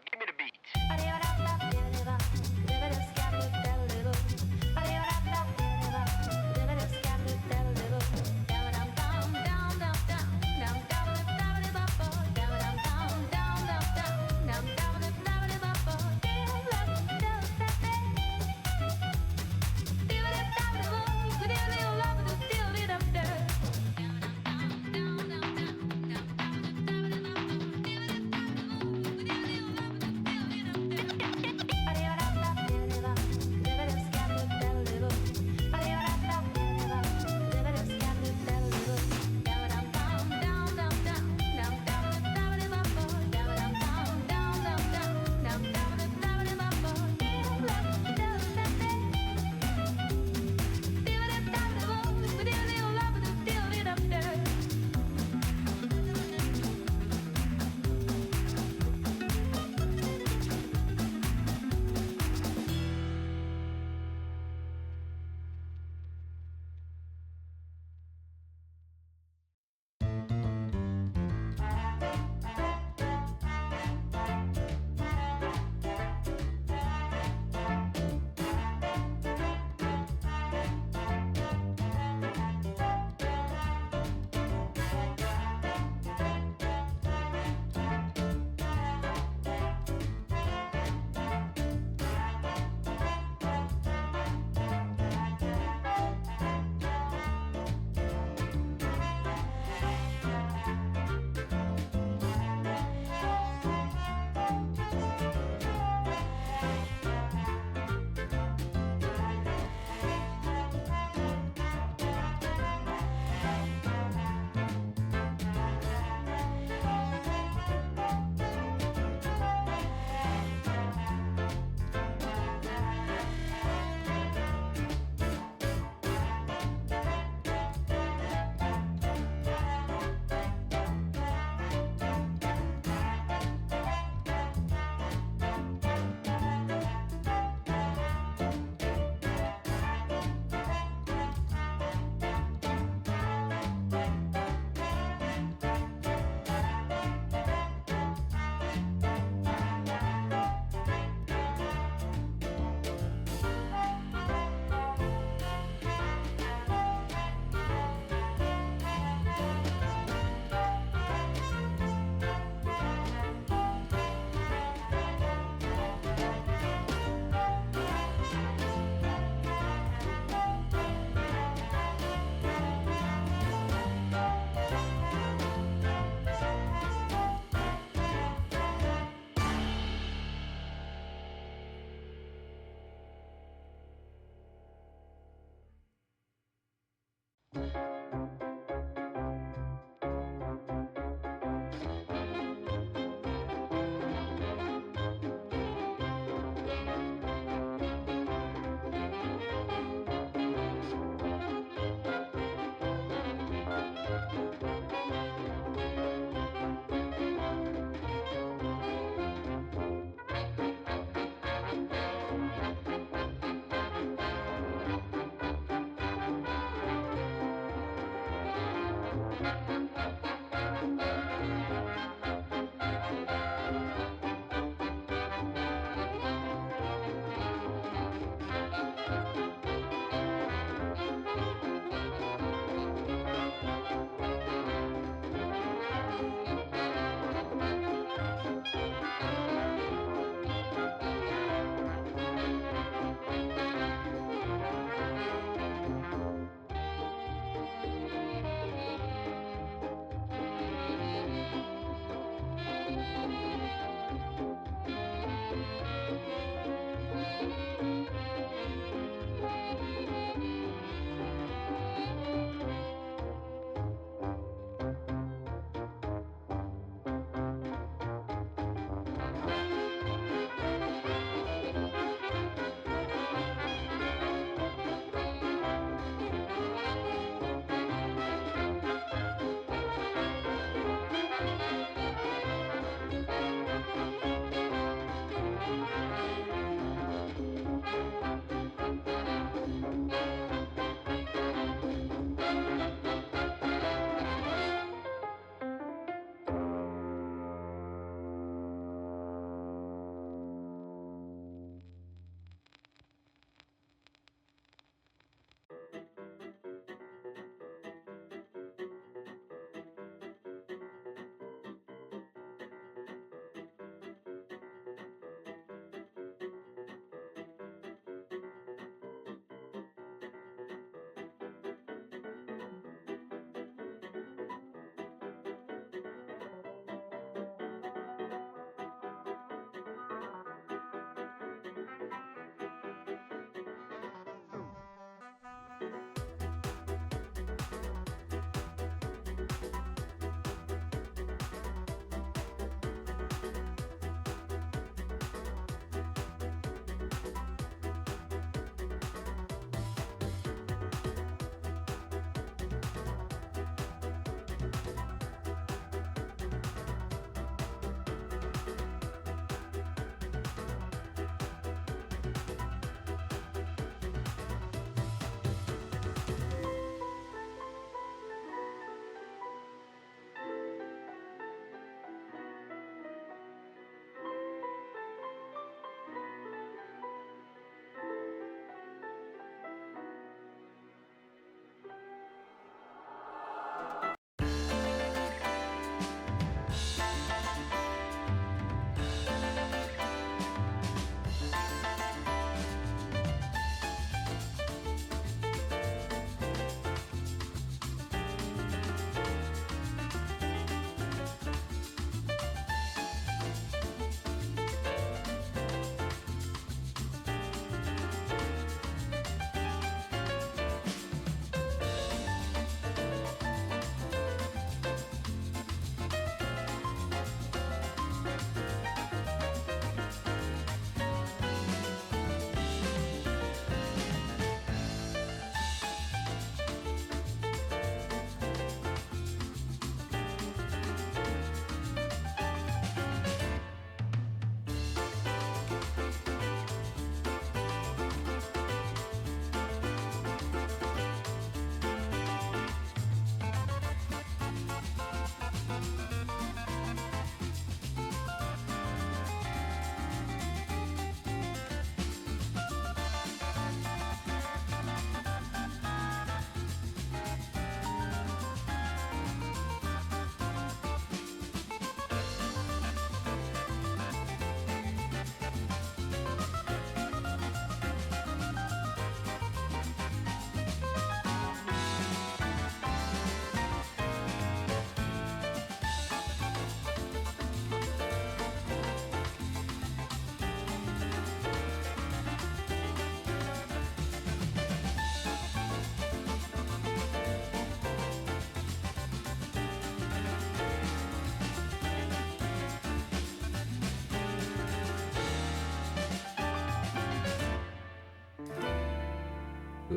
give me the beat.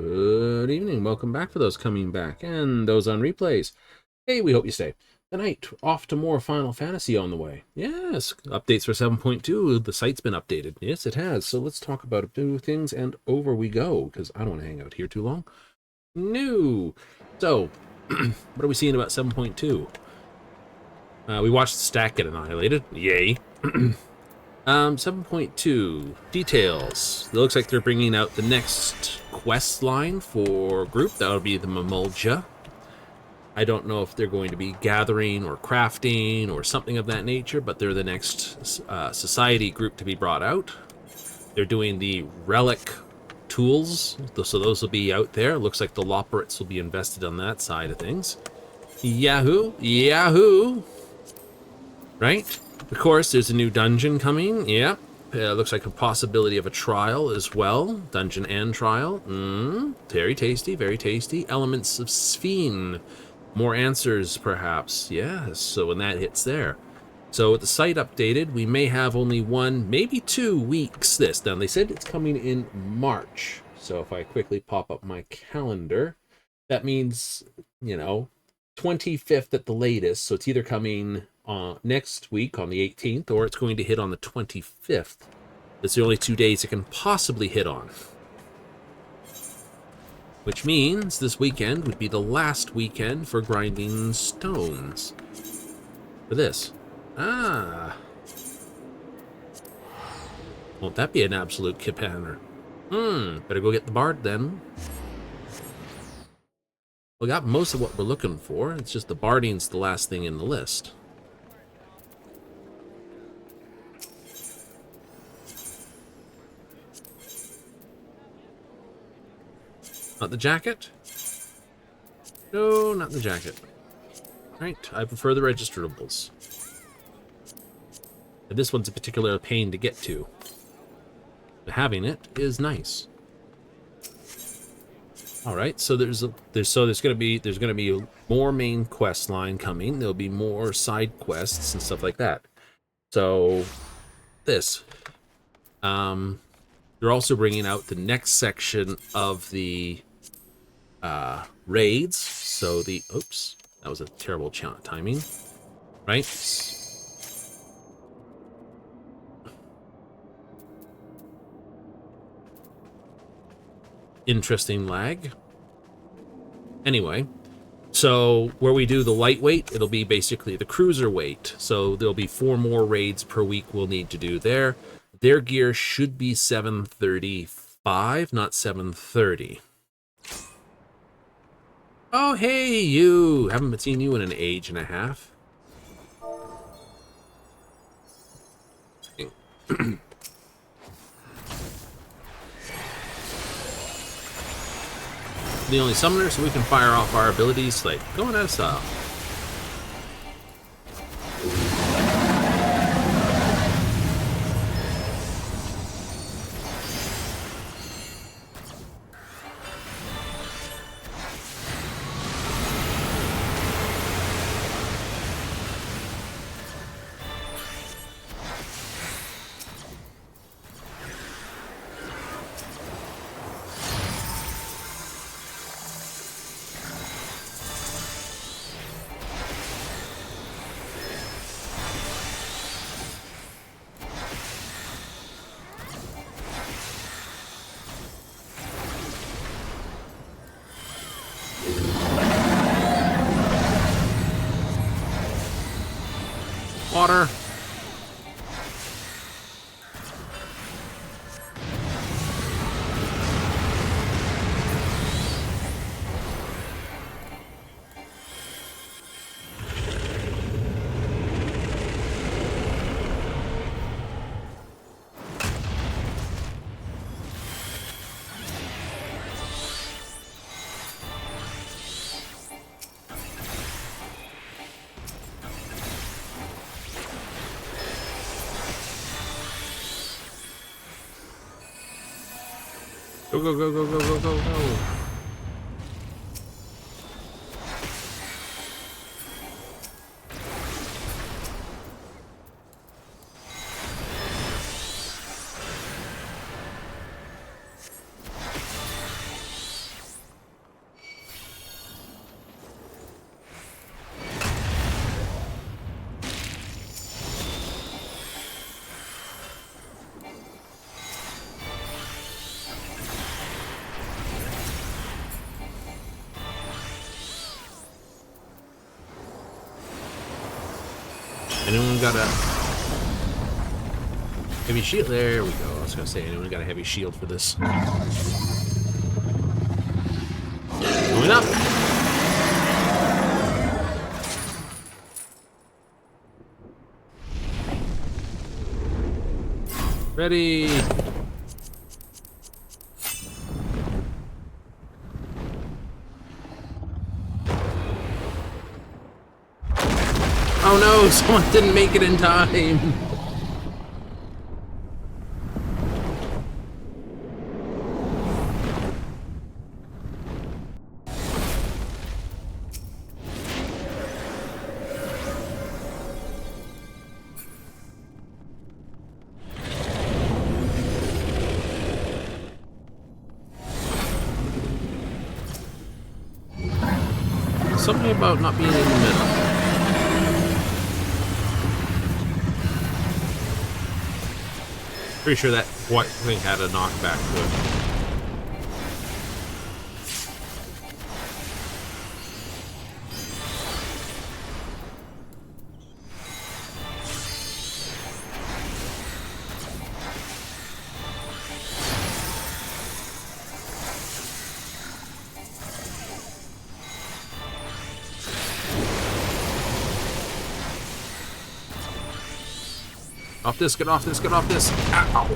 Good evening. Welcome back for those coming back and those on replays. Hey, we hope you stay. Tonight, off to more Final Fantasy on the way. Yes, updates for 7.2. The site's been updated. Yes, it has. So let's talk about a few things and over we go, because I don't want to hang out here too long. New. So, what are we seeing about 7.2? We watched the stack get annihilated. Yay. 7.2 details. It looks like they're bringing out the next quest line for group. That'll be the Mamulja. I don't know if they're going to be gathering or crafting or something of that nature, but they're the next society group to be brought out. They're doing the relic tools, so those will be out there. Looks like the Loporits will be invested on that side of things. Yahoo! Yahoo! Right? Of course, there's a new dungeon coming. Yep. Looks like a possibility of a trial as well. Dungeon and trial. Very tasty, very tasty. Elements of Sphene. More answers, perhaps. Yes, so when that hits there. So with the site updated, we may have only 1, maybe 2 weeks this. Now, they said it's coming in March. So if I quickly pop up my calendar, that means, 25th at the latest. So it's either coming next week on the 18th, or it's going to hit on the 25th. That's the only 2 days it can possibly hit on. Which means this weekend would be the last weekend for grinding stones. For this. Won't that be an absolute kipaner? Better go get the bard then. We got most of what we're looking for. It's just the barding's the last thing in the list. Not the jacket? No, not the jacket. Right, I prefer the registrables. And this one's a particular pain to get to. But having it is nice. All right, so there's gonna be more main quest line coming. There'll be more side quests and stuff like that. So this. They're also bringing out the next section of the raids. So the oops, that was a terrible timing, right? Interesting lag. Anyway, so where we do the lightweight, it'll be basically the cruiser weight. So there'll be 4 more raids per week we'll need to do there. Their gear should be 735, not 730. Oh, hey, you! Haven't seen you in an age and a half. The only summoner, so we can fire off our abilities like going out of style. Water. Go, go, go, go, go, go, go, go. Anyone got a heavy shield? There we go. I was gonna say, anyone got a heavy shield for this? Going up. Ready. Oh no, someone didn't make it in time. Something about not being in the middle. Pretty sure that white thing had a knockback to it. Off this, get off this, get off this. Ow.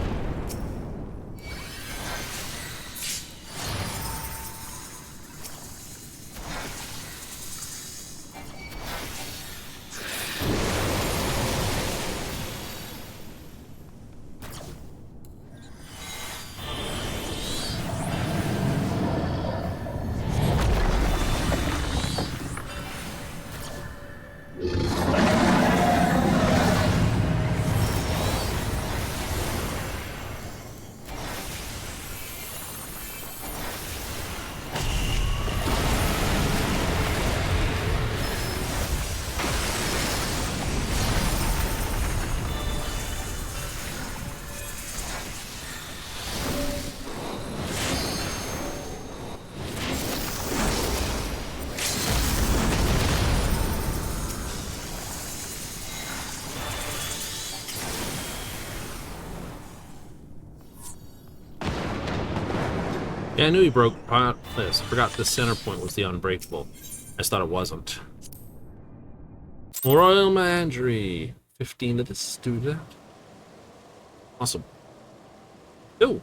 Yeah, I knew he broke this. I forgot the center point was the unbreakable. I just thought it wasn't. Royal Menagerie. 15 of this, do that. Awesome. Oh.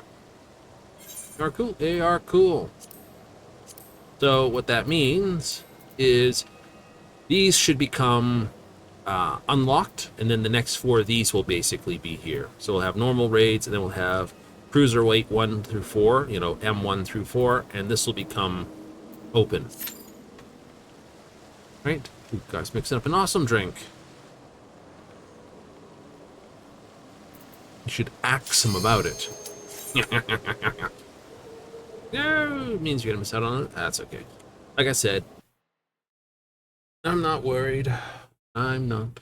They are cool. They are cool. So what that means is these should become unlocked, and then the next 4 of these will basically be here. So we'll have normal raids, and then we'll have cruiserweight 1 through 4, you know, M1 through 4, and this will become open. Right? Ooh, guys, mixing up an awesome drink. You should ask him about it. No, it means you're gonna miss out on it. That's okay. Like I said, I'm not worried. I'm not.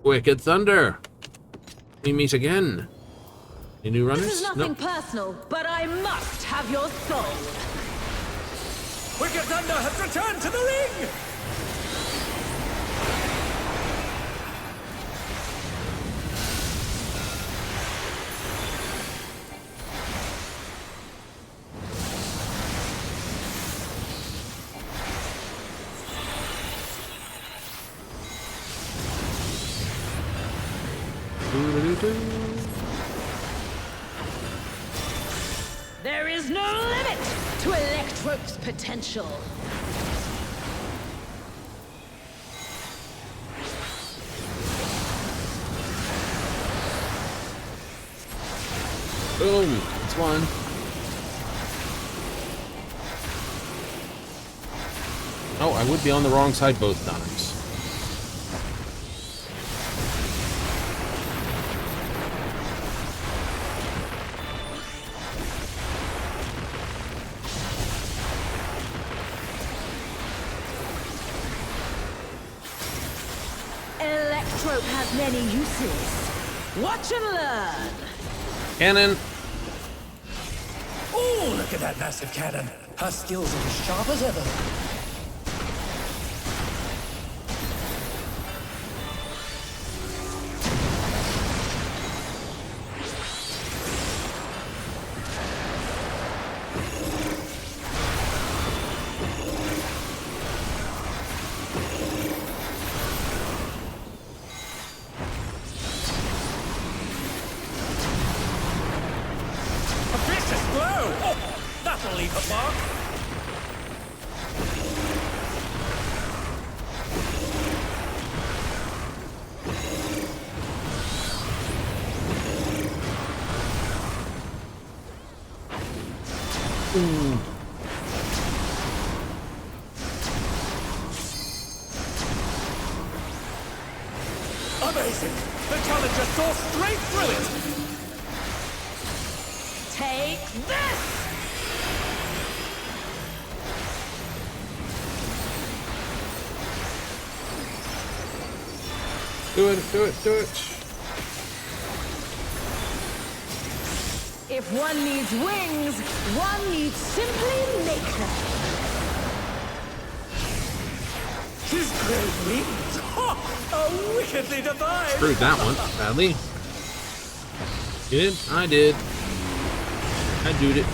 Wicked Thunder. We meet again. Any new runners? This is nothing personal, but I must have your soul. Wicked Thunder has returned to the ring! There is no limit to Electrope's potential. Boom. That's one. Oh, I would be on the wrong side both times. Electrope has many uses. Watch and learn. Cannon. Oh, look at that massive cannon. Her skills are as sharp as ever. Amazing! The challenger saw straight through it! Take this! Do it, do it, do it. If one needs wings, one needs simply make them. His great wings! Ha! A wickedly divine! Screwed that one badly. Did? I did. I did it.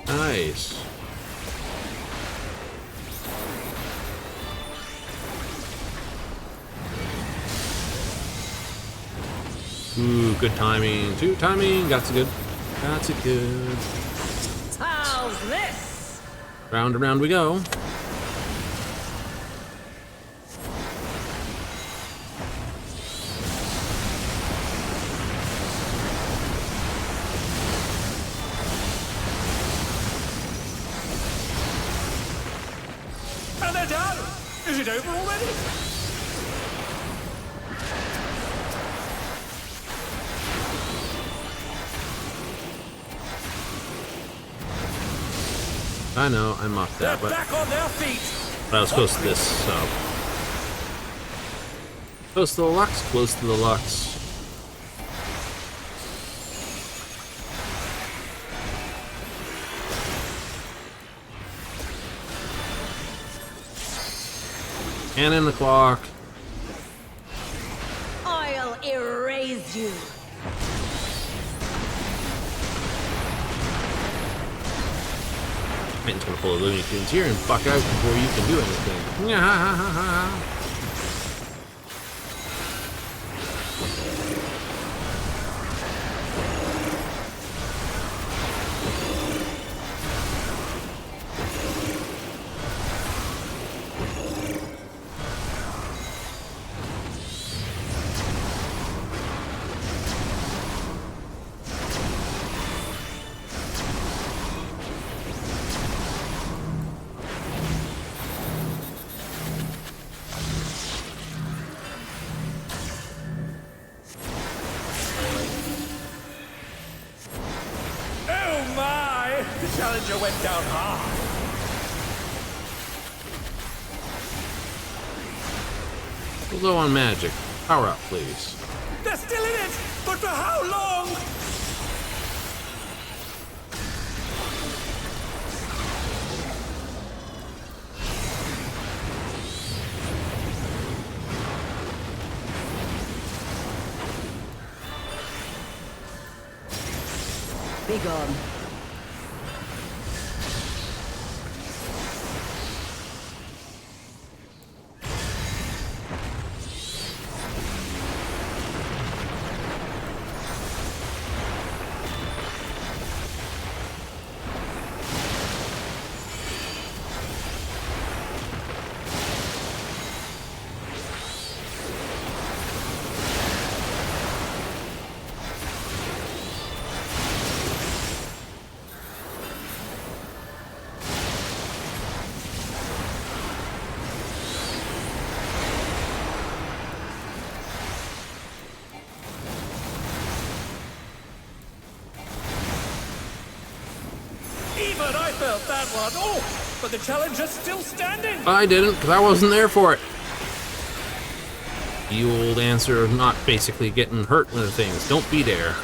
Nice. Ooh, good timing. Two timing. That's good. That's it good. How's this? Round and round we go. And they're done! Is it over already? I know, I muffed They're that, but back on their feet! I was close to this, so. Close to the Lux, close to the Lux. And in the clock. I'll erase you. Titan's gonna pull a Looney Tunes here and fuck out before you can do anything. Oh my! The challenger went down hard! Low on magic. Power up, please. They're still in it! But for how long? Be gone. Even I felt that one! Oh! But the challenger's still standing! I didn't, because I wasn't there for it. The old answer of not basically getting hurt with things. Don't be there.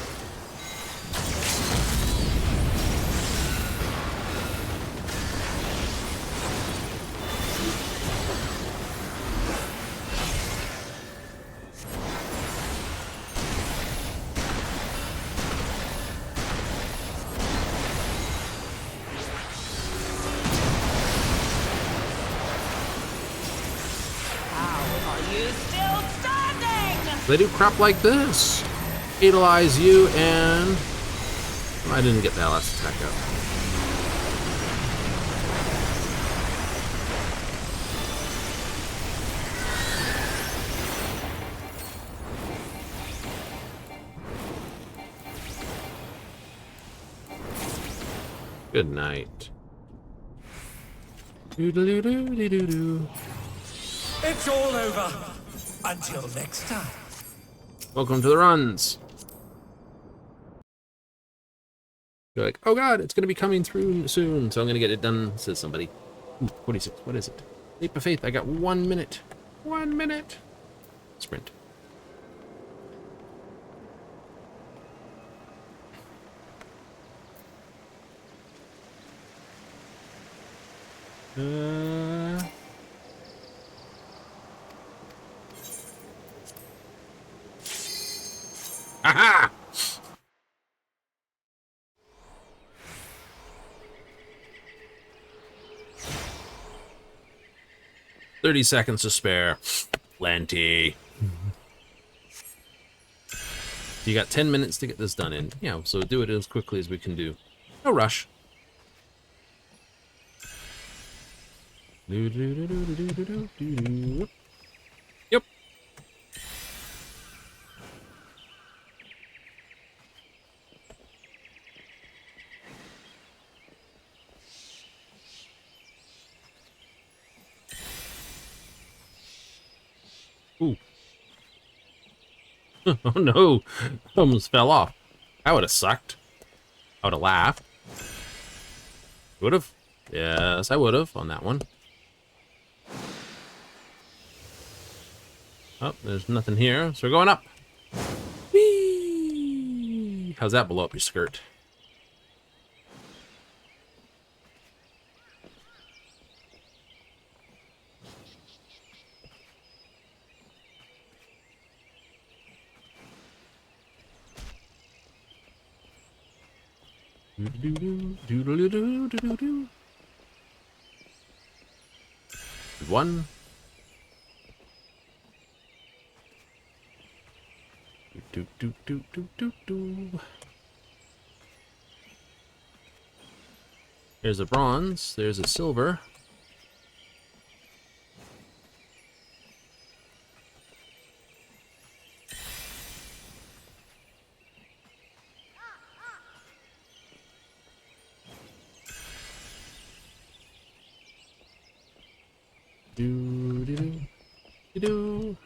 They do crap like this. Fatalize you and... I didn't get that last attack out. Good night. Doo-doo-doo-doo-doo-doo. It's all over. Until next time. Welcome to the runs. You're like, oh god, it's going to be coming through soon, so I'm going to get it done, says somebody. Ooh, 46, what is it? Leap of faith, I got 1 minute. 1 minute. Sprint. Aha! 30 seconds to spare. Plenty. You got 10 minutes to get this done in. Yeah, so do it as quickly as we can do. No rush. Yep. Ooh. Oh no, almost fell off. That would have sucked. I would have laughed. Would have? Yes, I would have on that one. Oh, there's nothing here, so we're going up. Whee! How's that blow up your skirt? Doodle-doo-doo-doo-doo-doo-doo-doo. One. Do do do do do do. There's a bronze. There's a silver. Do do do do do.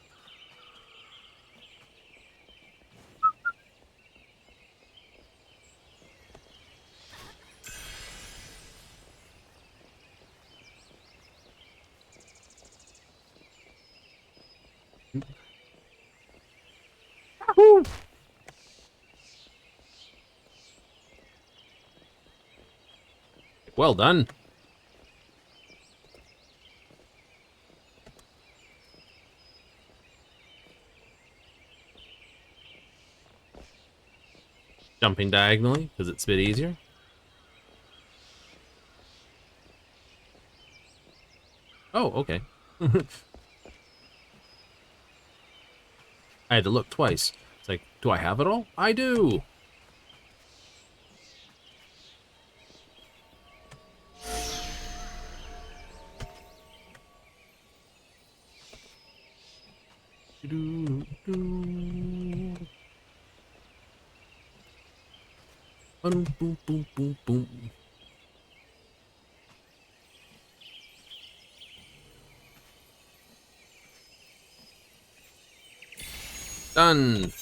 Woo! Well done. Jumping diagonally because it's a bit easier. Oh, okay. I had to look twice. It's like, do I have it all? I do. Boom, boom, boom, boom, boom. Done.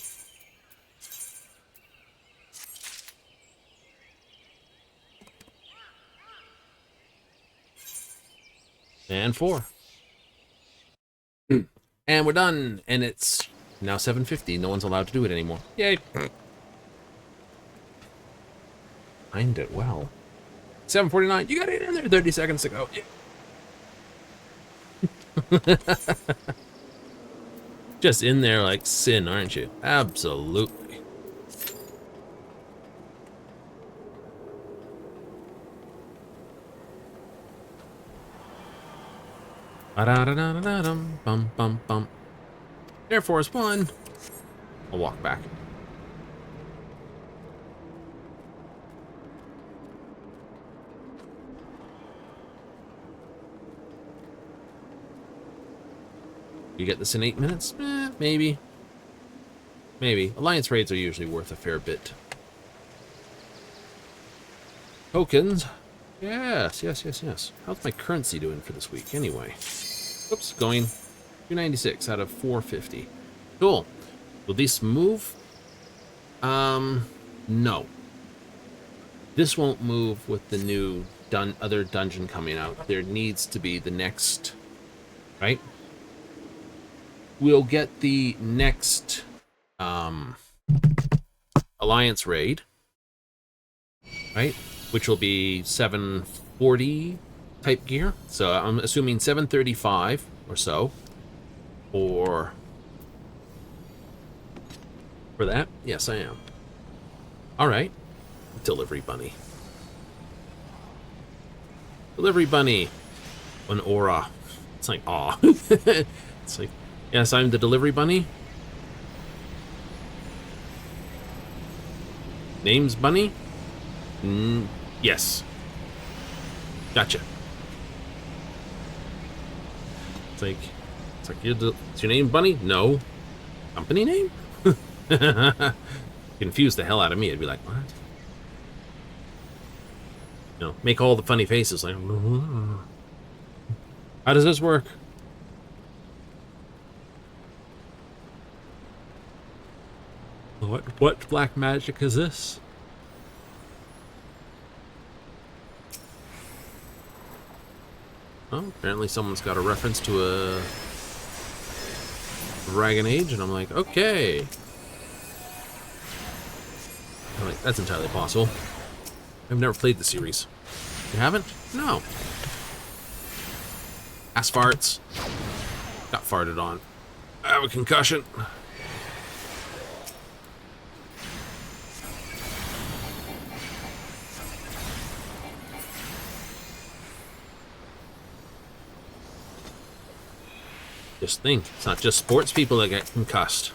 And 4. And we're done. And it's now 7:50. No one's allowed to do it anymore. Yay. Timed it well. 7:49. You got it in there. 30 seconds to go. Yeah. Just in there like sin, aren't you? Absolutely. Ba-da-da-da-da-dum, bum, bum, bum. Air Force One. I'll walk back. You get this in 8 minutes? Maybe. Maybe. Alliance raids are usually worth a fair bit. Tokens. Yes. How's my currency doing for this week anyway? Oops, going 296 out of 450. Cool. Will this move? No. This won't move with the new other dungeon coming out. There needs to be the next, right? We'll get the next Alliance raid, right? Which will be 740 type gear. So I'm assuming 735 or so. For that? Yes, I am. All right. Delivery bunny. Delivery bunny. An aura. It's like, aw. It's like, yes, I'm the delivery bunny. Name's Bunny? Yes. Gotcha. It's like it's your name Bunny? No. Company name? Confuse the hell out of me. I'd be like, what? You know, make all the funny faces like, how does this work? What black magic is this? Oh, apparently someone's got a reference to a Dragon Age, and I'm like, okay. I'm like, that's entirely possible. I've never played the series. You haven't? No. Ass farts. Got farted on. I have a concussion. Just think, it's not just sports people that get concussed.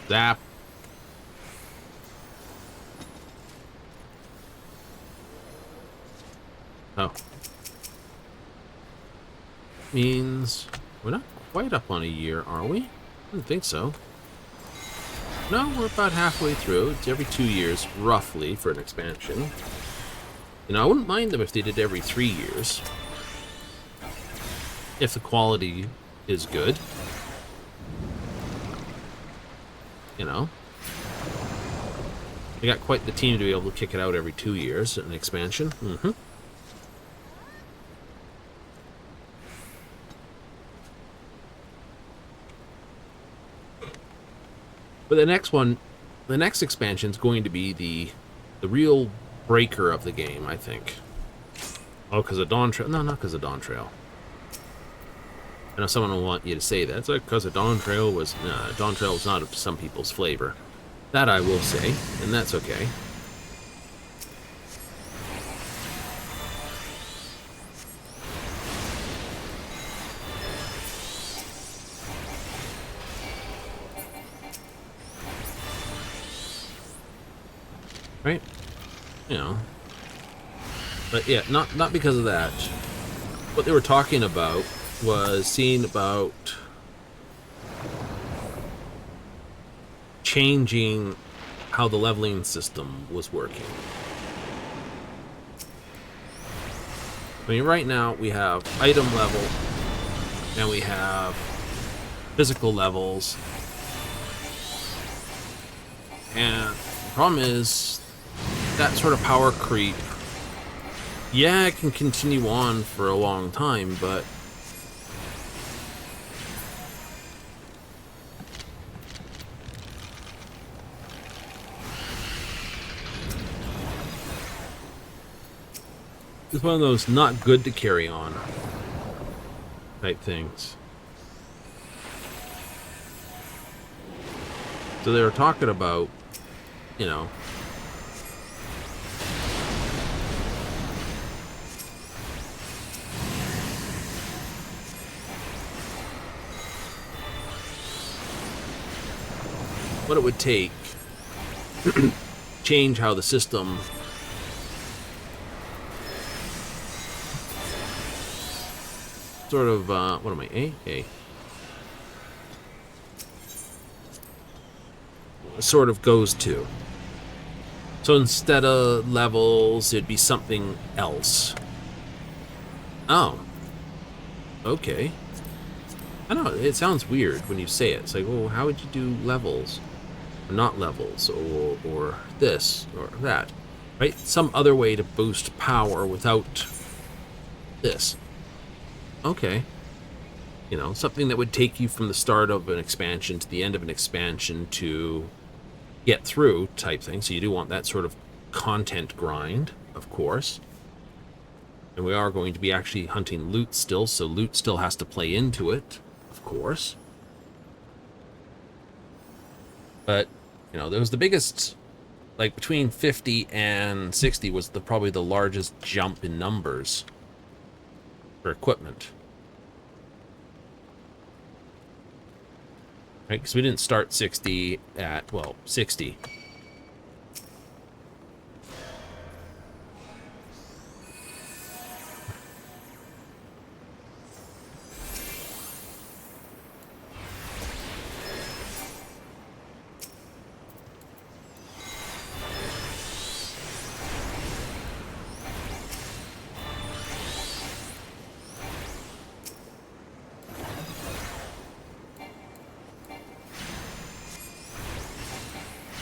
Zap. Oh. Means we're not quite up on a year, are we? I didn't think so. No, we're about halfway through. It's every 2 years, roughly, for an expansion. You know, I wouldn't mind them if they did every 3 years. If the quality is good. You know, they got quite the team to be able to kick it out every 2 years an expansion. But the next one, the next expansion is going to be the real breaker of the game, I think. Oh, because of Dawn Trail? No, not because of Dawn Trail. I know someone will want you to say that. It's like because of Dawn Trail was... Nah, Dawn Trail was not of some people's flavor. That I will say, and that's okay. Right? You know. But yeah, not because of that. What they were talking about was seeing about changing how the leveling system was working. I mean, right now we have item level and we have physical levels, and the problem is that sort of power creep, yeah, it can continue on for a long time, but It's one of those not good to carry on type things. So they were talking about, you know, what it would take change how the system sort of what am I sort of goes to. So instead of levels, it'd be something else. Oh, okay. I don't know, it sounds weird when you say it. It's like, well, how would you do levels? Or not levels, or this, or that, right? Some other way to boost power without this. Okay. You know, something that would take you from the start of an expansion to the end of an expansion to get through type thing. So you do want that sort of content grind, of course. And we are going to be actually hunting loot still, so loot still has to play into it, of course. But, you know, there was the biggest, like between 50 and 60 was probably the largest jump in numbers for equipment. Right, because we didn't start 60 at, well, 60.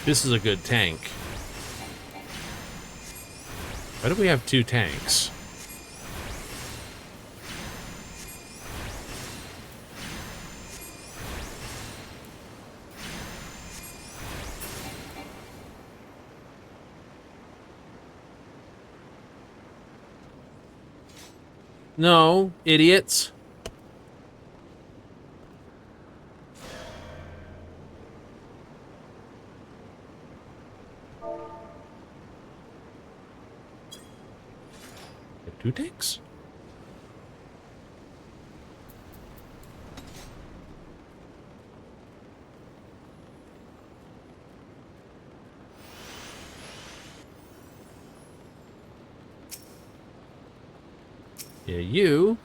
This is a good tank. Why do we have two tanks? No, idiots. Two tanks? Yeah, you.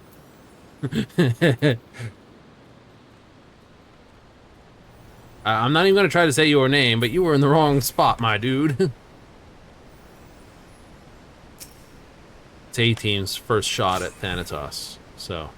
I'm not even going to try to say your name, but you were in the wrong spot, my dude. It's A-Team's first shot at Thanatos, so.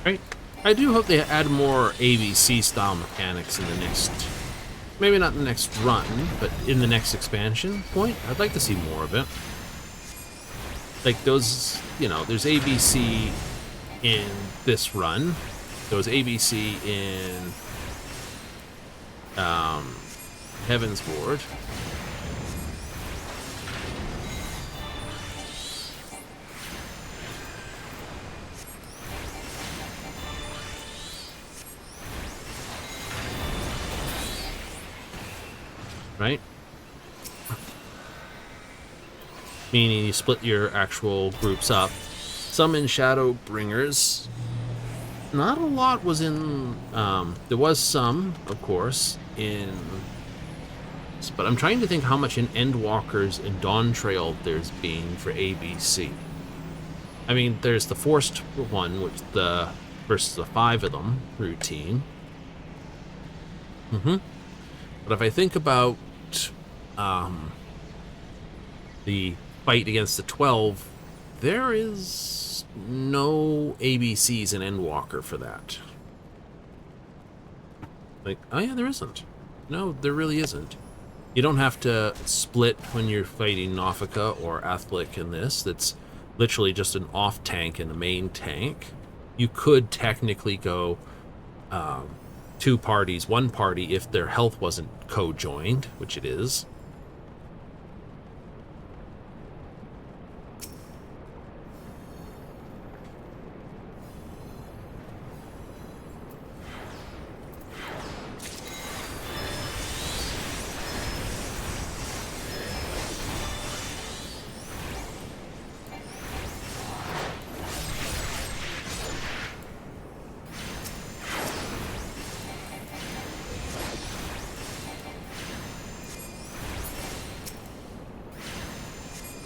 Right. I do hope they add more ABC style mechanics in the next, maybe not the next run, but in the next expansion point. I'd like to see more of it. Like those, you know, there's ABC in this run. There was ABC in Heaven's Ward. Right? Meaning you split your actual groups up. Some in Shadowbringers. Not a lot was in... there was some, of course, in... But I'm trying to think how much in Endwalkers and Dawn Trail there's been for ABC. I mean, there's the forced one, which the... versus the 5 of them routine. But if I think about the fight against the 12 there is no ABCs in Endwalker for that. Like, oh yeah, there isn't. No, there really isn't. You don't have to split when you're fighting Nofika or Athlik in this. That's literally just an off tank and a main tank. You could technically go two parties, one party if their health wasn't co-joined, which it is.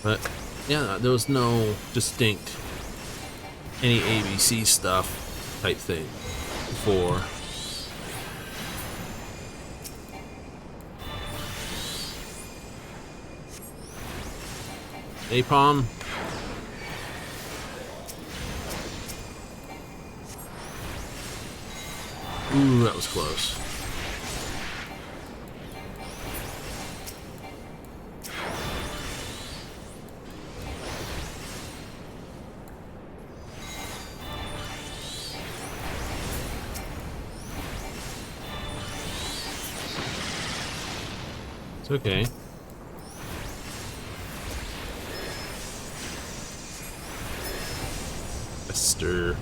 But yeah, there was no distinct any ABC stuff type thing before. Napalm. Ooh, that was close. It's okay. Fester.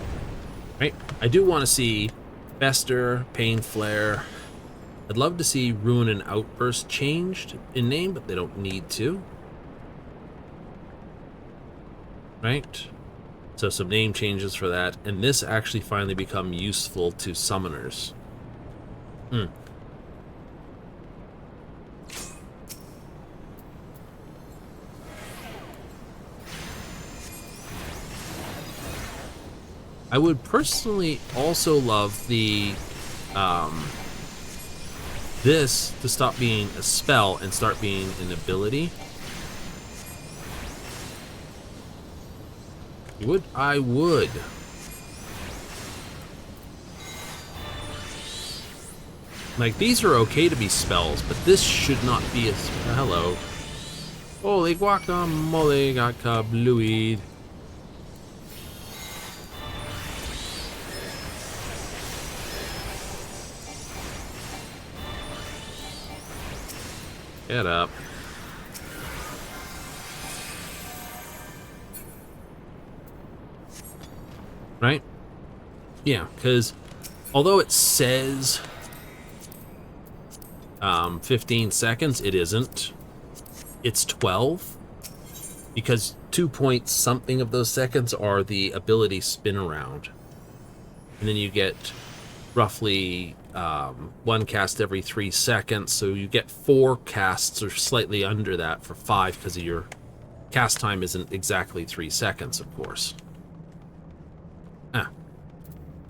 Right. I do want to see Fester, Pain Flare. I'd love to see Ruin and Outburst changed in name, but they don't need to. Right? So some name changes for that. And this actually finally become useful to summoners. I would personally also love the this to stop being a spell and start being an ability. You would? I would. Like, these are okay to be spells, but this should not be a hello. Holy guacamole, gacabluid. Get up. Right? Yeah, because although it says 15 seconds, it isn't. It's 12. Because 2 point something of those seconds are the ability spin around. And then you get roughly one cast every 3 seconds, so you get 4 casts or slightly under that for 5 because of your cast time isn't exactly 3 seconds, of course.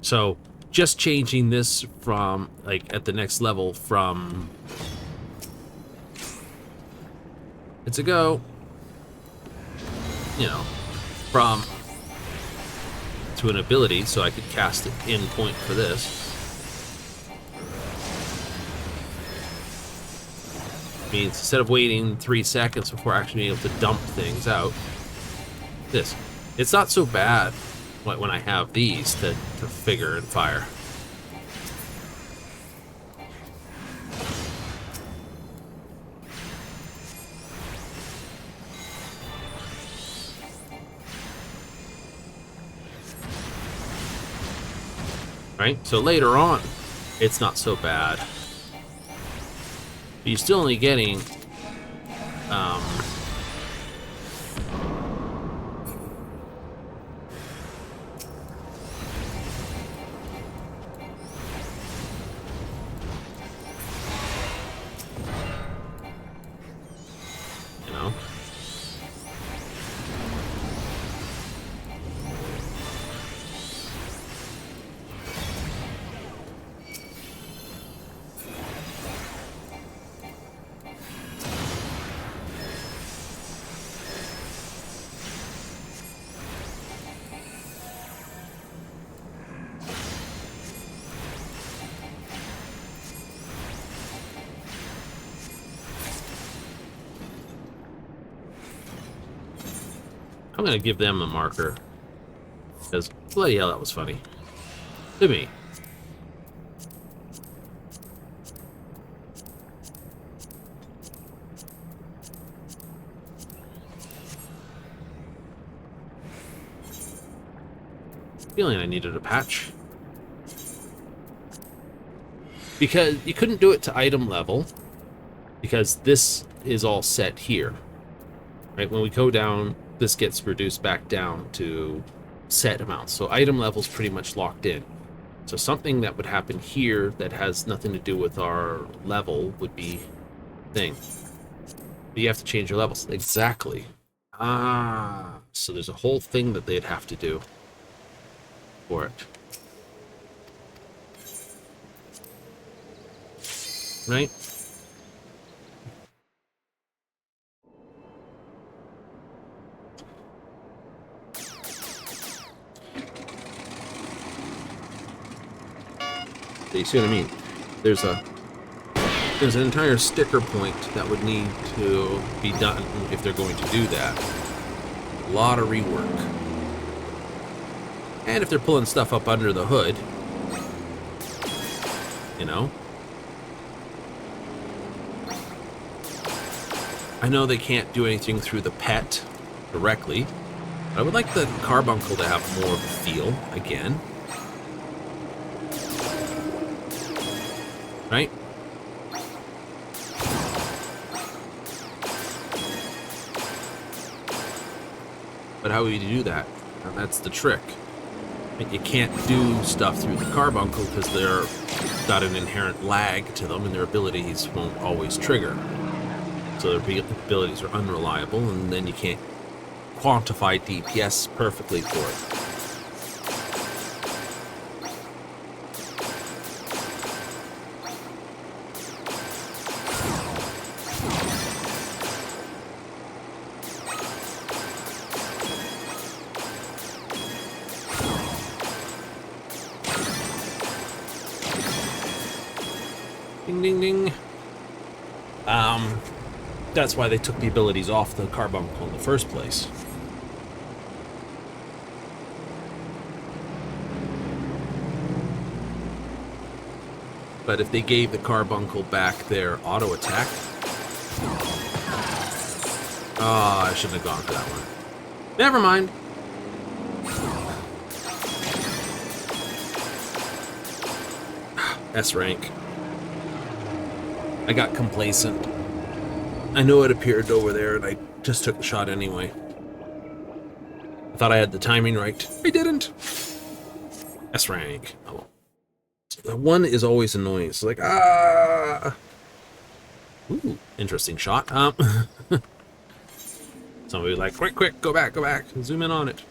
So just changing this from, like, at the next level from it's a go, you know, from to an ability, so I could cast it in point for this. Means instead of waiting 3 seconds before actually being able to dump things out, it's not so bad when I have these to figure and fire. Right? So later on, it's not so bad. But you're still only getting you know. I'm gonna give them a marker. Because, bloody hell, that was funny. To me. Feeling I needed a patch. Because you couldn't do it to item level, because this is all set here. Right, when we go down, this gets reduced back down to set amounts. So item level's pretty much locked in. So something that would happen here that has nothing to do with our level would be thing. But you have to change your levels. Exactly. Ah, so there's a whole thing that they'd have to do for it. Right? You see what I mean? There's an entire sticker point that would need to be done if they're going to do that. A lot of rework. And if they're pulling stuff up under the hood, you know. I know they can't do anything through the pet directly, but I would like the carbuncle to have more of a feel again. Right? But how would you do that? And that's the trick. You can't do stuff through the carbuncle because they're got an inherent lag to them and their abilities won't always trigger. So their abilities are unreliable, and then you can't quantify DPS perfectly for it. Ding, ding, ding. That's why they took the abilities off the carbuncle in the first place. But if they gave the carbuncle back their auto attack... Oh, I shouldn't have gone for that one. Never mind. S rank. I got complacent. I know it appeared over there, and I just took the shot anyway. I thought I had the timing right. I didn't. S rank. Oh. The one is always annoying. It's like, ah. Ooh, interesting shot. Somebody like, quick, go back, zoom in on it.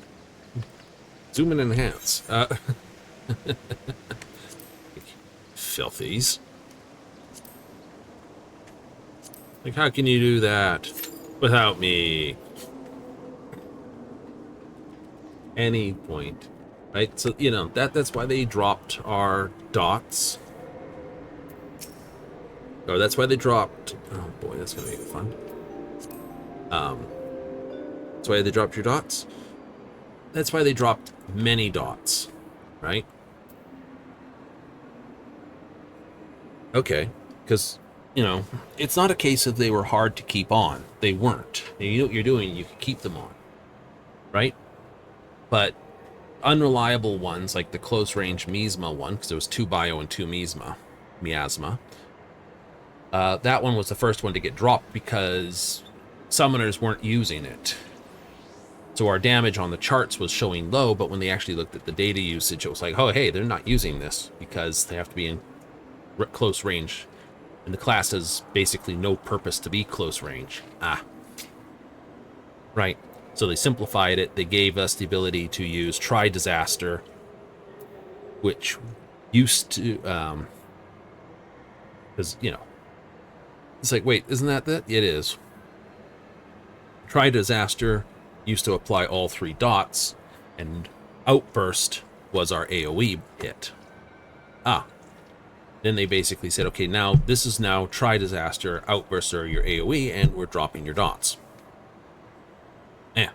Zoom in and enhance. Filthies. Like, how can you do that without me? Any point, right? So, you know, that's why they dropped our dots. Or that's why they dropped... Oh, boy, that's going to make it fun. That's why they dropped your dots. That's why they dropped many dots, right? Okay, because... You know, it's not a case of they were hard to keep on. They weren't. You know what you're doing, you can keep them on. Right? But unreliable ones, like the close range Miasma one, because there was 2 bio and 2 miasma. That one was the first one to get dropped because summoners weren't using it. So our damage on the charts was showing low, but when they actually looked at the data usage, it was like, oh, hey, they're not using this because they have to be in close range. And the class has basically no purpose to be close range. Ah. Right. So they simplified it. They gave us the ability to use Try Disaster, which used to... Because, you know... It's like, wait, isn't that it? It is. Try Disaster used to apply all 3 dots, and Outburst was our AoE hit. Ah. Then they basically said, okay, now this is now Try Disaster, Outburst are your AoE, and we're dropping your dots. Yeah.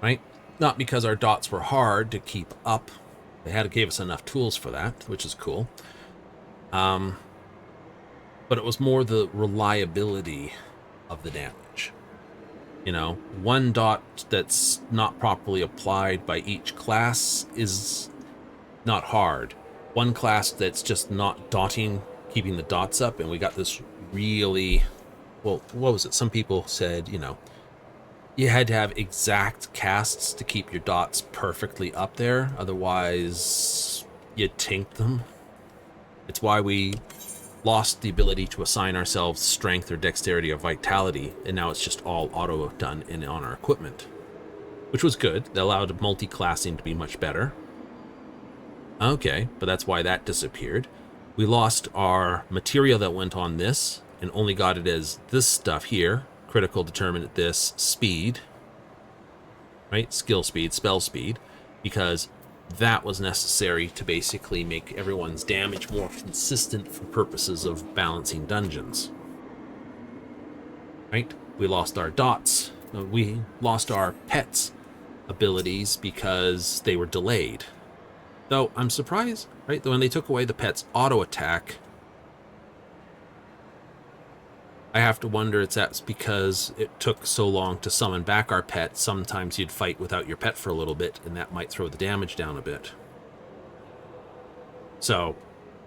right? Not because our dots were hard to keep up. They gave us enough tools for that, which is cool. But it was more the reliability of the damage. You know, one dot that's not properly applied by each class is not hard. One class that's just not dotting, keeping the dots up, and we got this really, well, what was it? Some people said, you know, you had to have exact casts to keep your dots perfectly up there. Otherwise, you'd tink them. It's why we lost the ability to assign ourselves strength or dexterity or vitality, and now it's just all auto done on our equipment, which was good. That allowed multi-classing to be much better. Okay, but that's why that disappeared. We lost our material that went on this and only got it as this stuff here. Critical, determinate, this, speed. Right? Skill speed, spell speed. Because that was necessary to basically make everyone's damage more consistent for purposes of balancing dungeons. Right? We lost our dots. We lost our pets' abilities because they were delayed. Though I'm surprised, right, that when they took away the pet's auto attack, I have to wonder if that's because it took so long to summon back our pet. Sometimes you'd fight without your pet for a little bit, and that might throw the damage down a bit. So,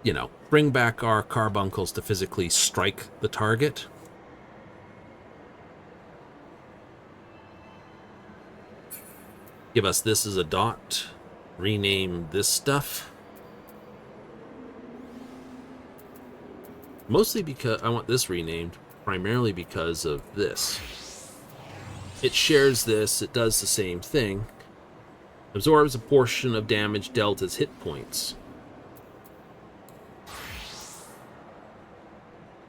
you know, bring back our carbuncles to physically strike the target. Give us this as a dot. Rename this stuff. Mostly because I want this renamed, primarily because of this. It shares this, it does the same thing. Absorbs a portion of damage dealt as hit points.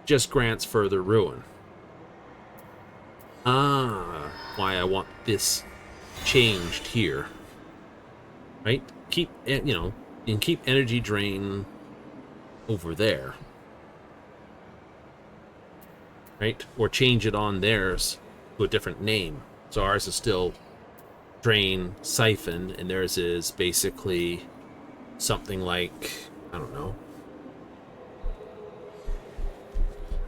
Just grants further ruin. Ah, why I want this changed here. Right? Keep, you know, you can keep energy drain over there. Right? Or change it on theirs to a different name. So ours is still drain, siphon, and theirs is basically something like, I don't know.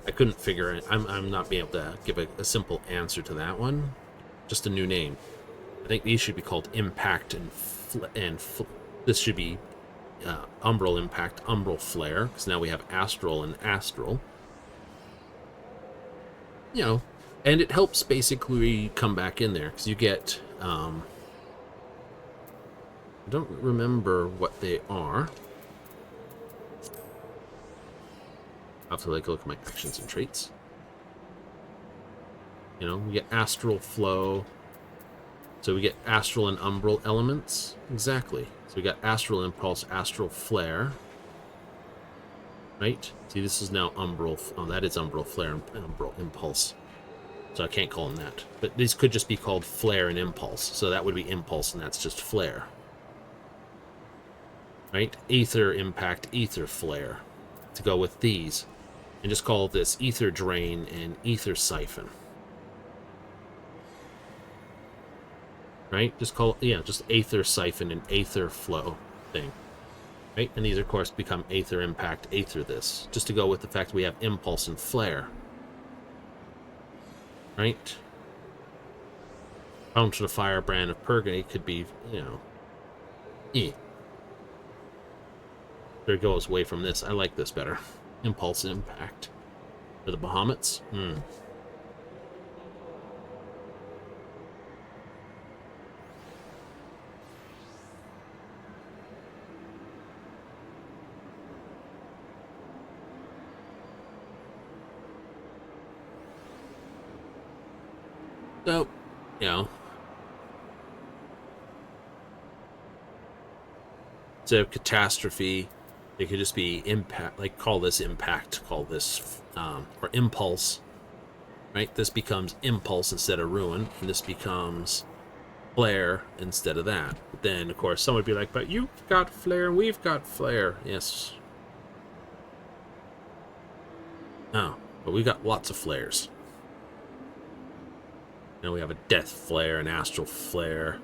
I couldn't figure it. I'm not being able to give a simple answer to that one. Just a new name. I think these should be called Impact and this should be Umbral Impact, Umbral Flare, because now we have Astral and Astral. You know, and it helps basically come back in there, because you get, I don't remember what they are. I'll have to like look at my actions and traits. You know, we get Astral Flow. So we get Astral and Umbral elements. Exactly. So we got Astral Impulse, Astral Flare. Right? See, this is now Umbral. Oh, that is Umbral Flare and Umbral Impulse. So I can't call them that. But these could just be called Flare and Impulse. So that would be Impulse, and that's just Flare. Right? Ether Impact, Ether Flare. To go with these. And just call this Ether Drain and Ether Siphon. Right? Just call, yeah, just Aether Siphon and Aether Flow thing. Right? And these, of course, become Aether Impact, Aether this. Just to go with the fact that we have Impulse and Flare. Right? Fountain of Fire, Brand of Purgatory could be, you know, There it goes away from this. I like this better. Impulse and Impact. For the Bahamut's? So, you know, instead of catastrophe, it could just be impact, like call this impact, call this, or impulse, right? This becomes impulse instead of ruin, and this becomes flare instead of that. But then, of course, someone would be like, but you've got flare and we've got flare. Yes. Oh, but we got lots of flares. Now we have a death flare, an astral flare,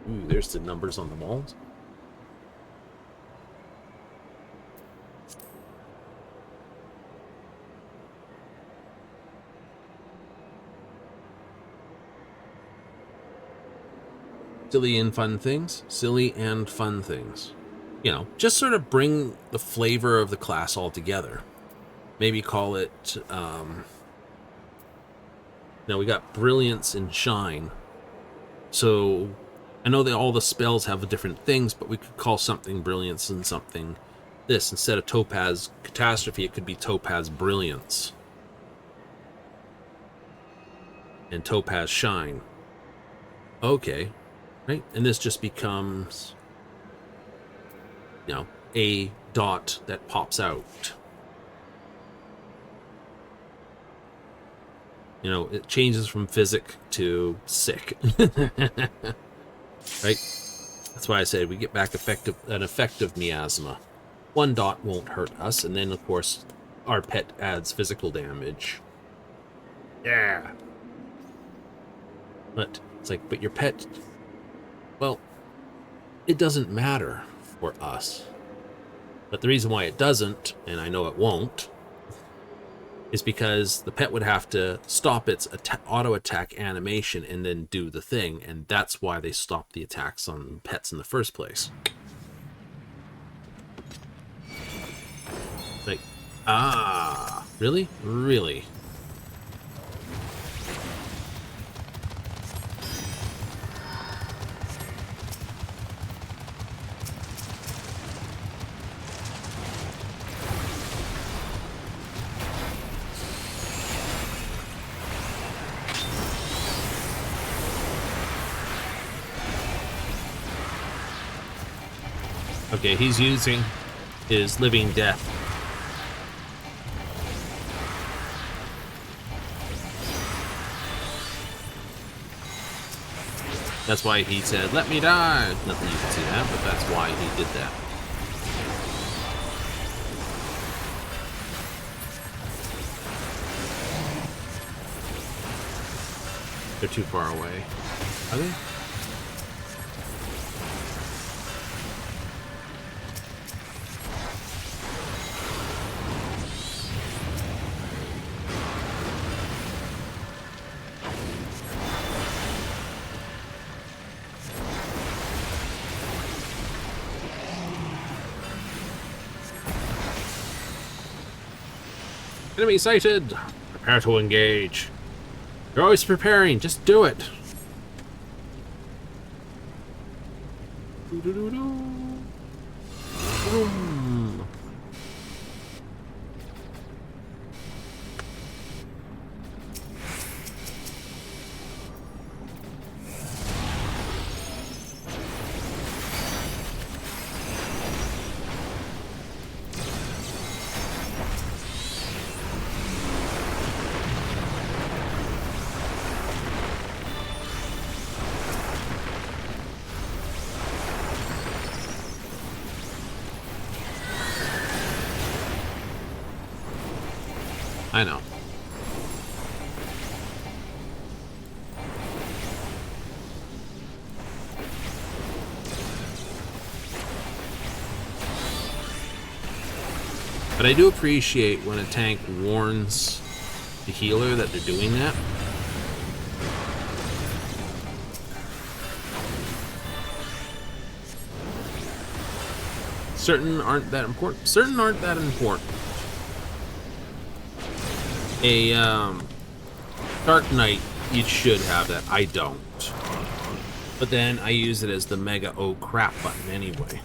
Ooh, there's the numbers on the walls. Silly and fun things. Silly and fun things. You know, just sort of bring the flavor of the class all together. Maybe call it, now we got Brilliance and Shine. So, I know that all the spells have different things, but we could call something Brilliance and something this. Instead of Topaz Catastrophe, it could be Topaz Brilliance. And Topaz Shine. Okay. Right? And this just becomes, you know, a dot that pops out. You know, it changes from physic to sick. Right? That's why I said we get back an effective miasma. One dot won't hurt us, and then, of course, our pet adds physical damage. Yeah. But it's like, but your pet... Well, it doesn't matter for us. But the reason why it doesn't, and I know it won't, is because the pet would have to stop its auto-attack animation and then do the thing, and that's why they stopped the attacks on pets in the first place. Like, really? Really? Okay, he's using his Living Death. That's why he said, "Let me die." Nothing you can see that, but that's why he did that. They're too far away. Are they? Enemy sighted! Prepare to engage. You're always preparing, just do it. Boom. I know. But I do appreciate when a tank warns the healer that they're doing that. Certain aren't that important. Certain aren't that important. A Dark Knight, you should have that. I don't. But then I use it as the mega oh crap button anyway.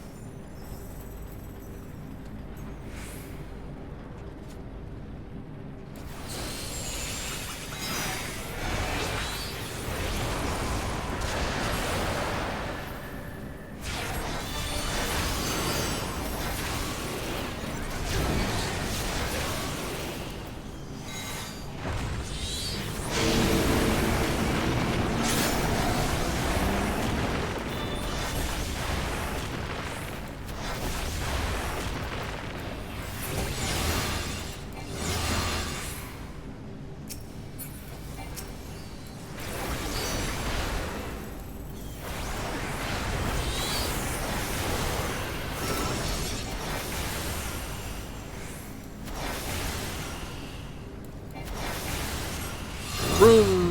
Vroom.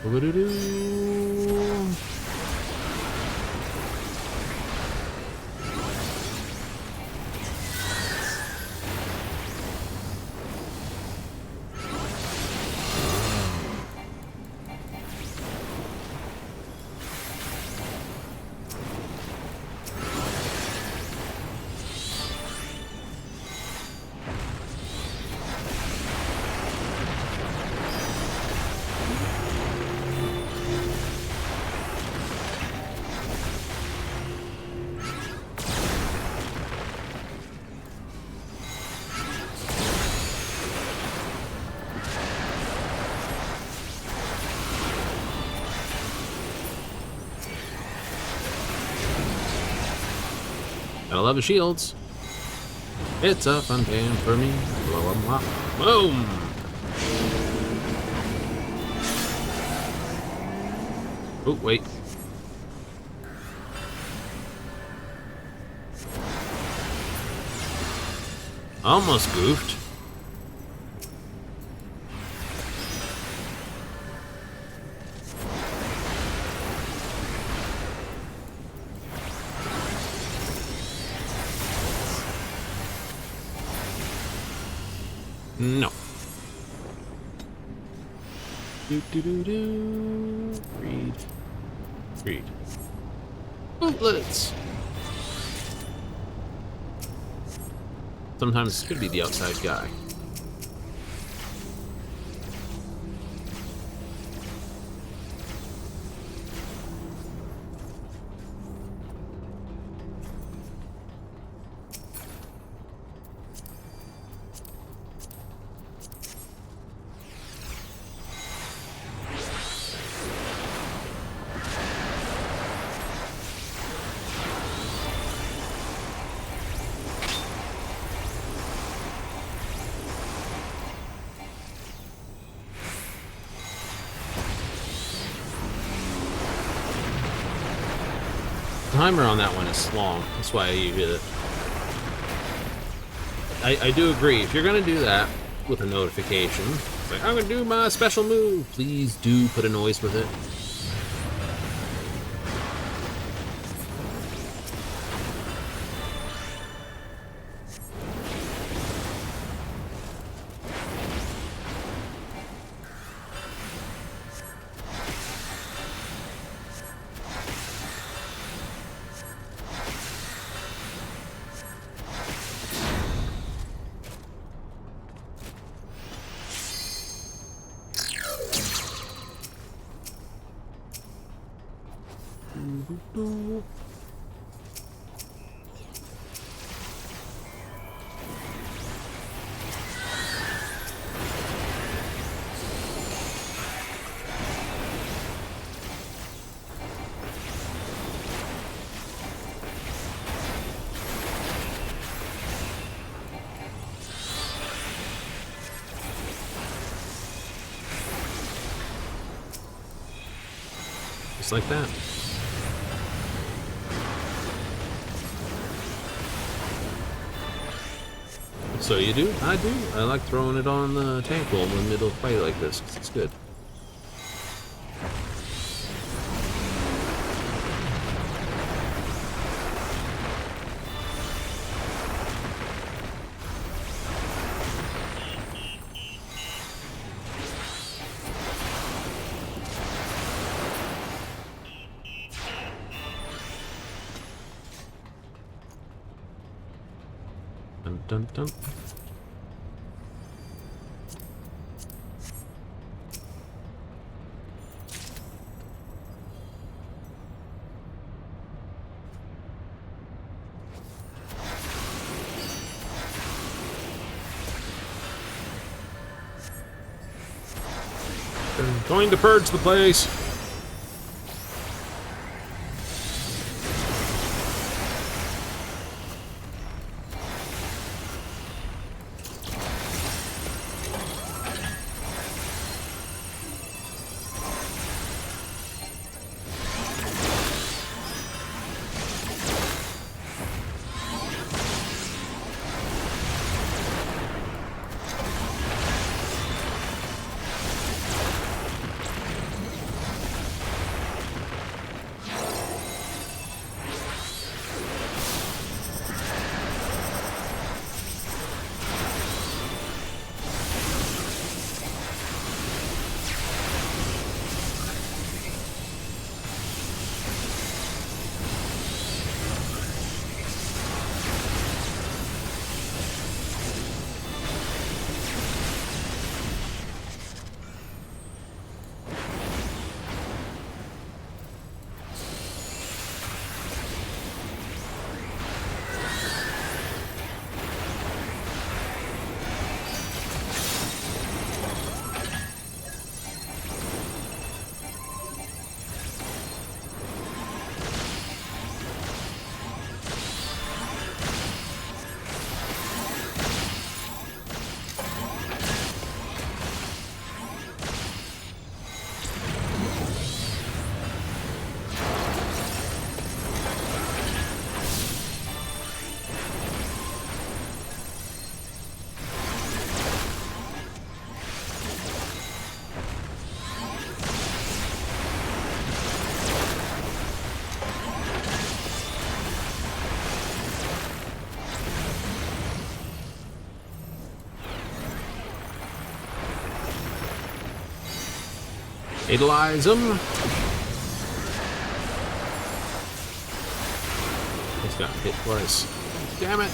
Woo-doo-doo. Gotta love the shields. It's a fun game for me. Blow 'em up. Boom! Oh, wait. Almost goofed. No. Do do do do. Read. Read. Bootlets. Sometimes it could be the outside guy. The timer on that one is long. That's why you hit it. I do agree. If you're gonna do that with a notification, it's like, I'm gonna do my special move. Please do put a noise with it. Just like that. So you do? I do. I like throwing it on the table in the middle of a fight like this, 'cause it's good. Dun dun dun. Going to purge the place. Idolize him. He's got hit twice. Damn it.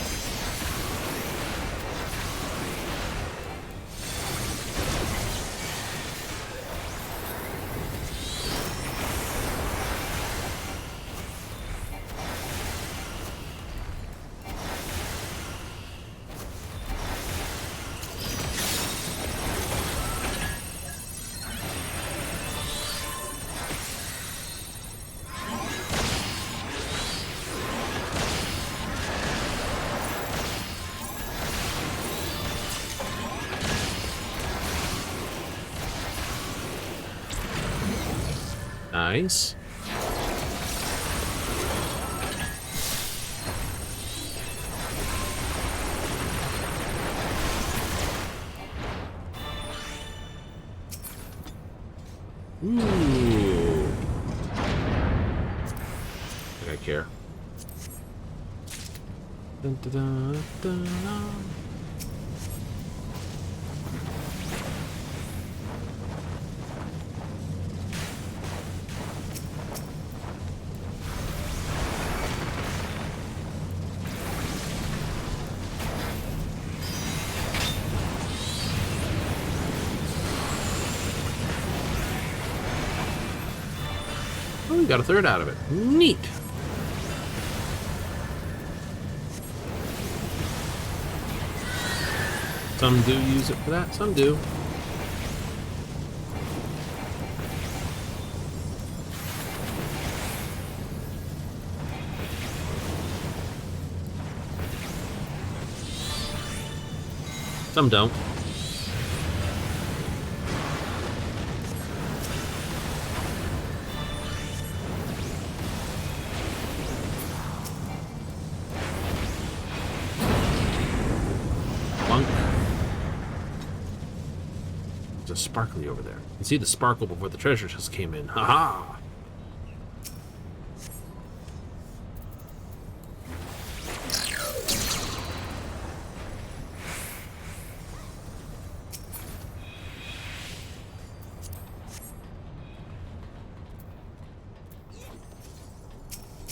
Nice. Ooh. I care. Dun, dun, dun, dun, dun. Oh, we got a third out of it. Neat. Some do use it for that, some do. Some don't. There's a sparkly over there. You can see the sparkle before the treasure just came in. Ha-ha!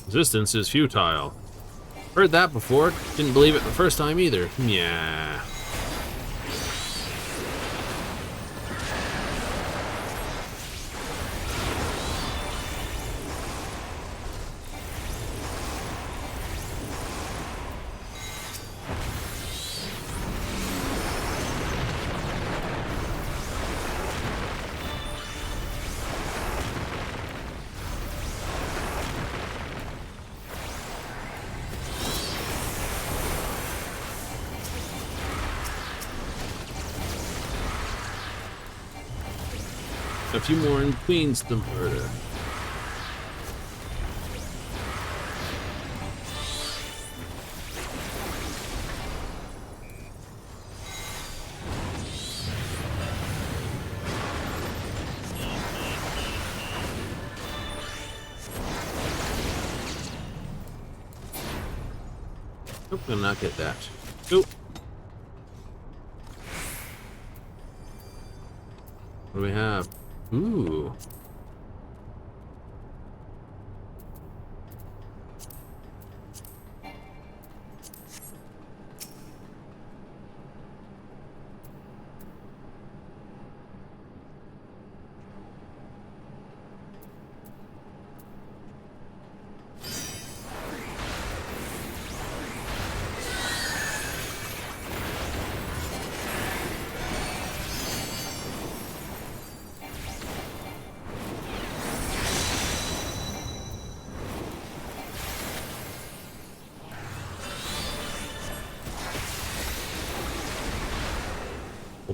Resistance is futile. Heard that before. Didn't believe it the first time either. Yeah. A few more in Queens to murder. Nope, will not get that. Nope. What do we have? Ooh.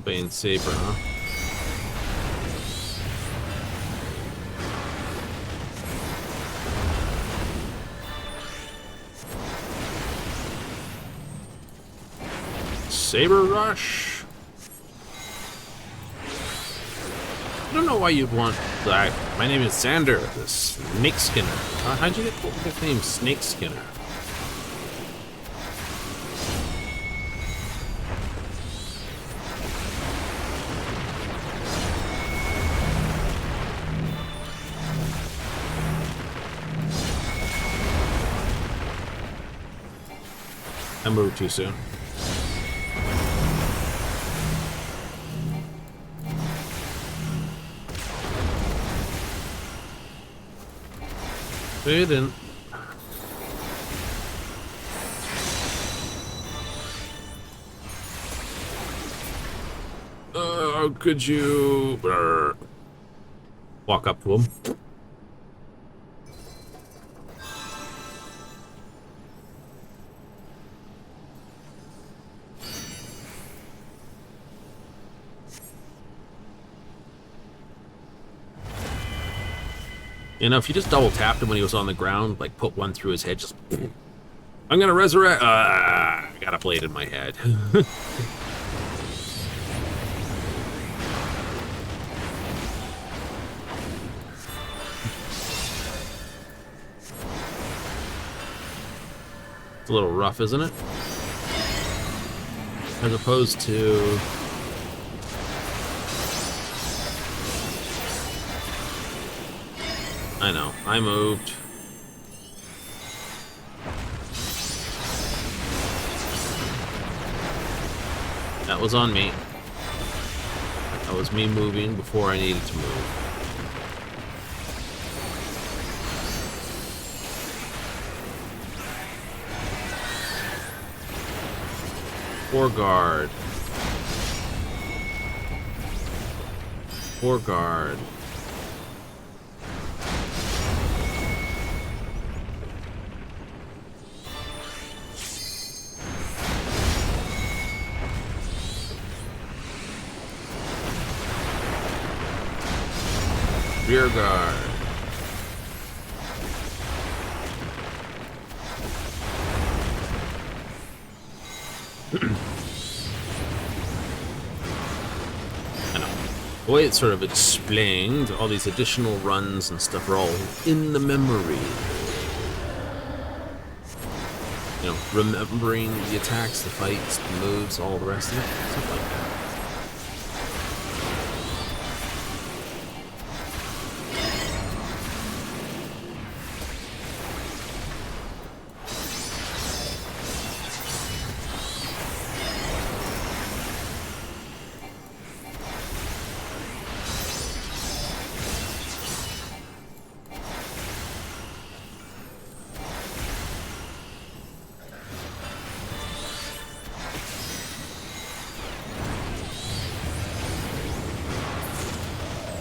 Bane Saber, huh? Saber Rush. I don't know why you'd want that. My name is Xander, the Snake Skinner. How'd you get the name Snake Skinner? I moved too soon. They didn't. How could you walk up to him? You know, if you just double tapped him when he was on the ground, like put one through his head, just I'm gonna resurrect. I got a blade in my head. It's a little rough, isn't it? As opposed to I know, I moved. That was on me. That was me moving before I needed to move. Or guard. Or guard. Rear guard. I know. The way it's sort of explained, all these additional runs and stuff are all in the memory. You know, remembering the attacks, the fights, the moves, all the rest of it, stuff like that.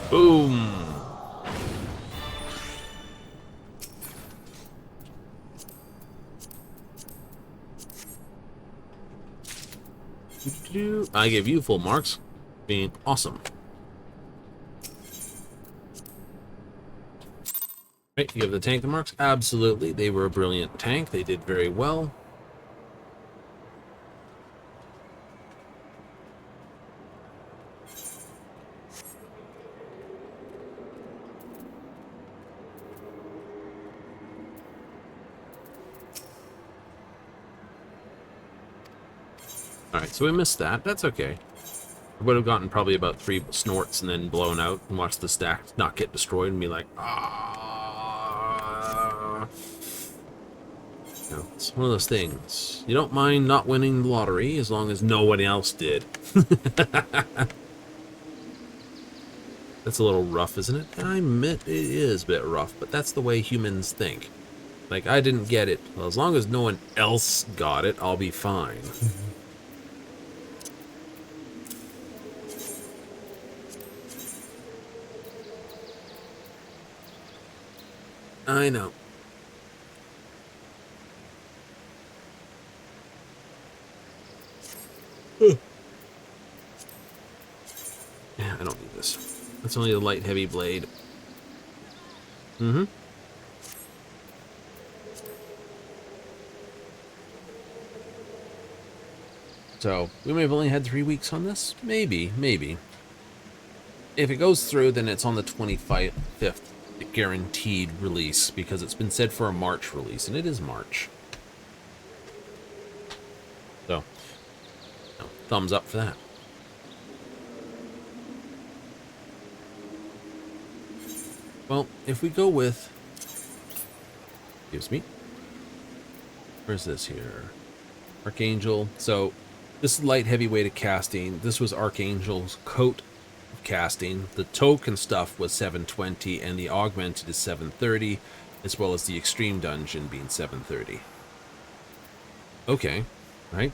Boom! I give you full marks. Being awesome. Right, you have the tank marks? Absolutely. They were a brilliant tank. They did very well. Alright, so we missed that. That's okay. I would have gotten probably about 3 snorts and then blown out and watched the stack not get destroyed and be like, ah. You know, it's one of those things. You don't mind not winning the lottery as long as nobody else did. That's a little rough, isn't it? I admit it is a bit rough, but that's the way humans think. Like, I didn't get it. Well, as long as no one else got it, I'll be fine. I know. Yeah, I don't need this. That's only a light heavy blade. Mm-hmm. So, we may have only had 3 weeks on this? Maybe, maybe. If it goes through, then it's on the 25th guaranteed release, because it's been said for a March release, and it is March. So, no, thumbs up for that. Well, if we go with... Excuse me. Where's this here? Archangel. So, this is light heavyweight of casting. This was Archangel's coat of casting. The token stuff was 720, and the augmented is 730, as well as the extreme dungeon being 730. Okay, right?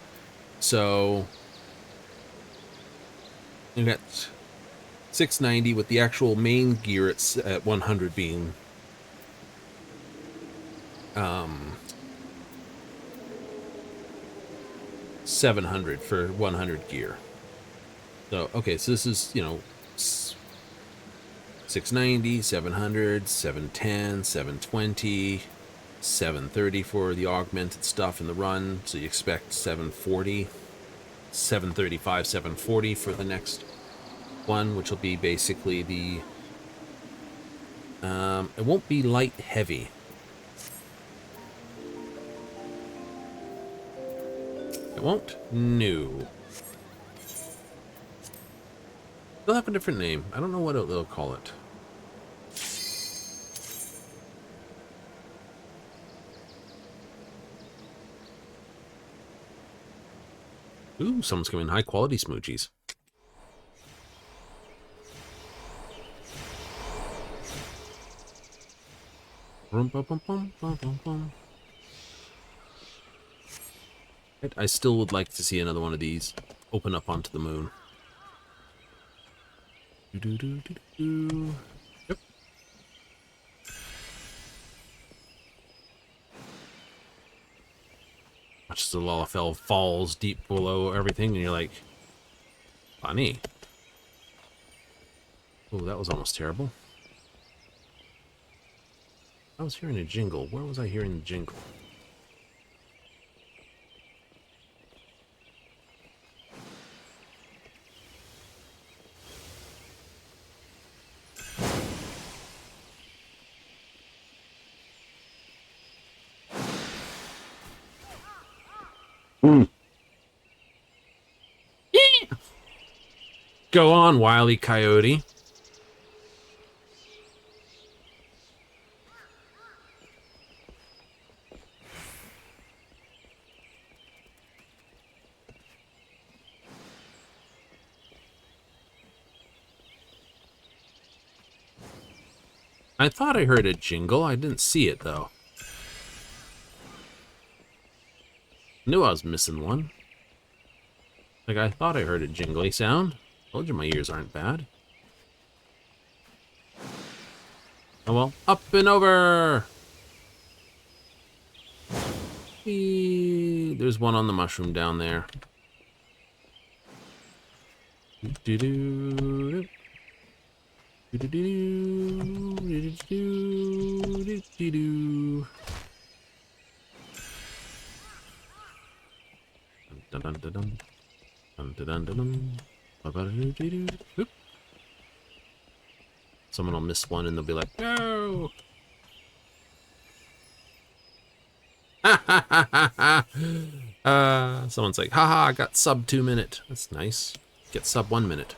So, you got 690 with the actual main gear at 100 being 700 for 100 gear. So, okay, so this is, you know, 690, 700, 710, 720, 730 for the augmented stuff in the run. So you expect 740, 735, 740 for the next one, which will be basically the... it won't be light heavy. It won't? No. They'll have a different name. I don't know what they'll call it. Ooh, someone's giving high quality smoochies. I still would like to see another one of these open up onto the moon. Yep. Watch the Lalafell falls deep below everything, and you're like, funny. Oh, that was almost terrible. I was hearing a jingle. Where was I hearing the jingle? Go on, Wile E. Coyote. I thought I heard a jingle. I didn't see it, though. Knew I was missing one. Like, I thought I heard a jingly sound. Told you my ears aren't bad. Oh well, up and over! Whee! There's one on the mushroom down there. Dun dun dun dun. Dun dun dun dun dun. Oop. Someone will miss one and they'll be like, no! Someone's like, haha, I got sub 2 minute. That's nice. Get sub 1 minute.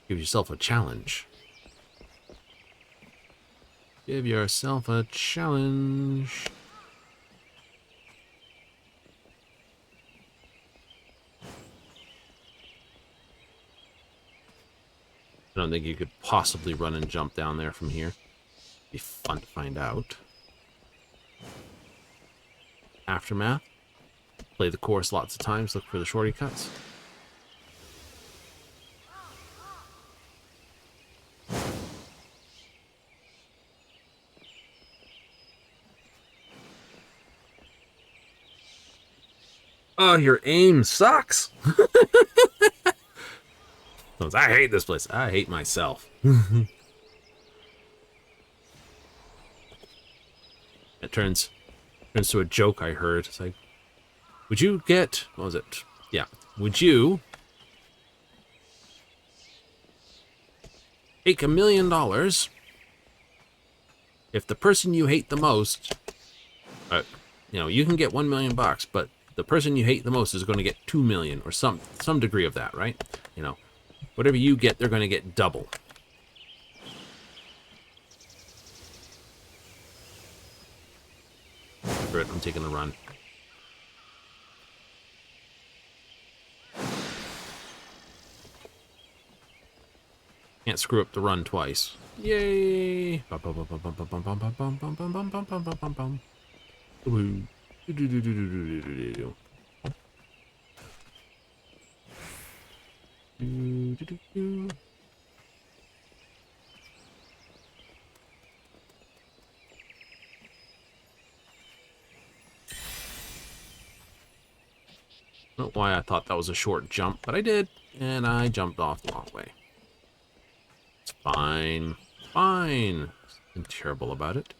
Give yourself a challenge. Give yourself a challenge. I don't think you could possibly run and jump down there from here. Be fun to find out. Aftermath. Play the course lots of times. Look for the shorty cuts. Oh, your aim sucks. I hate this place. I hate myself. It turns to a joke I heard. It's like, would you get, what was it? Yeah. Would you take $1 million if the person you hate the most, you can get $1 million, but the person you hate the most is going to get 2 million or some degree of that, right? Whatever you get, they're going to get double. Screw it, I'm taking the run. Can't screw up the run twice. Yay! I don't know why I thought that was a short jump, but I did, and I jumped off the long way. It's fine. Fine. Nothing terrible about it.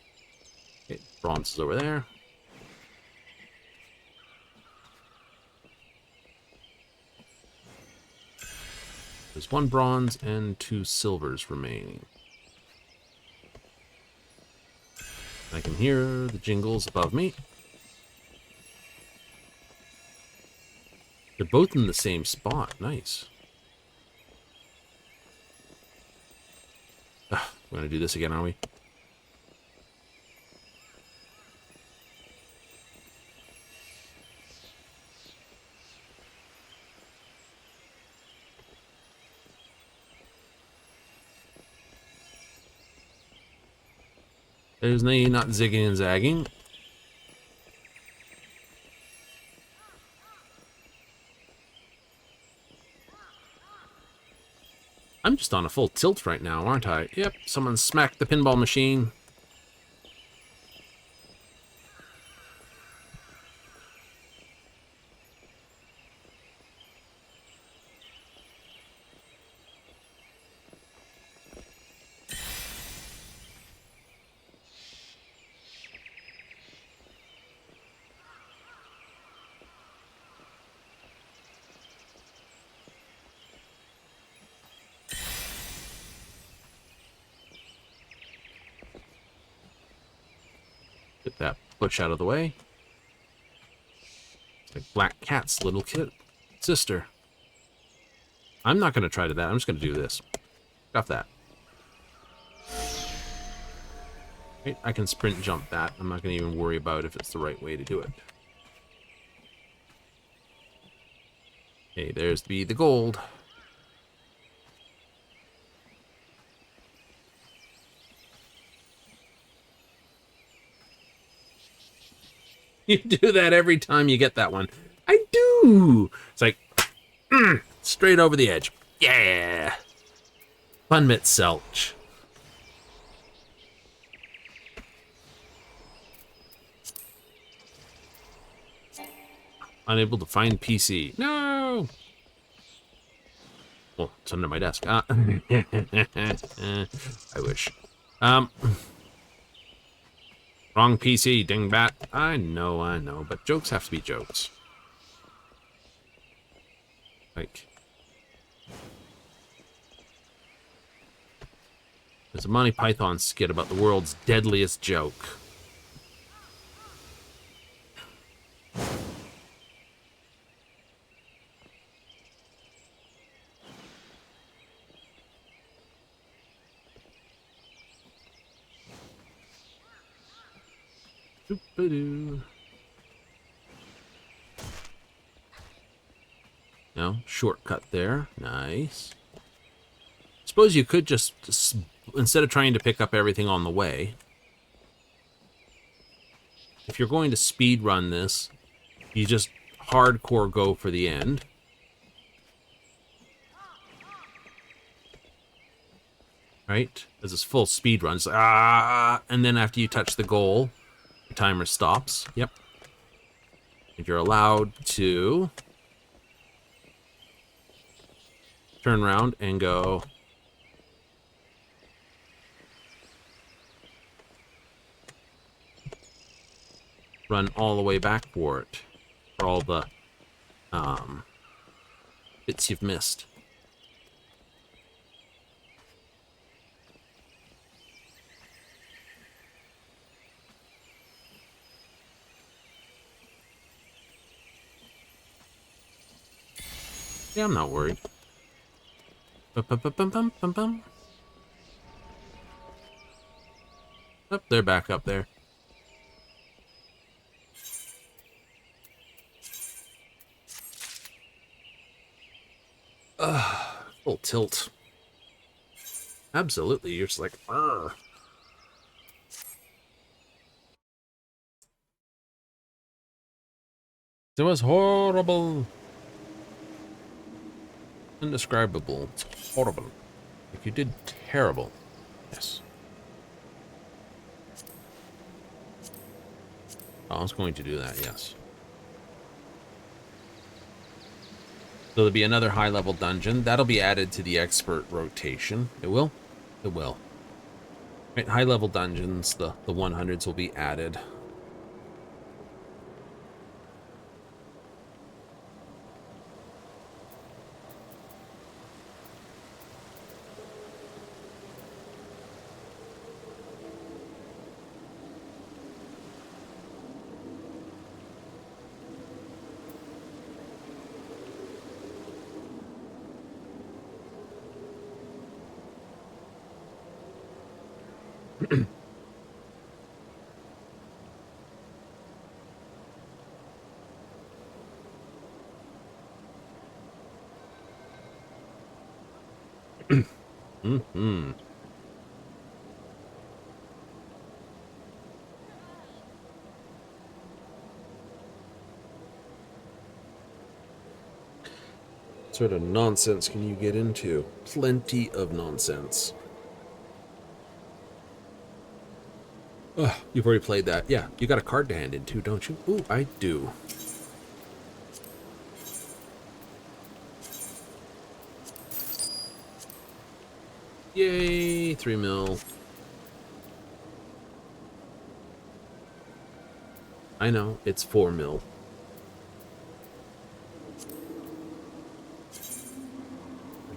Okay, bronze is over there. There's 1 bronze and 2 silvers remaining. I can hear the jingles above me. They're both in the same spot. Nice. We're going to do this again, are we? There's me not zigging and zagging. I'm just on a full tilt right now, aren't I? Yep, someone smacked the pinball machine. Get that push out of the way. It's like Black Cat's little kid sister. I'm not going to try to that. I'm just going to do this. Got that. Right, I can sprint jump that. I'm not going to even worry about if it's the right way to do it. Okay, there's the gold. You do that every time you get that one. I do. It's like, straight over the edge. Yeah. Fun mit selch. Unable to find PC. No. Well, it's under my desk. I wish. Wrong PC, dingbat. I know, but jokes have to be jokes. Like, there's a Monty Python skit about the world's deadliest joke. Doop-a-doo. No, shortcut there. Nice. Suppose you could just, instead of trying to pick up everything on the way, if you're going to speed run this, you just hardcore go for the end. Right? As it's full speed run. It's like, and then after you touch the goal, the timer stops. Yep. If you're allowed to turn around and go run all the way back for it, for all the bits you've missed. Yeah, I'm not worried. Bum. Oh, they're back up there. Full tilt. Absolutely, you're just like, Argh. It was horrible. Indescribable. It's horrible. Like, you did terrible. Yes. I was going to do that, yes. So there'll be another high-level dungeon. That'll be added to the expert rotation. It will? It will. Right, high-level dungeons, the 100s will be added. Mm-hmm. What sort of nonsense can you get into? Plenty of nonsense. Ugh, you've already played that. Yeah, you got a card to hand in too, don't you? Ooh, I do. Yay, 3 mil. I know, it's 4 mil.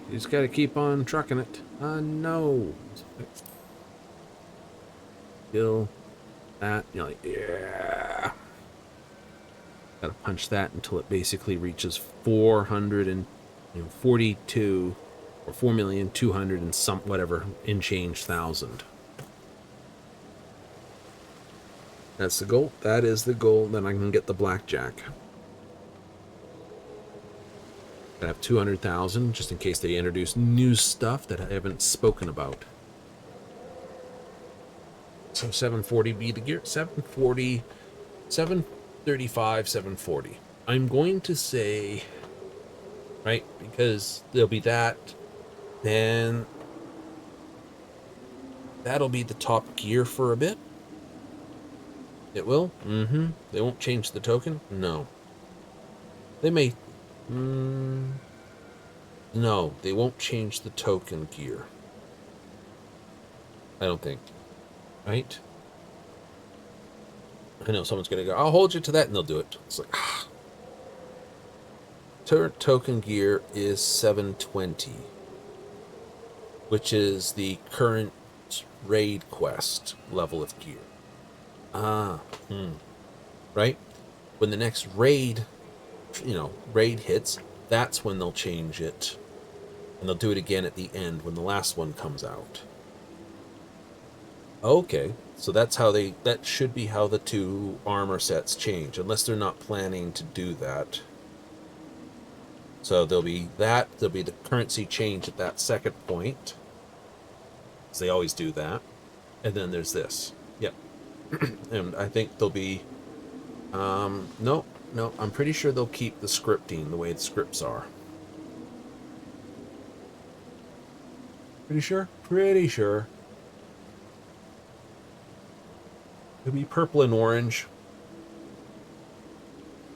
You just gotta keep on trucking it. No. Kill that. You're like, yeah. Gotta punch that until it basically reaches 442 or 4,200,000 and some whatever in change thousand. That's the goal. That is the goal. Then I can get the blackjack. I have 200,000 just in case they introduce new stuff that I haven't spoken about. So 740 be the gear. 740, 735, 740. I'm going to say, right, because there'll be that. Then that'll be the top gear for a bit. It will? Mm-hmm. They won't change the token? No. They may. No, they won't change the token gear. I don't think. Right? I know someone's going to go, I'll hold you to that, and they'll do it. It's like, token gear is 720, which is the current raid quest level of gear. Right? When the next raid, raid hits, that's when they'll change it. And they'll do it again at the end when the last one comes out. Okay, so that's how that should be how the two armor sets change, unless they're not planning to do that. So there'll be the currency change at that second point. So they always do that. And then there's this. Yep. And I think there'll be no, I'm pretty sure they'll keep the scripting the way the scripts are. Pretty sure? Pretty sure. It'll be purple and orange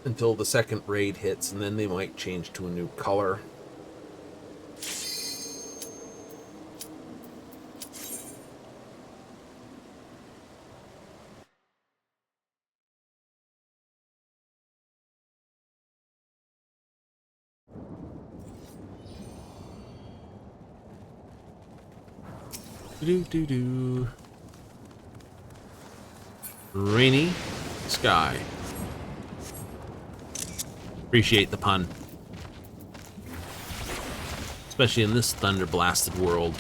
until the second raid hits, and then they might change to a new color. Do. Rainy sky. Appreciate the pun. Especially in this thunder blasted world.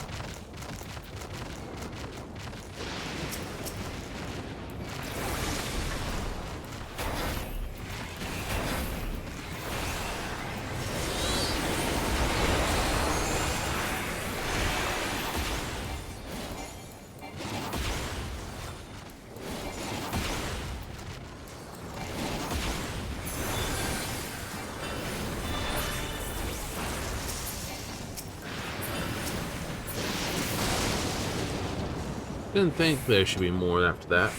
Didn't think there should be more after that.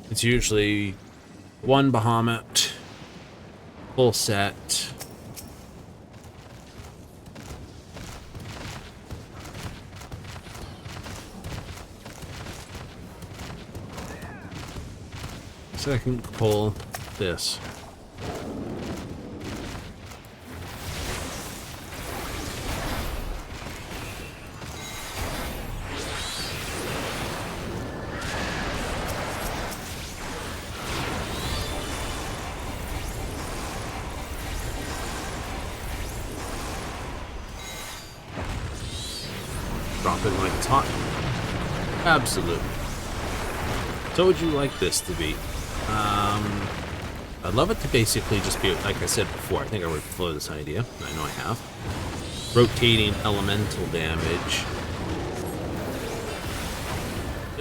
It's usually one Bahamut, full set. Second pull this. Drop it like it's hot. Absolutely. So would you like this to be? I'd love it to basically just be, like I said before, I think I already floated this idea. I know I have. Rotating elemental damage.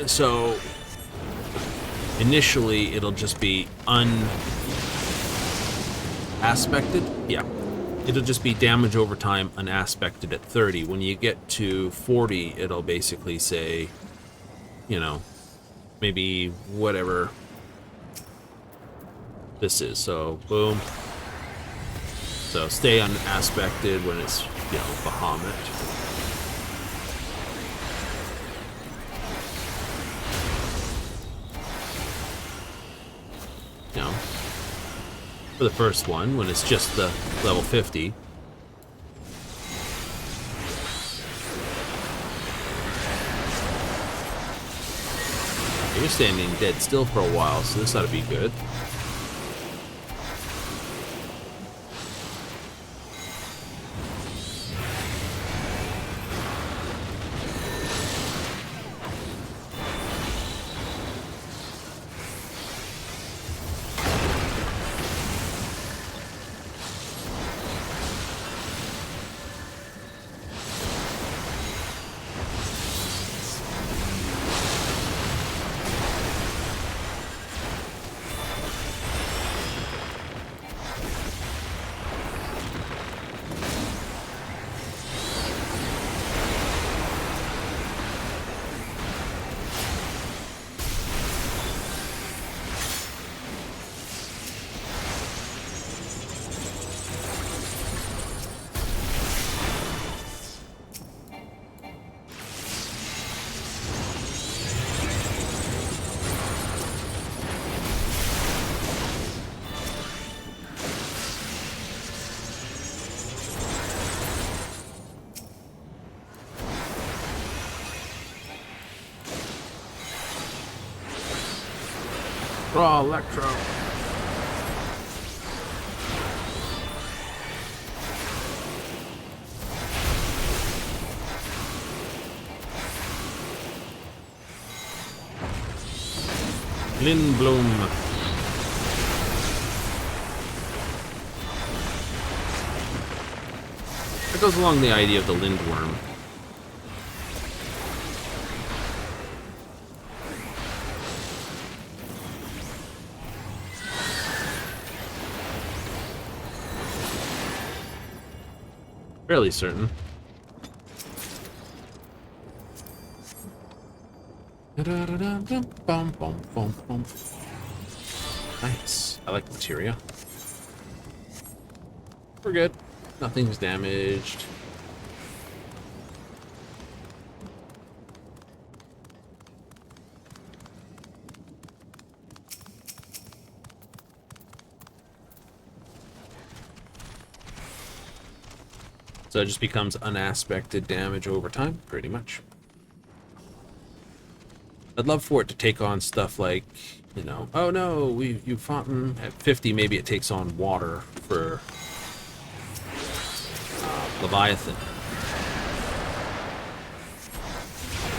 So, initially, it'll just be unaspected. Yeah. It'll just be damage over time unaspected at 30. When you get to 40, it'll basically say, maybe whatever this is. So, boom. So, stay unaspected when it's, Bahamut. For the first one, when it's just the level 50. You're standing dead still for a while, so this ought to be good. Raw Electro. Lindblom. That goes along the idea of the Lindworm. Fairly certain. Nice. I like materia. We're good. Nothing's damaged. So it just becomes unaspected damage over time, pretty much. I'd love for it to take on stuff like, you know, oh no, you fought at 50, maybe it takes on water for Leviathan.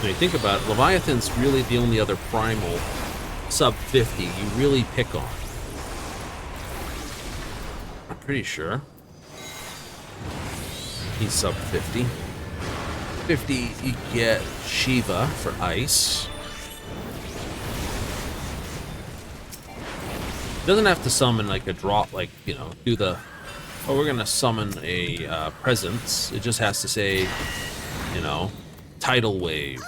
When you think about it, Leviathan's really the only other primal sub 50 you really pick on. I'm pretty sure. He's sub 50. 50, you get Shiva for ice. Doesn't have to summon like a drop, like, you know, do the, oh, we're gonna summon a presence. It just has to say, you know, tidal wave.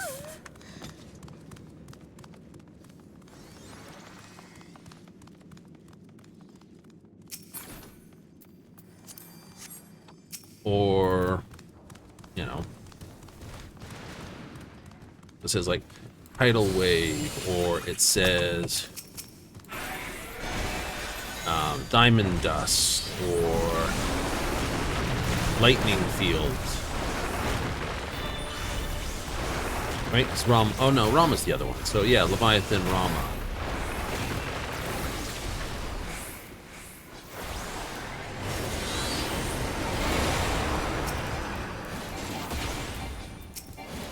Or, you know, it says like tidal wave, or it says diamond dust, or lightning field. Right? It's Ram. Oh no, Rama's the other one. So yeah, Leviathan Rama.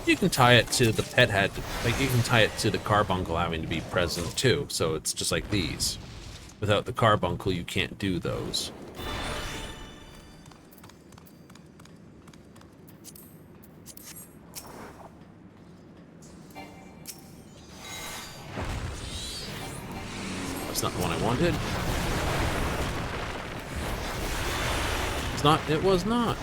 You can tie it to the pet head, like you can tie it to the carbuncle having to be present too, so it's just like these. Without the carbuncle, you can't do those. That's not the one I wanted. It's not, it was not.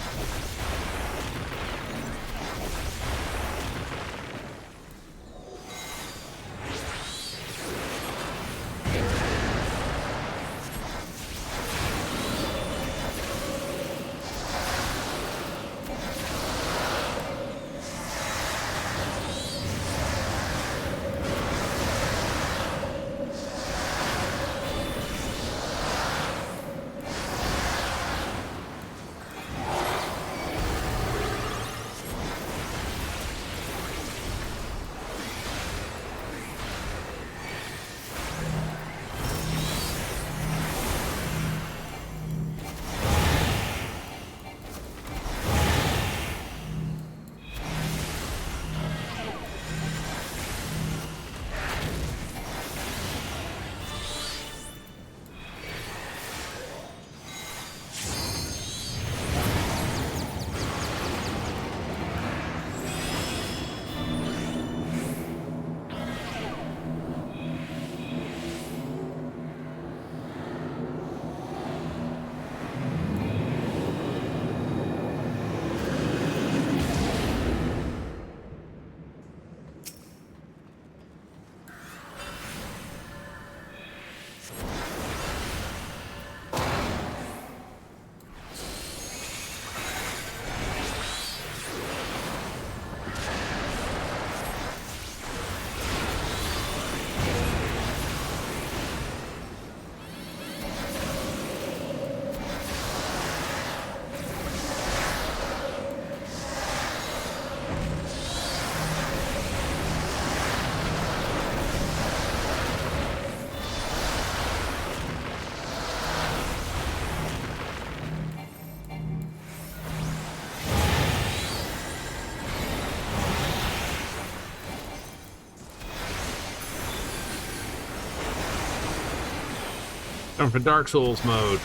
Time for Dark Souls mode.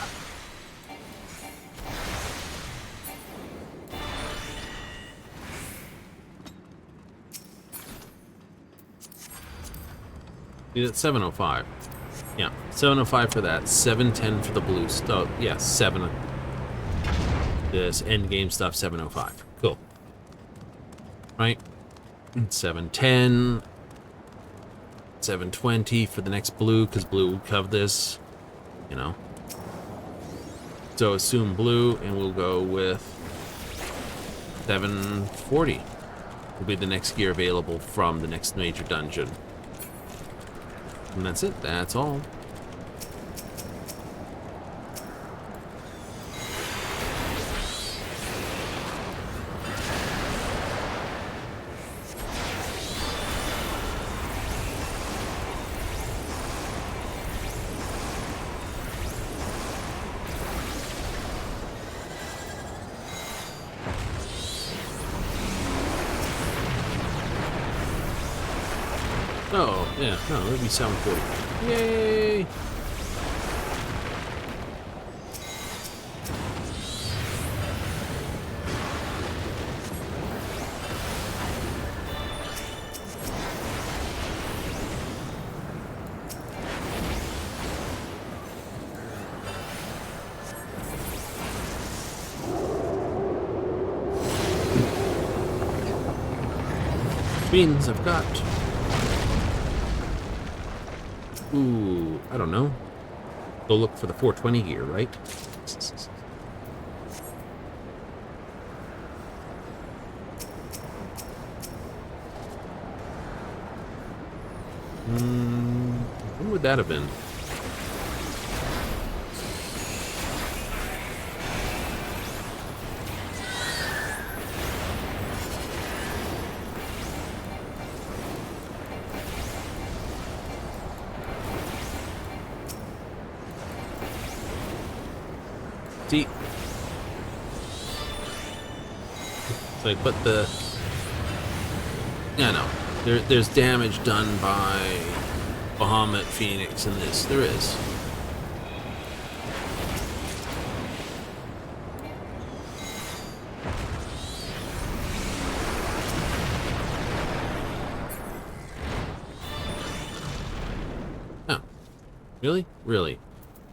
It's 705. Yeah, 705 for that. 710 for the blue stuff. Yeah, 7. This end game stuff, 705. Cool. Right? 710. 720 for the next blue, because blue will cover this. You know. So assume blue, and we'll go with 740. Will be the next gear available from the next major dungeon. And that's it. That's all. Oh, yeah, no, it'll be 740. Yay! Means I've got... Ooh, I don't know. Go look for the 420 gear, right? When would that have been? See, so I put the, yeah, no, there's damage done by Bahamut, Phoenix, and this. There is. Oh, really? Really?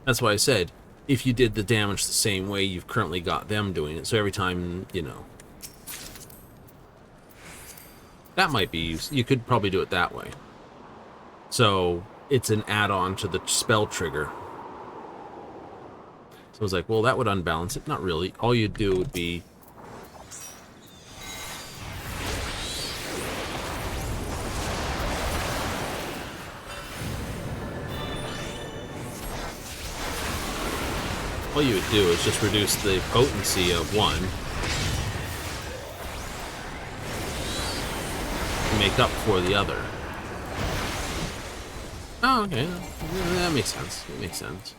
That's why I said, if you did the damage the same way you've currently got them doing it, so every time, you know, that might be used. You could probably do it that way. So it's an add-on to the spell trigger. So I was like, well, that would unbalance it. Not really. All you'd do would be all you would do is just reduce the potency of one to make up for the other. Oh, okay. That makes sense. It makes sense.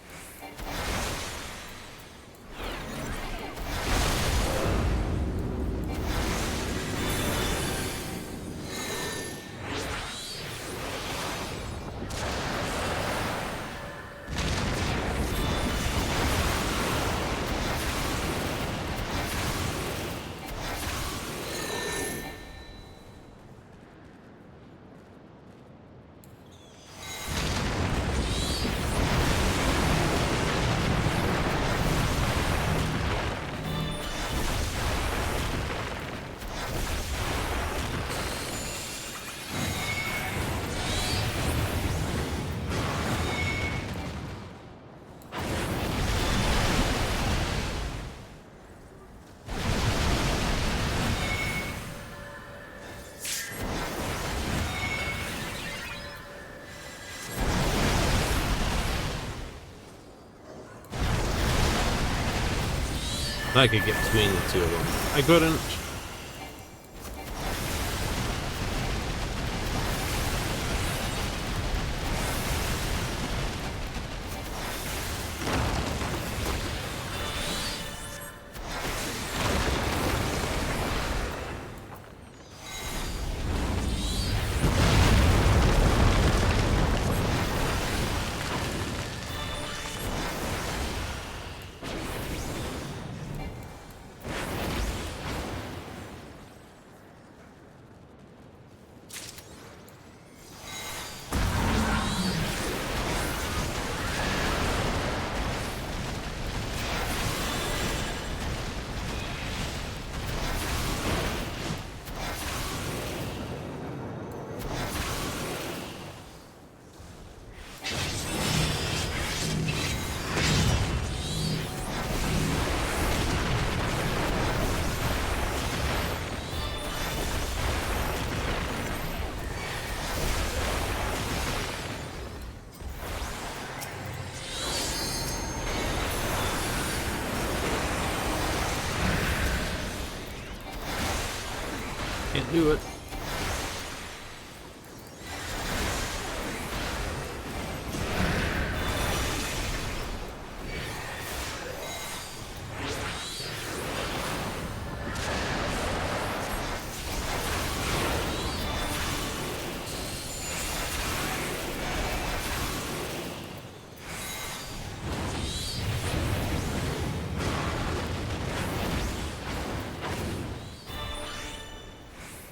I could get between the two of them. I couldn't. Can't do it.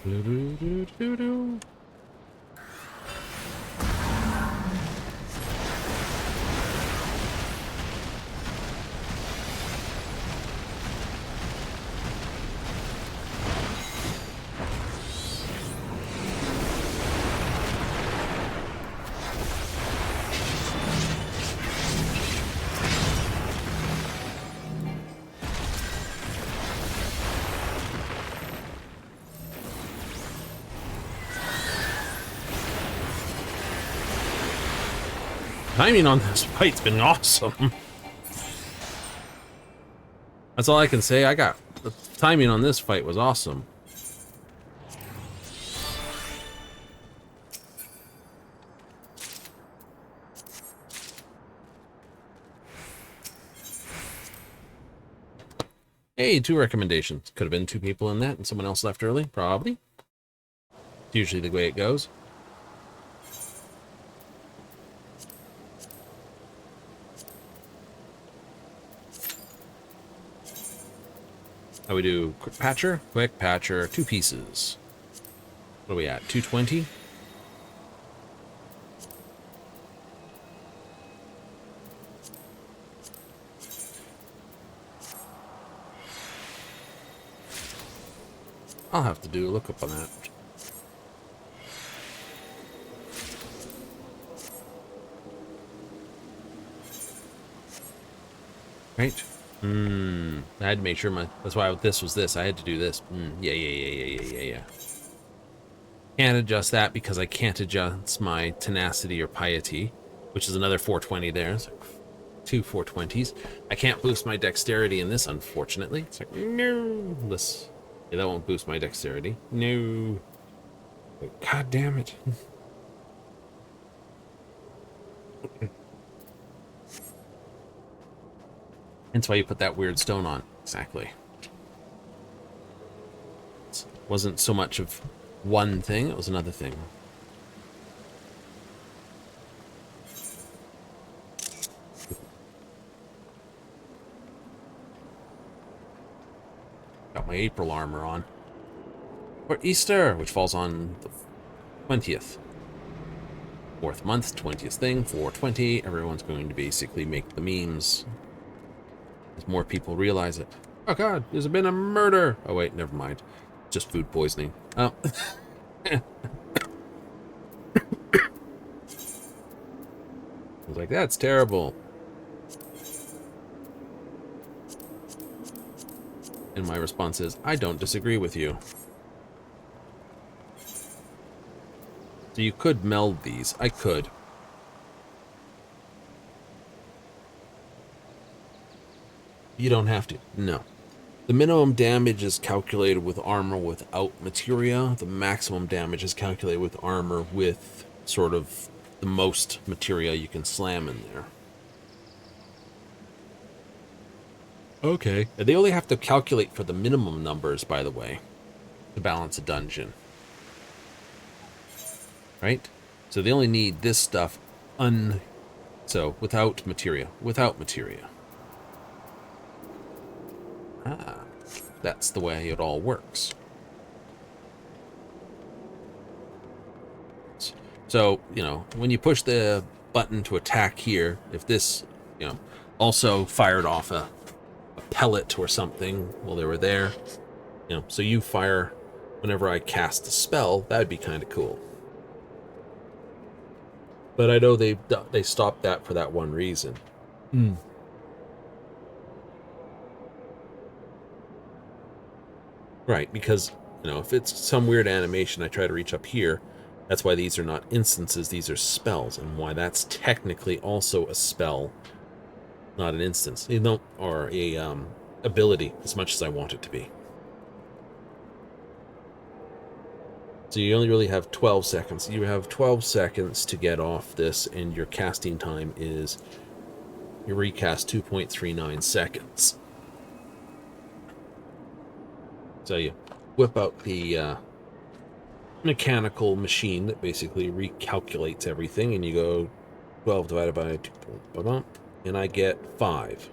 Do-do-do-do-do. Timing on this fight's been awesome. That's all I can say. The timing on this fight was awesome. Hey, 2 recommendations. Could have been 2 people in that and someone else left early, probably. It's usually the way it goes. How we do quick patcher, 2 pieces. What are we at? 220? I'll have to do a lookup on that. Right? I had to make sure that's why this was this. I had to do this. Yeah. Can't adjust that because I can't adjust my tenacity or piety, which is another 420 there. It's like 2 420s. I can't boost my dexterity in this, unfortunately. It's like, no. Yeah, that won't boost my dexterity. No. God damn it. That's why you put that weird stone on. Exactly. It wasn't so much of one thing, it was another thing. Got my April armor on. For Easter, which falls on the 20th. 4th month, 20th thing, 420. Everyone's going to basically make the memes as more people realize it. Oh god, there's been a murder! Oh wait, never mind. Just food poisoning. Oh. I was like, that's terrible. And my response is, I don't disagree with you. So you could meld these. I could. You don't have to. No. The minimum damage is calculated with armor without materia. The maximum damage is calculated with armor with sort of the most materia you can slam in there. Okay. They only have to calculate for the minimum numbers, by the way, to balance a dungeon. Right? So they only need this stuff so without materia. Without materia. Ah, that's the way it all works. So, you know, when you push the button to attack here, if this, you know, also fired off a pellet or something while they were there, you know, so you fire whenever I cast a spell, that would be kind of cool. But I know they stopped that for that one reason. Right, because, you know, if it's some weird animation, I try to reach up here. That's why these are not instances, these are spells, and why that's technically also a spell, not an instance, you know, or a ability, as much as I want it to be. So you only really have 12 seconds. You have 12 seconds to get off this, and your casting time is your recast 2.39 seconds. So you whip out the mechanical machine that basically recalculates everything, and you go 12 divided by 2, and I get 5.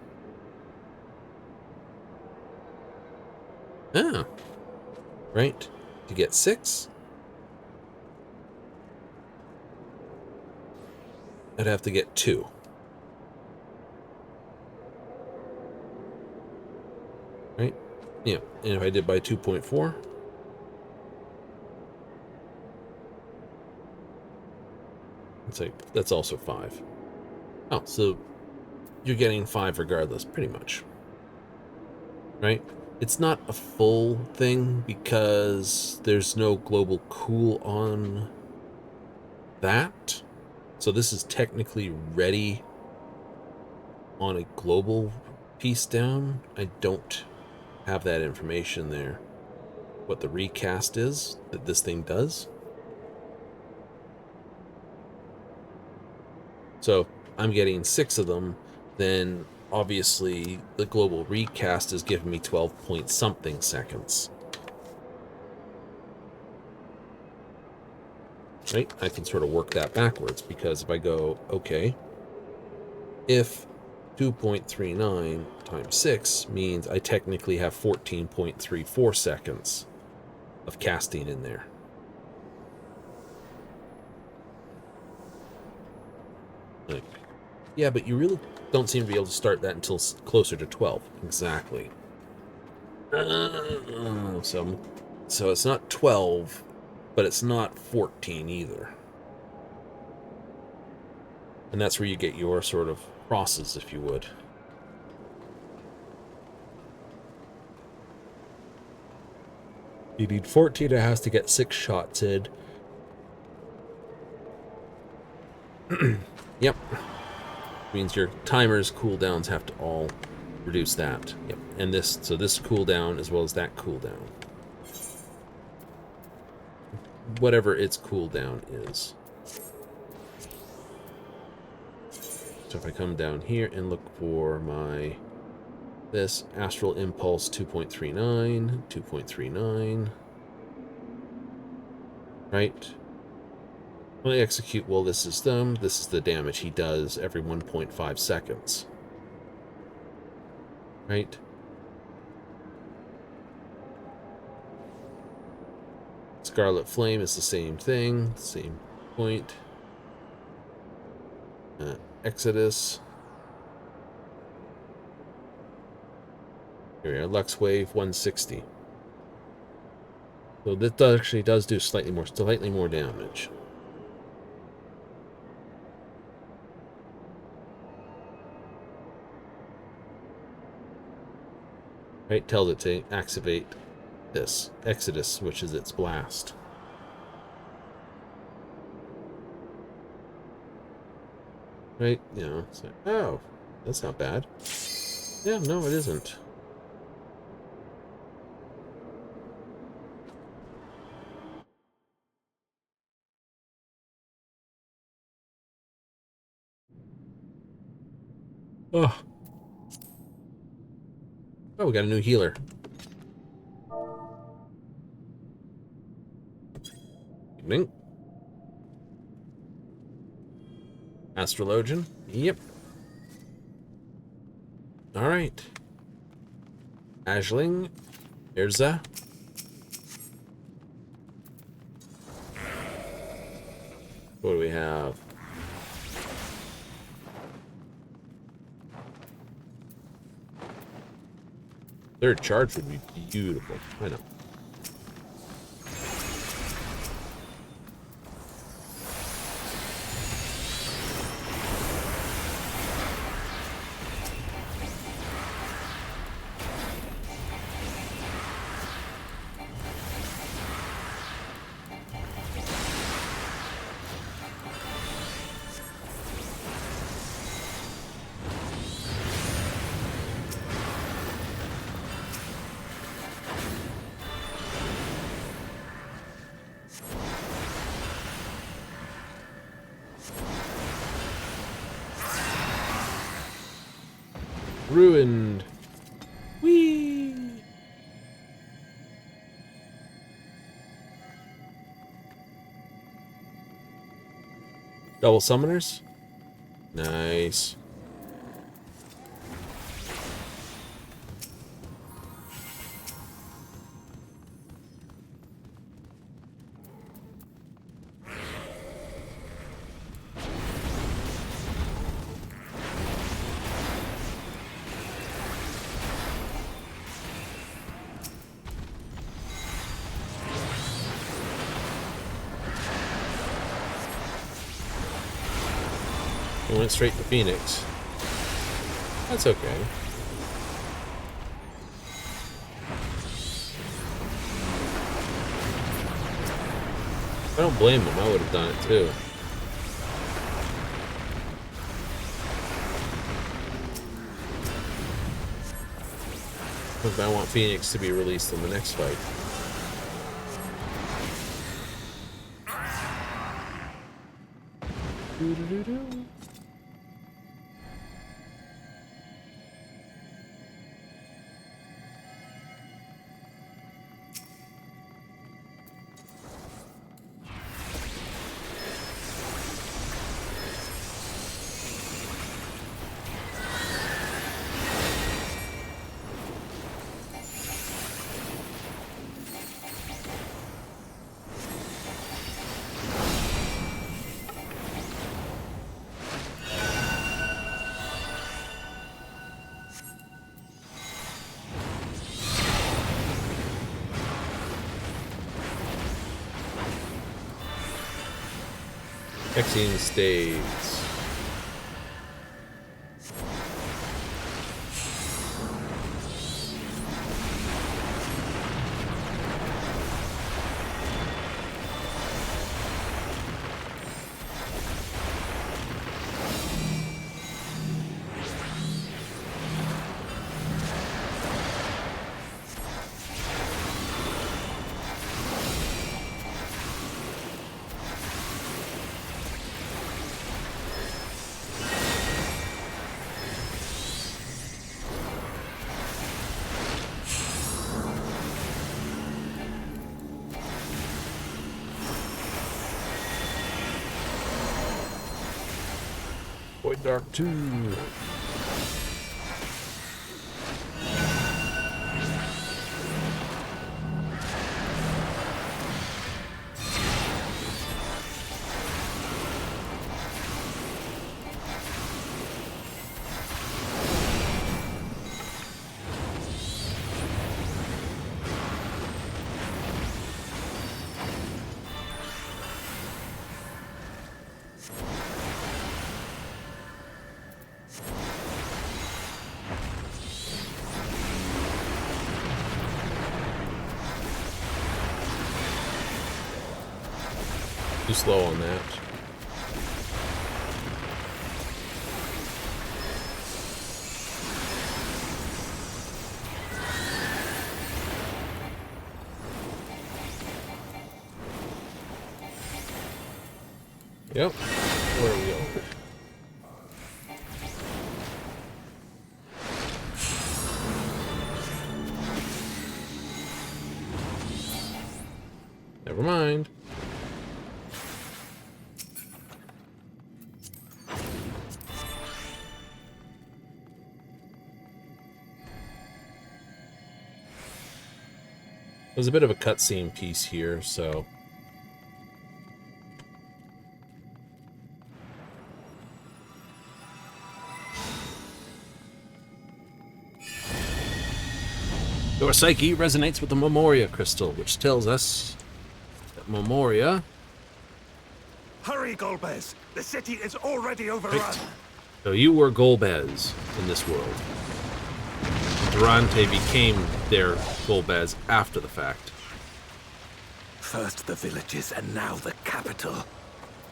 Ah, right. To get 6, I'd have to get 2. Right? Yeah, and if I did by 2.4, it's like, that's also 5. Oh, so you're getting 5 regardless, pretty much. Right? It's not a full thing because there's no global cool on that. So this is technically ready on a global piece down. I don't have that information there. What the recast is that this thing does. So I'm getting 6 of them, then obviously the global recast is giving me 12 point something seconds. Right? I can sort of work that backwards, because if I go, okay, if 2.39 times 6 means I technically have 14.34 seconds of casting in there. Like, yeah, but you really don't seem to be able to start that until closer to 12. Exactly. So it's not 12, but it's not 14 either. And that's where you get your sort of crosses, if you would. You need 14, it has to get 6 shots in. Yep. Means your timer's cooldowns have to all reduce that. Yep. And this, so this cooldown as well as that cooldown. Whatever its cooldown is. So if I come down here and look for my this Astral Impulse 2.39, 2.39, right? When I execute, well, this is them. This is the damage he does every 1.5 seconds. Right? Scarlet Flame is the same thing, same point. Exodus. Here we are, Lux Wave 160. So this actually does do slightly more damage. Right, tells it to activate this Exodus, which is its blast. Right, you know, it's like, oh, that's not bad. Yeah, no, it isn't. Oh. Oh, we got a new healer. Evening. Astrologian? Yep. Alright. Ashling. Erza. What do we have? Third charge would be beautiful. I know. ruined. Whee! Double summoners? Nice. It went straight to Phoenix. That's okay. I don't blame him. I would have done it too. But I want Phoenix to be released in the next fight. Doo-doo-doo-doo. Hexing stays. Void Dark 2. Too slow on that. Yep. Where we go. Never mind. There's a bit of a cutscene piece here, so... Your psyche resonates with the Memoria crystal, which tells us that Memoria... Hurry, Golbez! The city is already overrun! Right. So you were Golbez in this world. Durante became their Golbez after the fact. First the villages, and now the capital.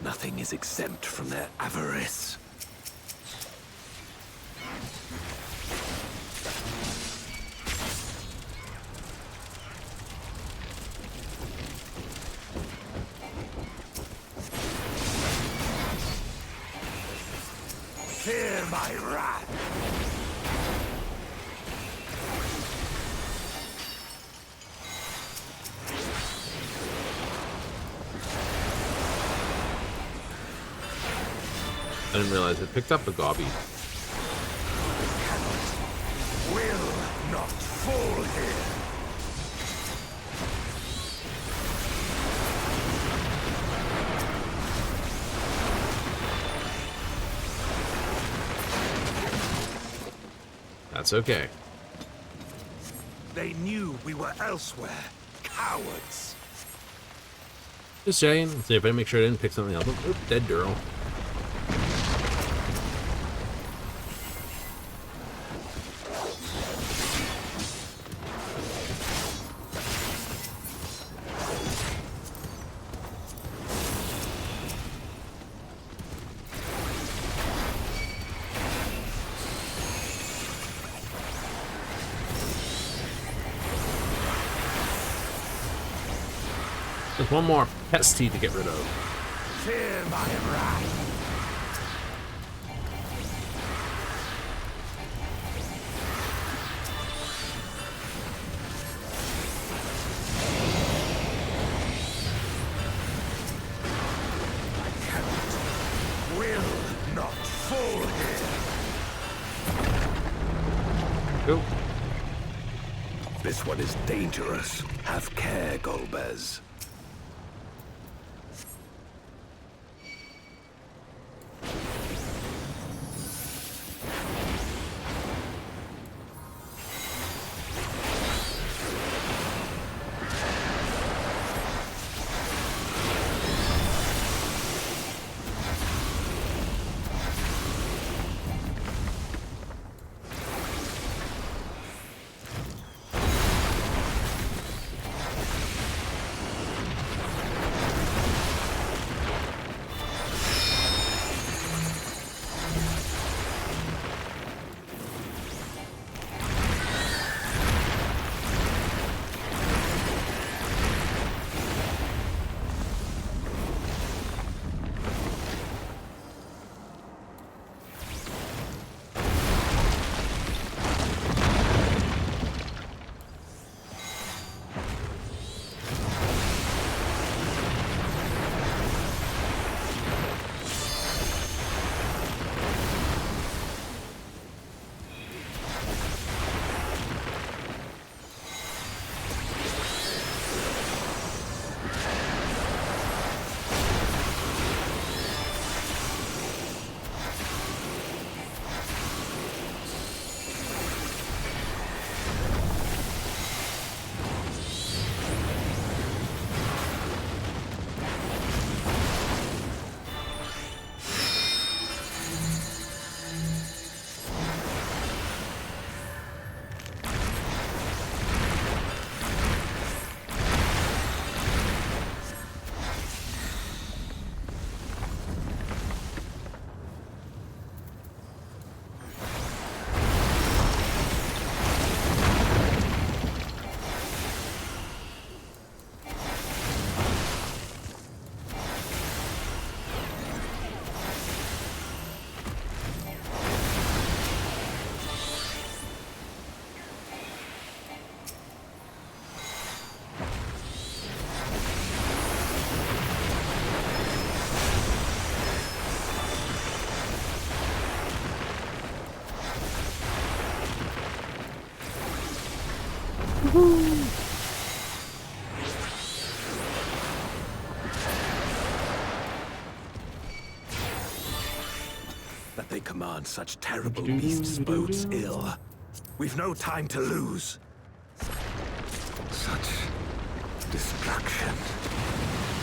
Nothing is exempt from their avarice. Fear my wrath! didn't realize it picked up a gobby. Will not fall here. That's okay. They knew we were elsewhere. Cowards. Just saying. Let's see if I make sure I didn't pick something else. Oop, dead girl. There's one more pesty to get rid of. Fear my wrath. I cannot, will not fall here. Go. This one is dangerous. Have care, Golbez. That they command such terrible beasts bodes ill. We've no time to lose. Such destruction.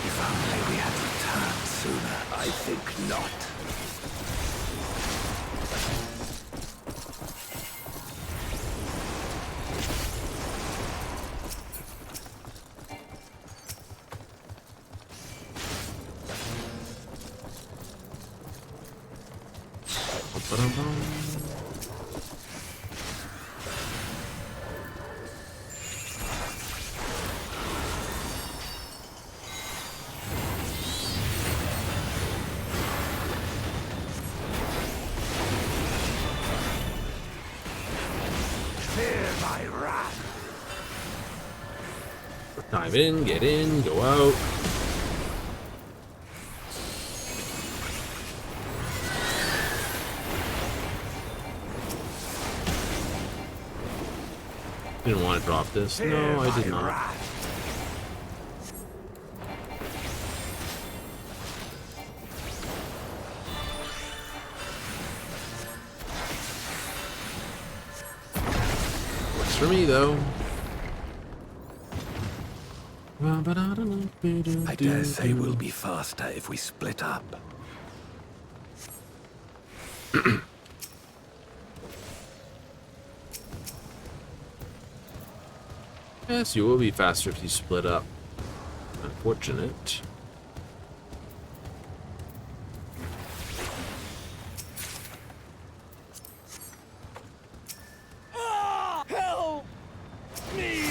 If only we had returned sooner. I think not. Fear my wrath. Dive in, get in, go out. want to drop this. No, I did not. Works for me, though. I dare say we'll be faster if we split up. Yes, you will be faster if you split up. Unfortunate. Help me!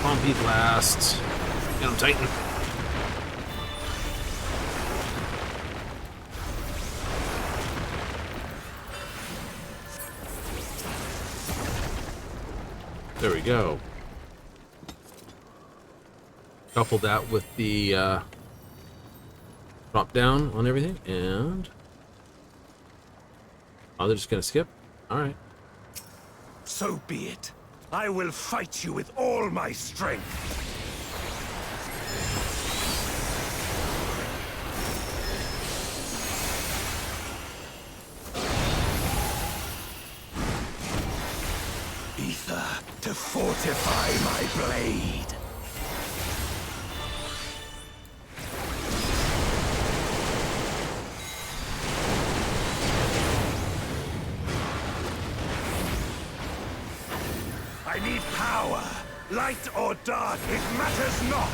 Pompey blast. Get him, Titan. There we go. Couple that with the drop down on everything, and oh, they're just gonna skip. All right. So be it. I will fight you with all my strength. Ether to fortify my blade. I need power. Light or dark, it matters not.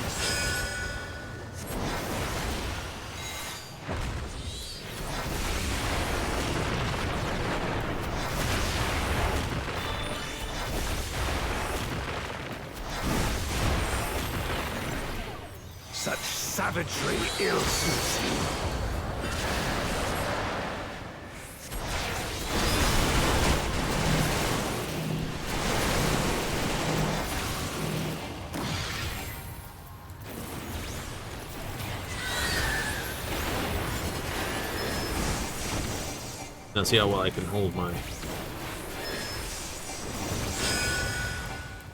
Such savagery ill suits you. Now see how well I can hold my.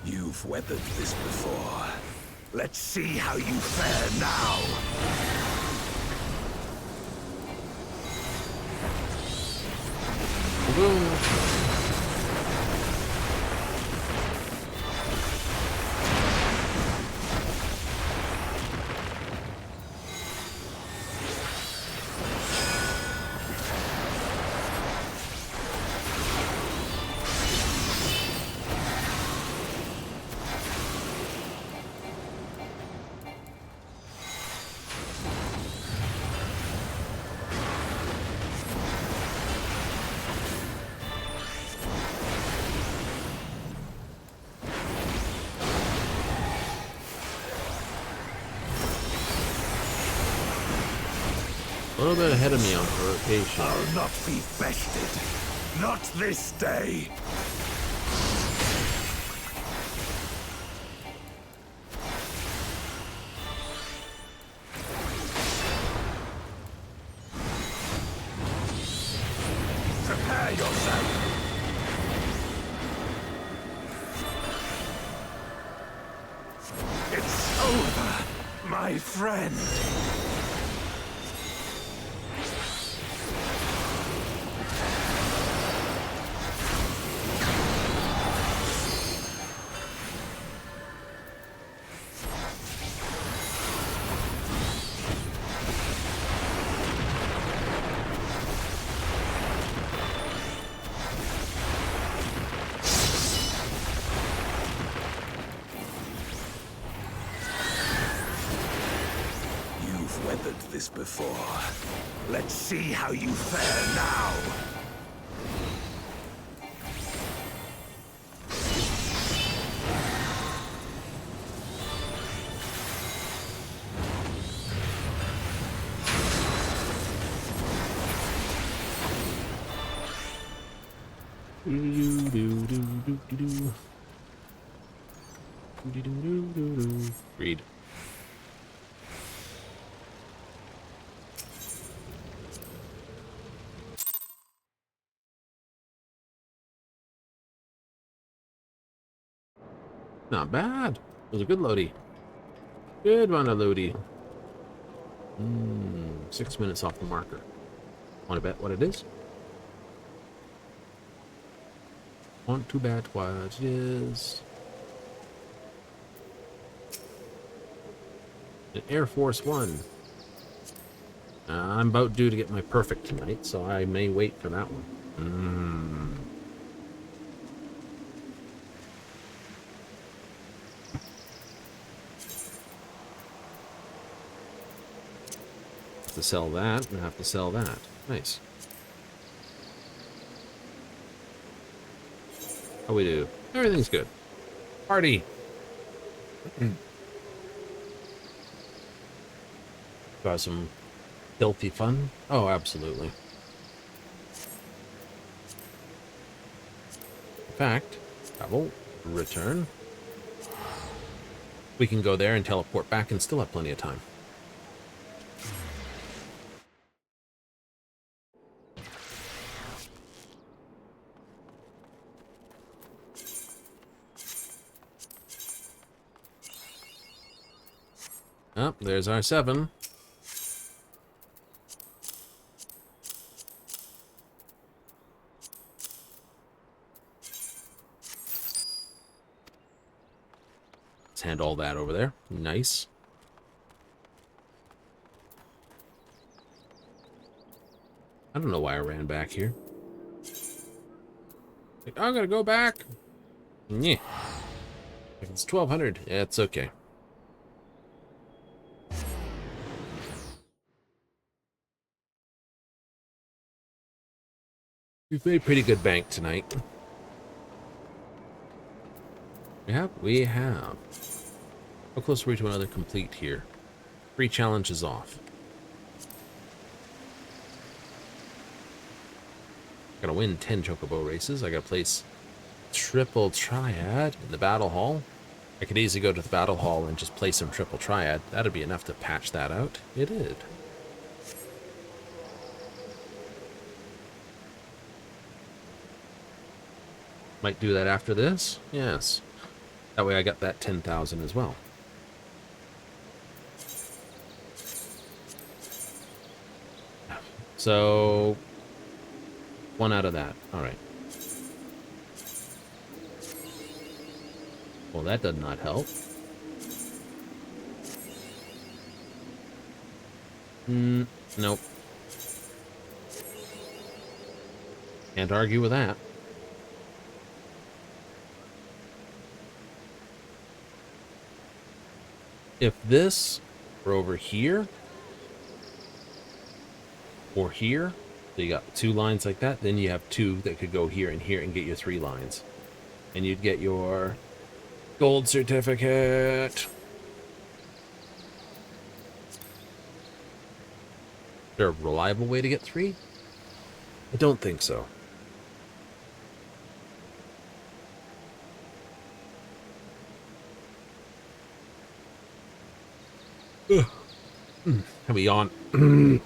You've weathered this before. Let's see how you fare now. Boom. A little bit ahead of me on the rotation. I'll not be bested. Not this day. Prepare yourself. It's over, my friend. this before. Let's see how you fare now. Read. Not bad. It was a good loadie. Good one, a loadie. 6 minutes off the marker. Want to bet what it is? Want to bet what it is? An Air Force One. I'm about due to get my perfect tonight, so I may wait for that one. Have to sell that, and have to sell that. Nice. How we do? Everything's good. Party! Got some filthy fun? Oh, absolutely. In fact, travel, return. We can go there and teleport back and still have plenty of time. Oh, there's our 7. Let's hand all that over there. Nice. I don't know why I ran back here. Like, I'm gonna go back. Yeah. If it's 1200, yeah, it's okay. We've made pretty good bank tonight. We have. How close are we to another complete here? 3 challenges off. Gotta win 10 chocobo races. I gotta place triple triad in the battle hall. I could easily go to the battle hall and just play some triple triad. That'd be enough to patch that out. It did. Might do that after this. Yes. That way I got that 10,000 as well. So, 1 out of that. All right. Well, that does not help. Nope. Can't argue with that. If this were over here, or here, so you got 2 lines like that, then you have 2 that could go here and here and get your 3 lines. And you'd get your gold certificate. Is there a reliable way to get 3? I don't think so. Have we yawn? Is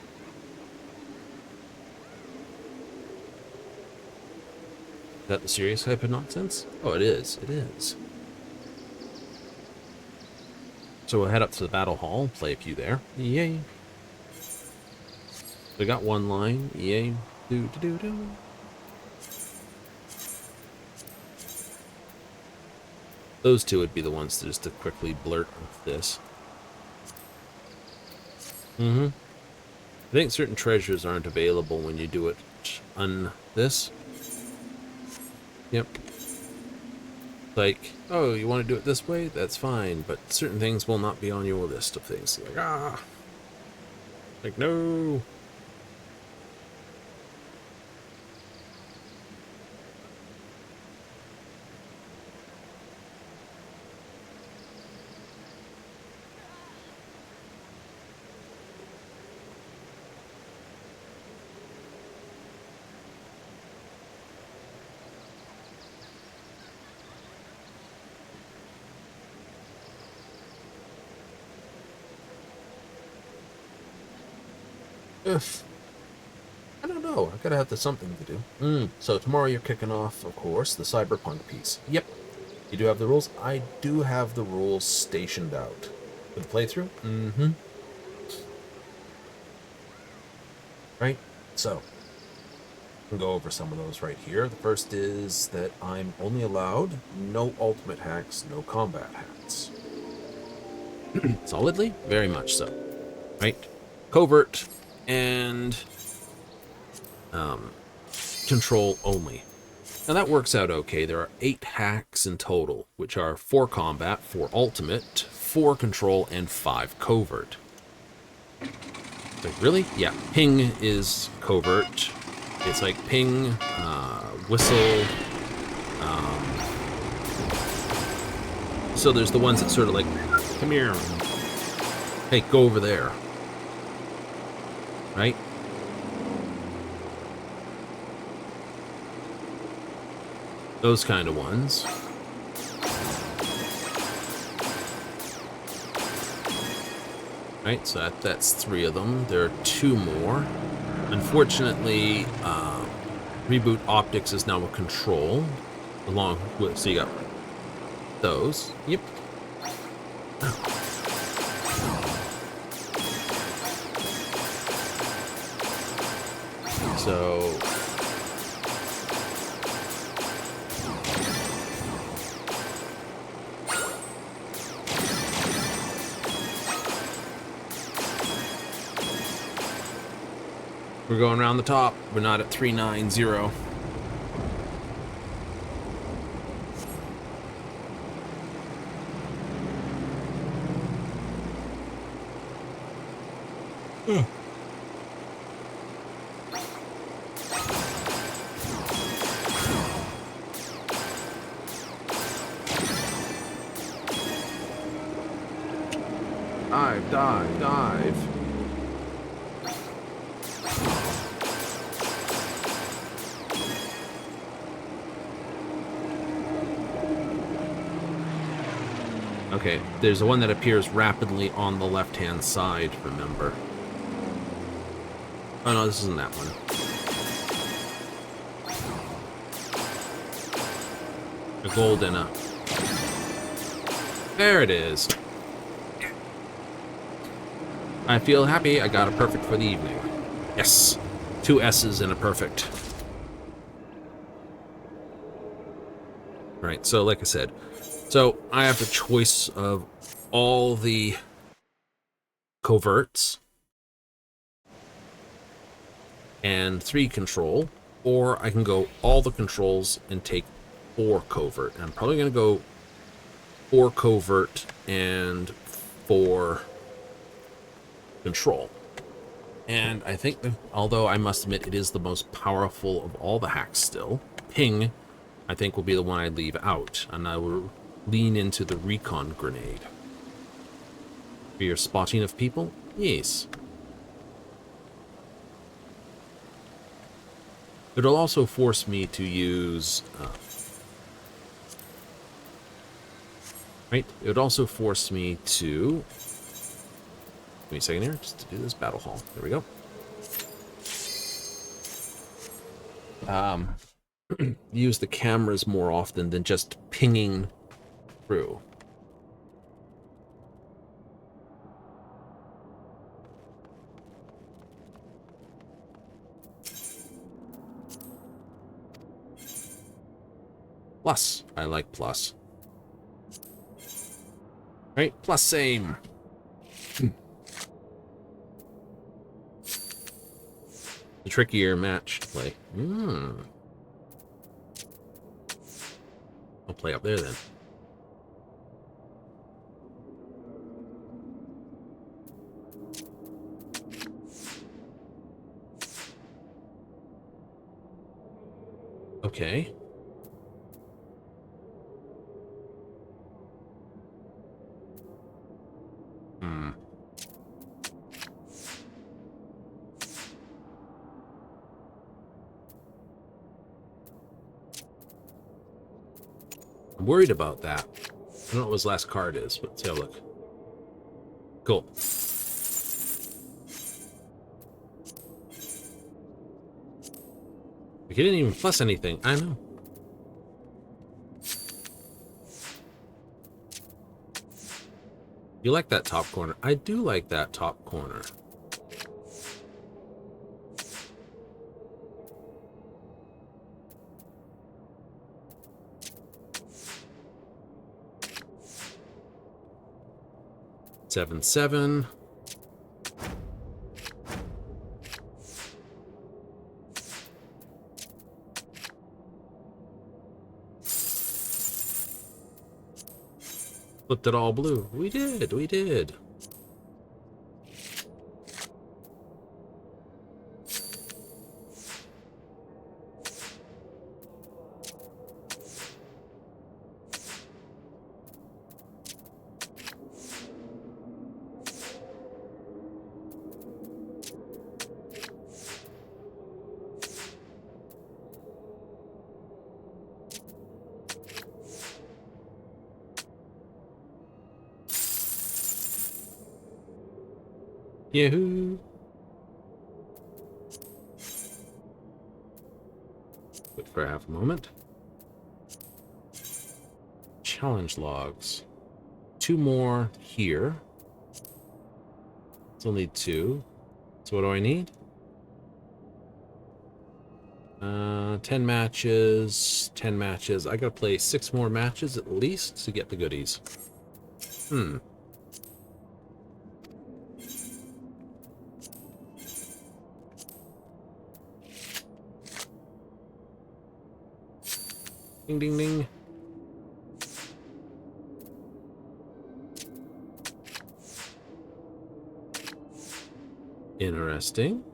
that the serious type of nonsense? Oh, it is. It is. So we'll head up to the battle hall, play a few there. Yay. We got 1 line. Yay. Do. Those 2 would be the ones just to quickly blurt this. I think certain treasures aren't available when you do it on this. Yep. Like, oh, you want to do it this way? That's fine, but certain things will not be on your list of things. Like, Like, no. Ugh. I don't know. I gotta have something to do. So tomorrow you're kicking off, of course, the Cyberpunk piece. Yep. You do have the rules? I do have the rules stationed out. For the playthrough? Mm-hmm. Right? So, I can go over some of those right here. The first is that I'm only allowed no ultimate hacks, no combat hacks. Solidly? Very much so. Right? Covert and control only. Now that works out okay. There are 8 hacks in total, which are 4 combat, 4 ultimate, 4 control, and 5 covert. Like, really? Yeah. Ping is covert. It's like ping, whistle. So there's the ones that sort of like, come here. Hey, go over there. Right? Those kind of ones. Right, so that's 3 of them. There are 2 more. Unfortunately, Reboot Optics is now a control. Along with, so you got those. Yep. So we're going around the top. We're not at 390. Dive, dive, dive. Okay, there's the one that appears rapidly on the left-hand side, remember. Oh no, this isn't that one. A gold and a... There it is. I feel happy. I got a perfect for the evening. Yes. 2 S's and a perfect. Right, so like I said, so I have the choice of all the coverts and 3 control, or I can go all the controls and take 4 covert. And I'm probably going to go 4 covert and 4 control. And I think that, although I must admit it is the most powerful of all the hacks still, ping, I think, will be the one I leave out, and I will lean into the recon grenade. For your spotting of people? Yes. It'll also force me to use... right? It would also force me to... Give me a second here, just to do this battle hall. There we go. Use the cameras more often than just pinging through. Plus. I like plus. Right? Plus same. The trickier match to play. I'll play up there then. Okay. Hmm. I'm worried about that. I don't know what his last card is, but let's have a look. Cool. He didn't even plus anything. I know. You like that top corner? I do like that top corner. Seven, seven. Flipped it all blue. We did. We did. Yahoo! Wait for half a moment. Challenge logs. 2 more here. Still need 2. So what do I need? 10 matches. 10 matches. I gotta play 6 more matches at least to get the goodies. Ding, ding, ding. Interesting.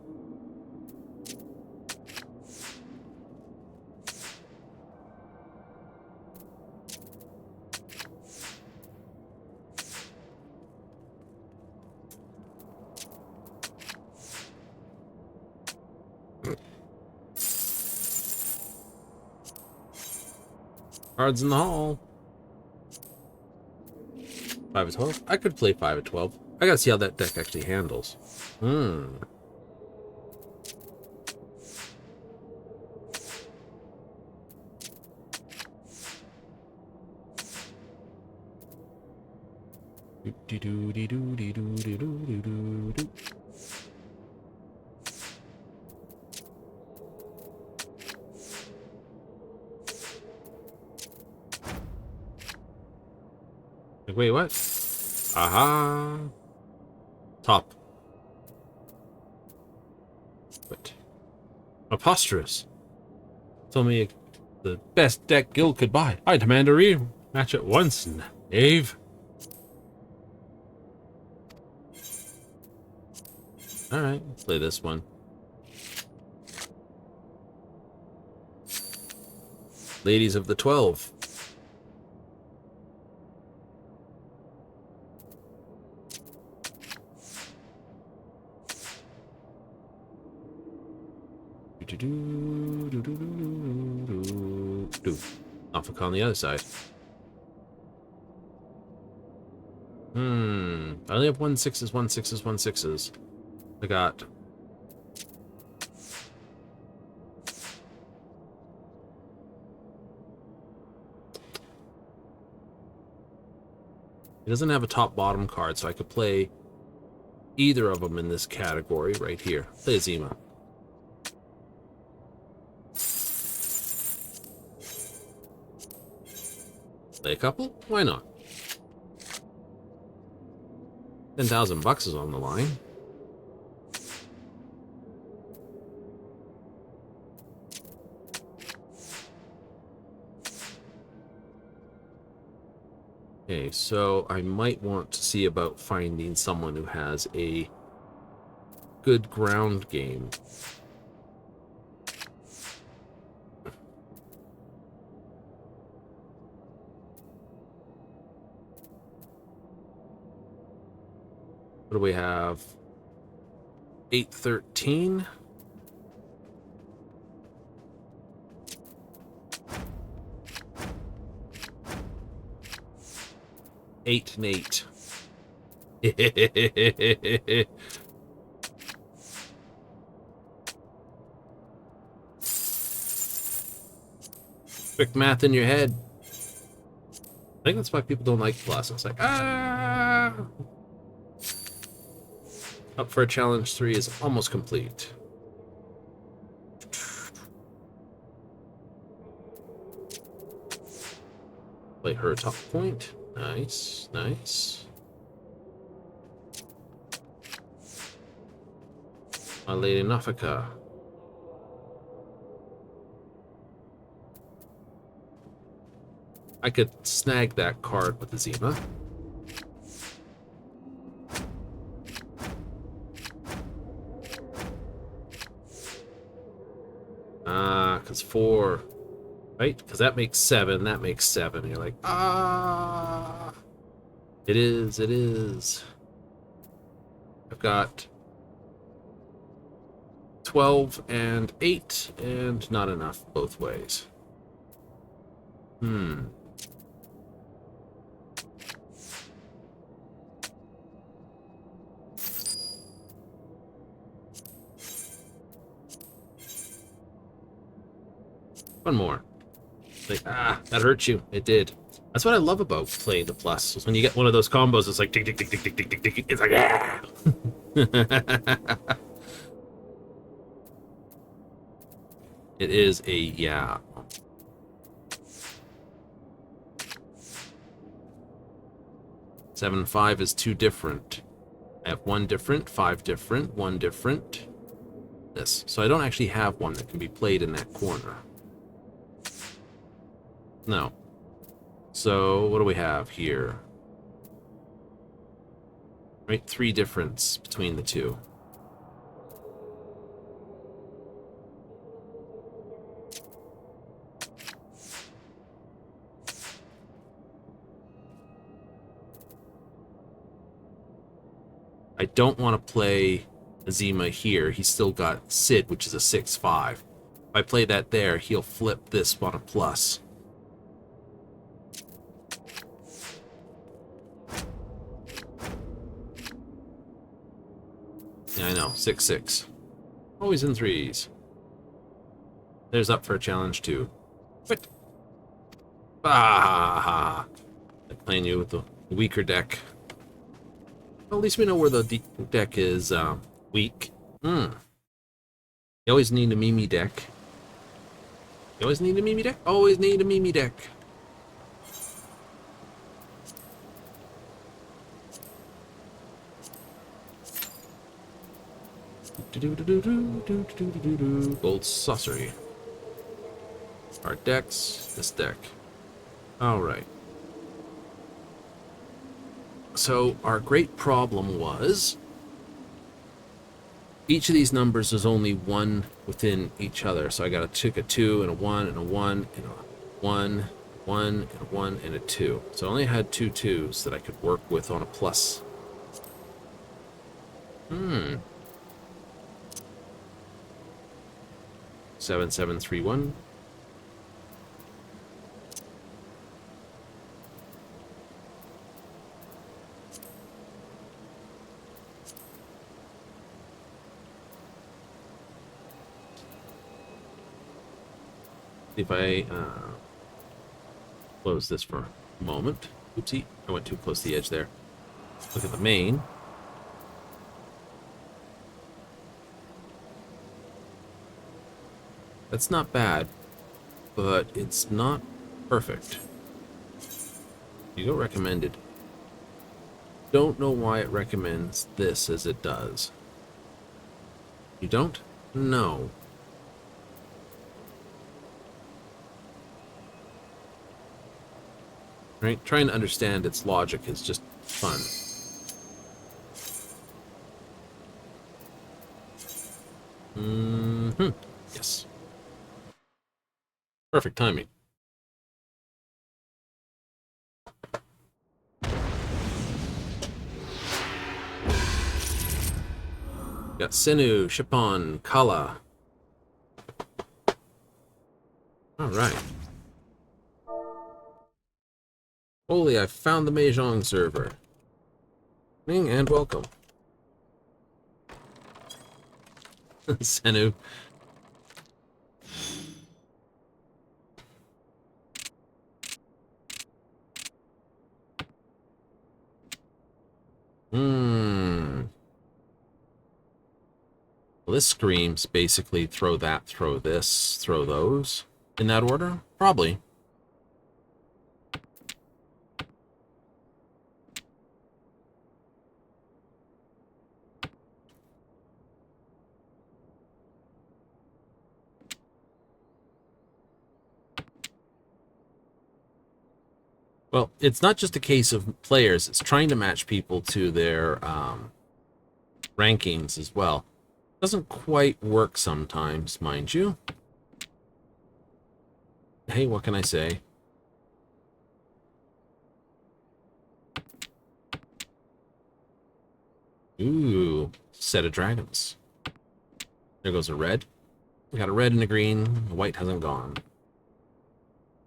Cards in the hall. 5 of 12. I could play 5 of 12. I gotta see how that deck actually handles. Like, wait, what? Aha! Top. What? Preposterous. Told me the best deck Guild could buy. I demand a rematch at once, knave. Alright, let's play this one. Ladies of the 12. Norfolk on the other side. I only have 1 6s, 1 6s, 1 6s. I got it doesn't have a top bottom card, so I could play either of them in this category right here. Play Zima. Play a couple? Why not? 10,000 bucks is on the line. Okay, so I might want to see about finding someone who has a good ground game. What do we have? 813. Eight and 8. Quick math in your head. I think that's why people don't like plus. It's like, ah! Up for a challenge 3 is almost complete. Play her top point. Nice, nice. My Lady Nafika. I could snag that card with the Zima. Because 4, right? Because that makes 7, that makes 7. You're like, ah! It is, it is. I've got 12 and 8, and not enough both ways. One more. Like, that hurt you. It did. That's what I love about playing the plus. Is when you get one of those combos, it's like tick, tick, tick, tick, tick, tick, tick, tick. It's like, ah! It is a yeah. Seven and 5 is 2 different. I have 1 different, 5 different, 1 different. This. So I don't actually have one that can be played in that corner. No. So what do we have here? Right, 3 difference between the two. I don't want to play Azima here. He's still got Sid, which is a 6/5. If I play that there, he'll flip this on a plus. Yeah, I know. 6/6. Always in 3s. There's up for a challenge too. Quit. Ah! I'm playing you with the weaker deck. Well, at least we know where the deck is weak. You always need a Mimi deck. You always need a Mimi deck? Always need a Mimi deck. Gold Saucery. Our decks. This deck. Alright. So our great problem was each of these numbers is only 1 within each other. So I got to take a 2 and a 1 and a 1 and a 1, 1 and a 1 and a 2. So I only had 2 2s that I could work with on a plus. 7 7 3 1. If I close this for a moment. Oopsie, I went too close to the edge there. Look at the main. That's not bad, but it's not perfect. You go recommended. Don't know why it recommends this as it does. You don't? No. Right? Trying to understand its logic is just fun. Yes. Perfect timing. Got Sinu, Shipon, Kala. Alright. Holy, I found the Mahjong server. And welcome. Senu. Well, this screams basically throw that, throw this, throw those. In that order? Probably. Well, it's not just a case of players. It's trying to match people to their rankings as well. Doesn't quite work sometimes, mind you. Hey, what can I say? Ooh, set of dragons. There goes a red. We got a red and a green. The white hasn't gone.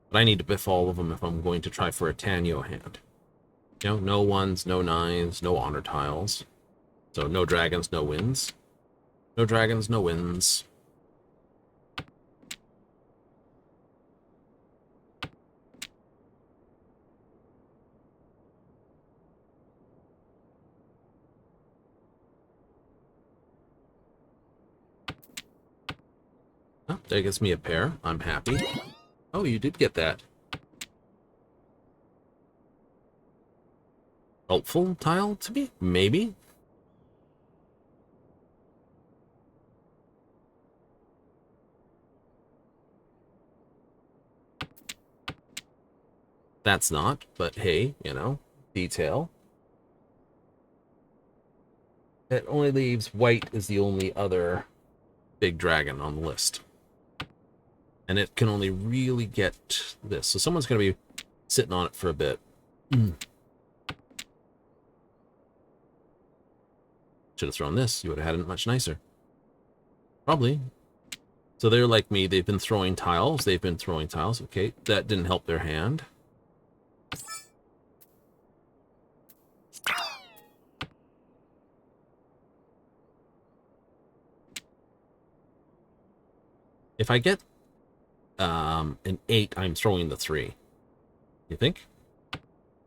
But I need to biff all of them if I'm going to try for a Tanyo hand. You know, no ones, no nines, no honor tiles. So no dragons, no wins. No dragons, no wins. Oh, that gets me a pair. I'm happy. Oh, you did get that. Helpful tile to me? Maybe? That's not, but hey, you know, detail. It only leaves white as the only other big dragon on the list. And it can only really get this. So someone's going to be sitting on it for a bit. Should have thrown this. You would have had it much nicer. Probably. So they're like me. They've been throwing tiles. They've been throwing tiles. Okay, that didn't help their hand. If I get an 8, I'm throwing the 3. You think?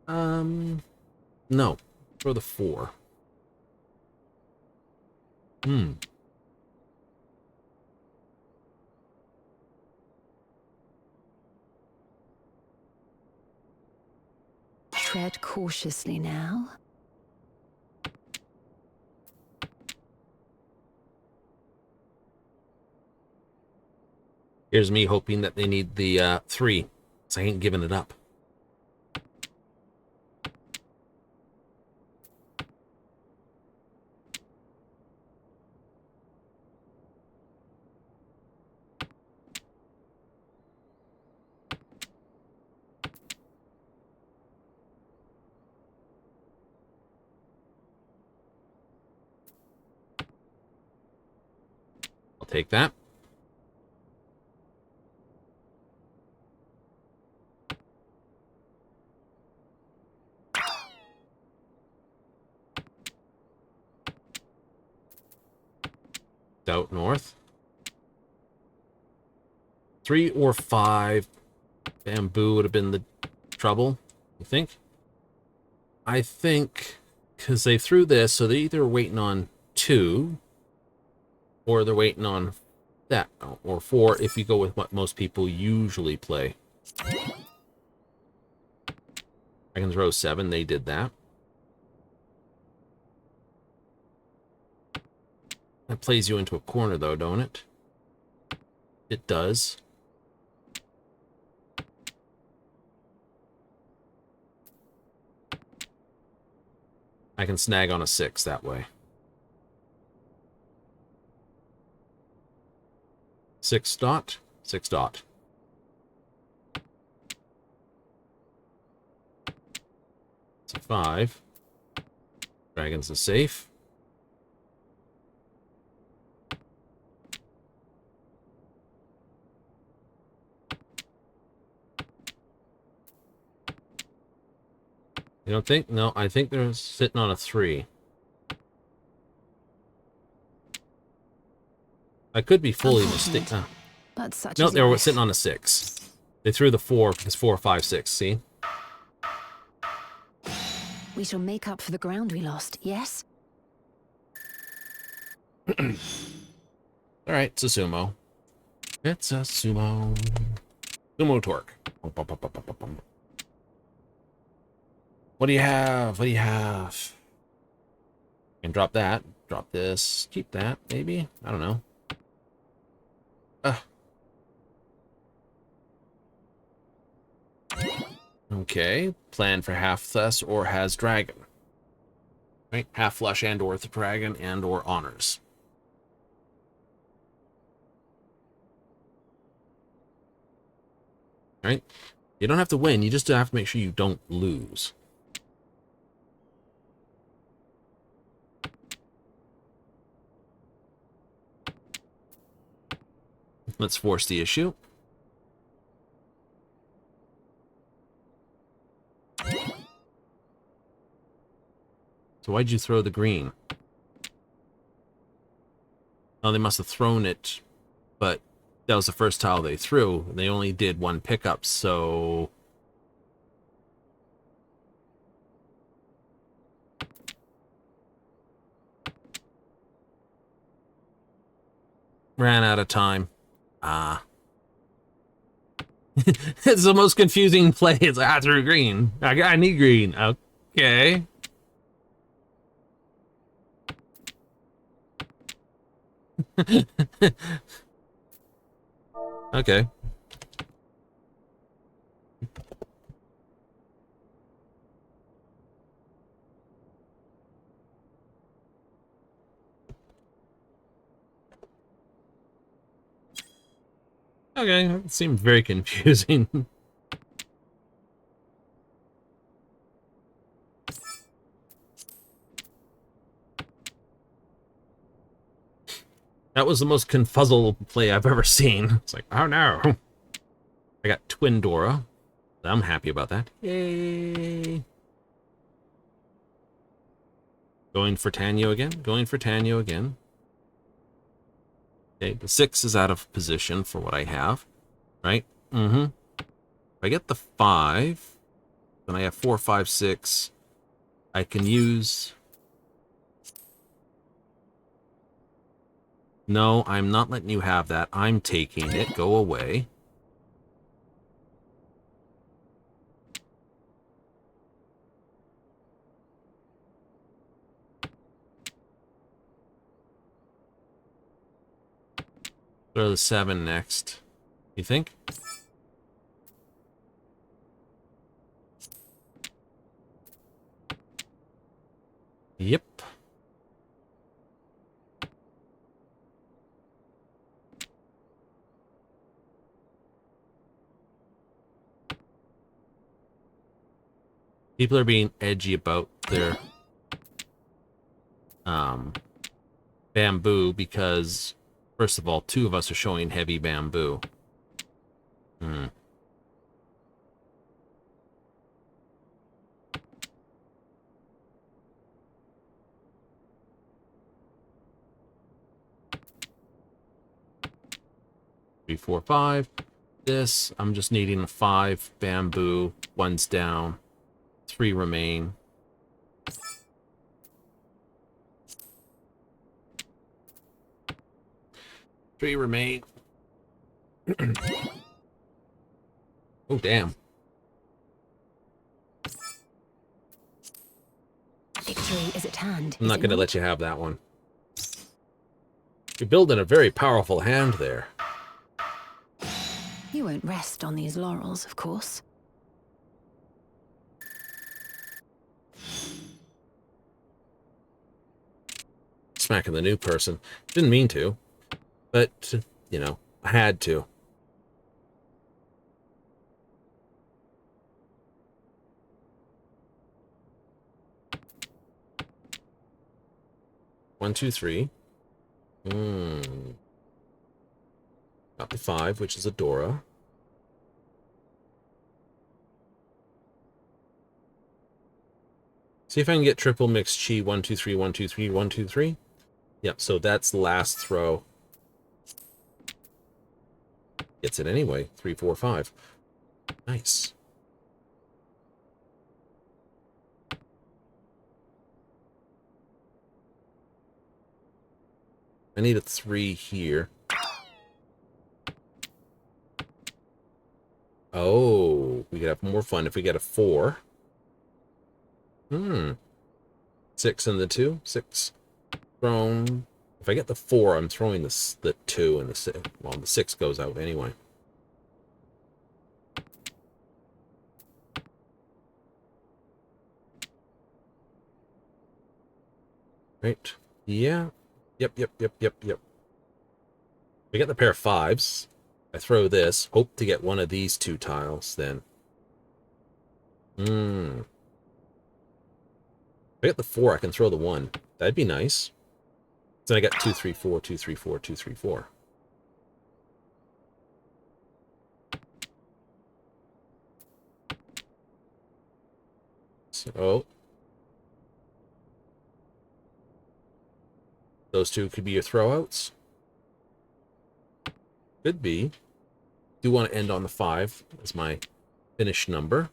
No. Throw the 4. Tread cautiously now. Here's me hoping that they need the 3, so I ain't giving it up. I'll take that. Out north. 3 or 5 bamboo would have been the trouble, you think? I think because they threw this, so they're either waiting on 2 or they're waiting on that, or 4 if you go with what most people usually play. I can throw 7, they did that. That plays you into a corner, though, don't it? It does. I can snag on a 6 that way. 6 dot, 6 dot. It's a 5. Dragons is safe. You don't think? No, I think they're sitting on a 3. I could be fully mistaken. But such No, is they were life. sitting on a 6. They threw the 4. It's 4, 5, 6. See? We shall make up for the ground we lost, yes? All right, it's a sumo. It's a sumo. Sumo torque. What do you have? What do you have? And drop that. Drop this. Keep that, maybe? I don't know. Okay. Plan for half thus or has dragon. Right? Half flush and or the dragon and or honors. Right? You don't have to win. You just have to make sure you don't lose. Let's force the issue. So why'd you throw the green? Oh, they must have thrown it, but that was the first tile they threw. They only did 1 pickup, so... Ran out of time. Ah. It's the most confusing play. It's like, I threw green. I need green. Okay. Okay. Okay, it seemed very confusing. That was the most confuzzled play I've ever seen. It's like, oh no. I got Twin Dora. I'm happy about that. Yay. Going for Tanyo again. Going for Tanyo again. Okay, the 6 is out of position for what I have. Right? Mm-hmm. If I get the 5, then I have 4, 5, 6. I can use... No, I'm not letting you have that. I'm taking it. Go away. Throw the 7 next. You think? Yep. People are being edgy about their bamboo because, first of all, 2 of us are showing heavy bamboo. 3, 4, 5. This, I'm just needing a 5 bamboo. 1's down. 3 remain. Three remain. Oh, damn. Victory is at hand. I'm not going to let you have that one. You're building a very powerful hand there. You won't rest on these laurels, of course. Smacking the new person. Didn't mean to. But, you know, I had to. One, two, three. Got the 5, which is a Dora. See if I can get triple mixed chi. 1, 2, 3, 1, 2, 3, 1, 2, 3. Yep, so that's the last throw. Gets it anyway. 3, 4, 5. Nice. I need a 3 here. Oh, we could have more fun if we get a 4. 6 and the 2. 6 thrown. If I get the 4, I'm throwing the 2 and the 6. Well, the 6 goes out anyway. Right. Yeah. Yep. If I get the pair of 5s, I throw this, hope to get one of these 2 tiles then. If I get the 4, I can throw the 1. That'd be nice. Then I got 2, 3, 4, 2, 3, 4, 2, 3, 4. So those 2 could be your throwouts. Could be. Do want to end on the 5 as my finish number.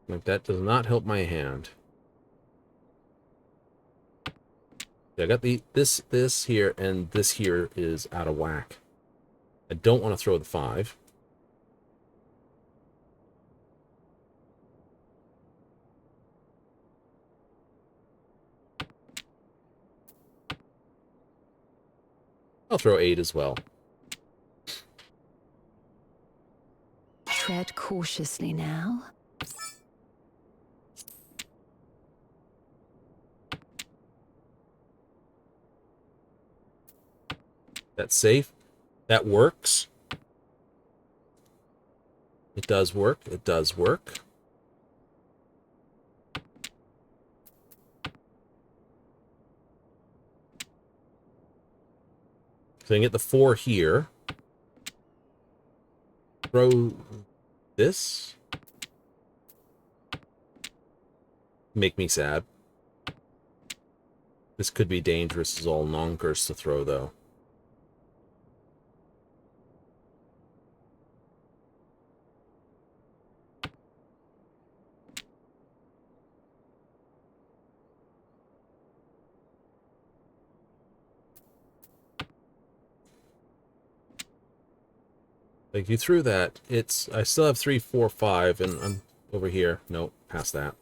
Like that does not help my hand. I got this here, and this here is out of whack. I don't want to throw the 5. I'll throw 8 as well. Tread cautiously now. That's safe. That works. It does work. It does work. So I can get the 4 here. Throw this. Make me sad. This could be dangerous as all non-curse to throw, though. Like, you threw that, I still have 3, 4, 5, and I'm over here. Nope, past that.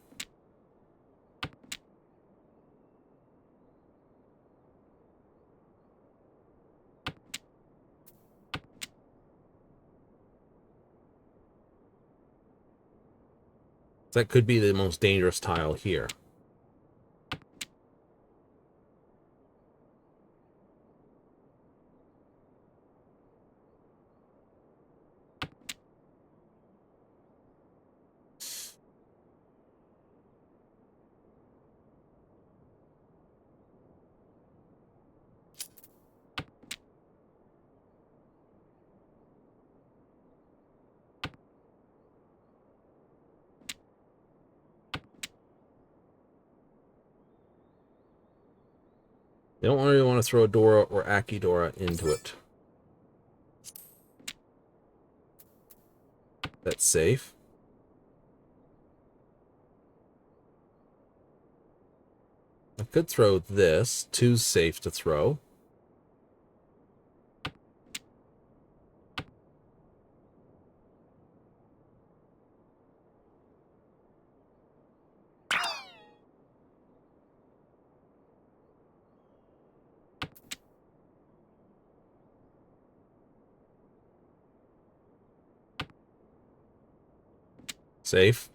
That could be the most dangerous tile here. They don't really want to throw a Dora or Akidora into it. That's safe. I could throw this. 2's safe to throw. Safe.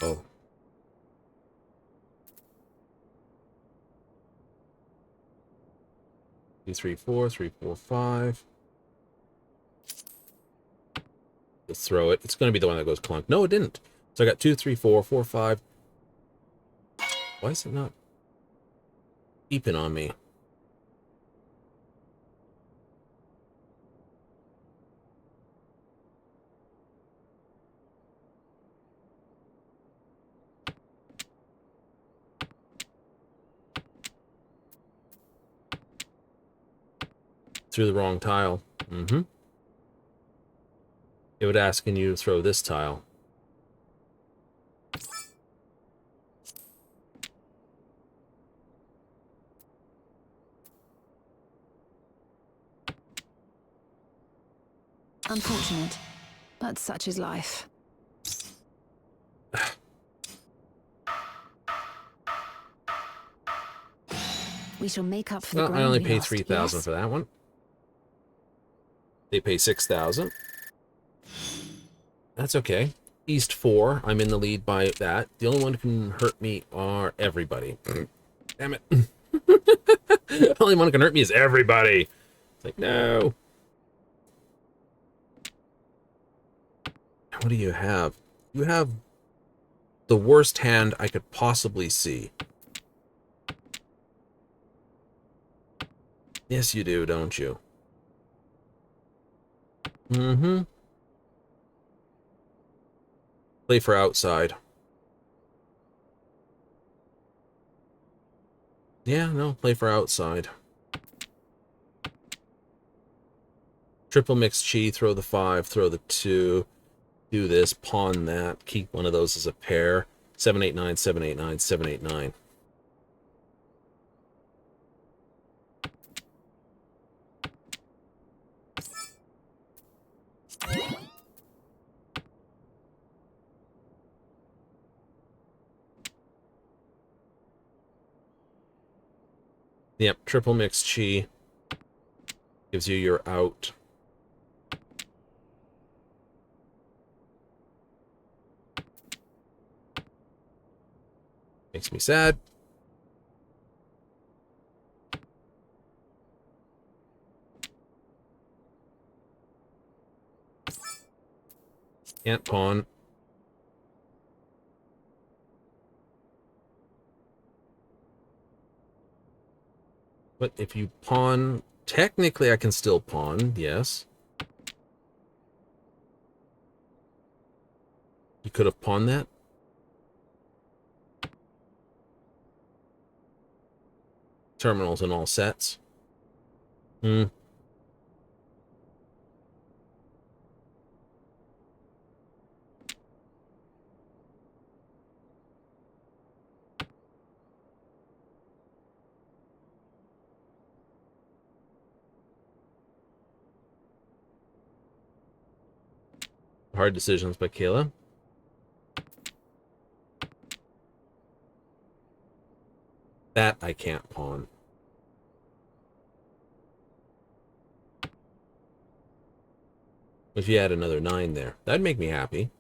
Oh. 2, 3, 4, 3, 4, 5. Let's throw it. It's going to be the one that goes clunk. No, it didn't. So I got 2, 3, 4, 4, 5. Why is it not beeping on me? Threw the wrong tile. Mm-hmm. It would ask you to throw this tile. Unfortunate, but such is life. We shall make up for the Well, ground I only we pay lost, 3,000 yes? for that one. They pay 6,000. That's okay. East 4. I'm in the lead by that. The only one who can hurt me are everybody. Damn it. The only one who can hurt me is everybody. It's like, no. What do you have? You have the worst hand I could possibly see. Yes, you do, don't you? Mm-hmm. Play for outside. Yeah, no, play for outside. Triple mix chi, throw the 5, throw the 2. Do this, pawn that, keep one of those as a pair. 7, 8, 9, 7, 8, 9, 7, 8, 9. Yep, triple mix chi gives you your out. Makes me sad. Can't pawn. But if you pawn, technically I can still pawn, yes. You could have pawned that. Terminals and all sets. Hmm. Hard decisions by Kayla. That I can't pawn. If you had another 9 there, that'd make me happy.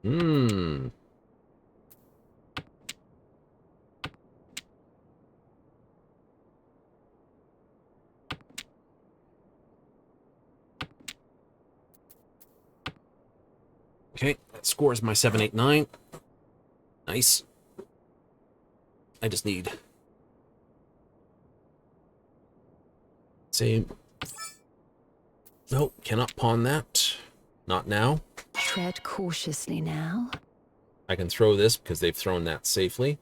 Hmm. Okay, that scores my 7, 8, 9. Nice. I just need... Say... Nope, cannot pawn that. Not now. Tread cautiously now. I can throw this because they've thrown that safely.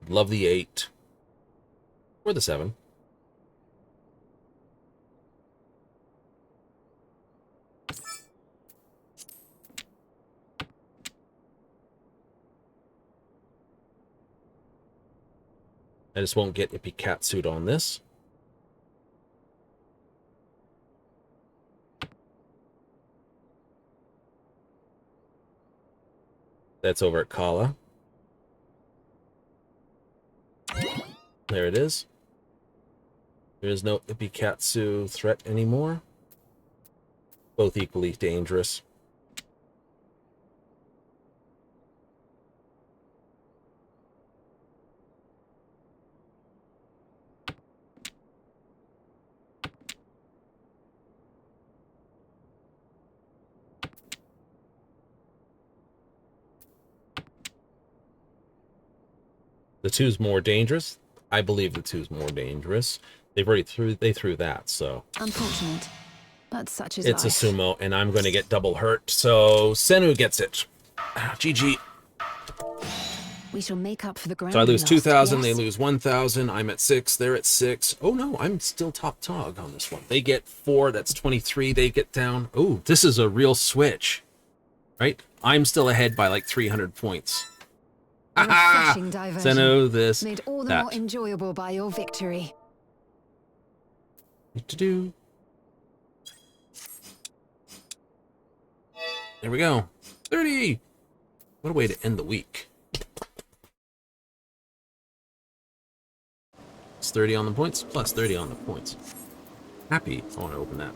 Love the 8. Or the 7. I just won't get Ippy Catsuit on this. That's over at Kala. There it is. There is no Ipikatsu threat anymore. Both equally dangerous. The two's more dangerous. I believe the two's more dangerous. They threw that, so Unfortunate, but such is it's life. a sumo, and I'm going to get double hurt. So Senu gets it. GG. We shall make up for the ground. So I lose 2,000. Yes. They lose 1,000. I'm at 6. They're at 6. Oh no, I'm still top dog on this one. They get 4. That's 23. They get down. Oh, this is a real switch, right? I'm still ahead by like 300 points. A refreshing diversion. Senu, this, made all the that. more enjoyable by your victory. What to do? There we go. 30. What a way to end the week. It's 30 on the points, plus 30 on the points. Happy. I want to open that.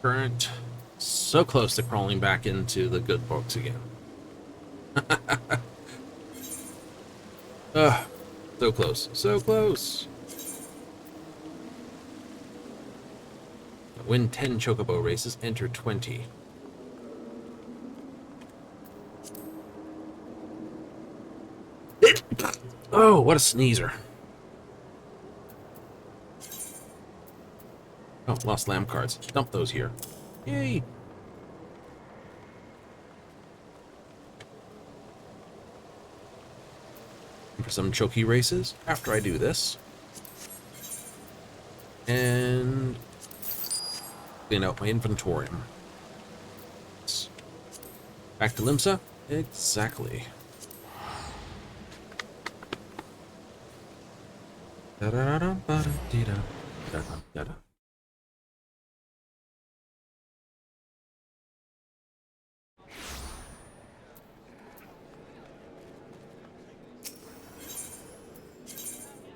Current. So close to crawling back into the good books again. So close. So close. Win 10 chocobo races, enter 20. Oh, what a sneezer. Oh, lost lamb cards. Dump those here. Yay. For some choky races after I do this. And clean out my inventorium. Back to Limsa? Exactly. Da-da-da-da-ba-da-dee-da-da-da-da.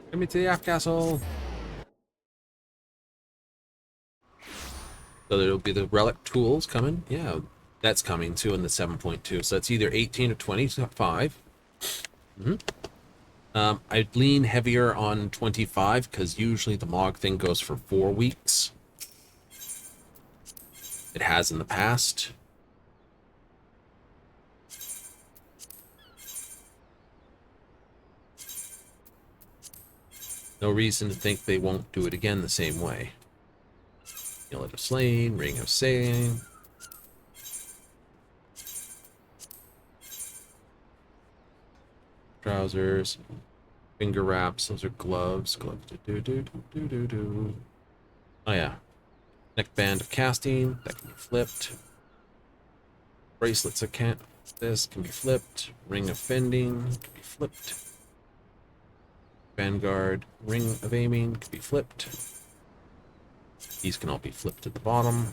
Get me to the F castle. So there'll be the relic tools coming. Yeah, that's coming too in the 7.2. So that's either 18 or 25. I'd lean heavier on 25 because usually the log thing goes for 4 weeks. It has in the past. No reason to think they won't do it again the same way. Amulet of Slain, Ring of Saying. Trousers. Finger wraps, those are gloves. Gloves. Do. Oh yeah. Neckband of Casting, that can be flipped. Bracelets of this can be flipped. Ring of Fending can be flipped. Vanguard, Ring of Aiming can be flipped. These can all be flipped at the bottom.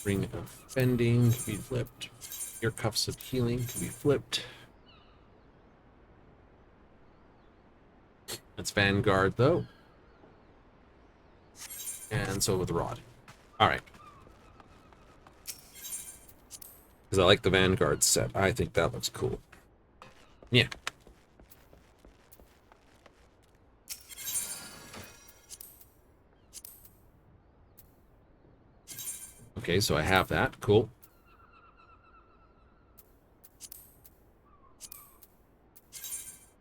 Ring of Fending can be flipped. Ear Cuffs of Healing can be flipped. That's Vanguard, though. And so with the Rod. Alright. Because I like the Vanguard set. I think that looks cool. Yeah. Okay, so I have that. Cool.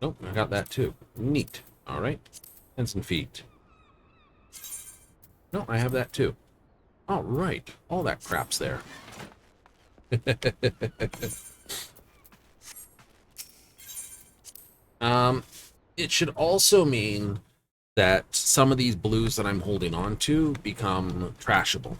Nope, I got that too. Neat. All right. Hands and feet. No, I have that too. All right. All that crap's there. It should also mean that some of these blues that I'm holding on to become trashable.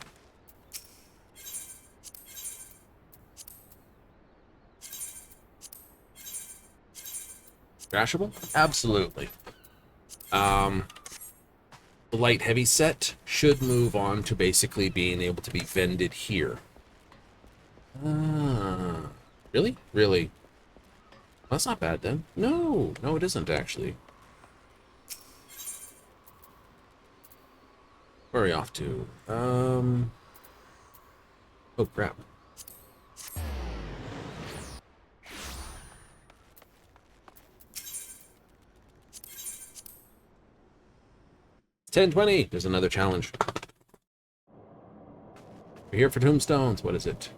Crashable? Absolutely. The light heavy set should move on to basically being able to be vended here. Really? Really? That's not bad then. No, no, it isn't actually. Where are we off to? Oh crap. 1020. There's another challenge. We're here for tombstones. What is it?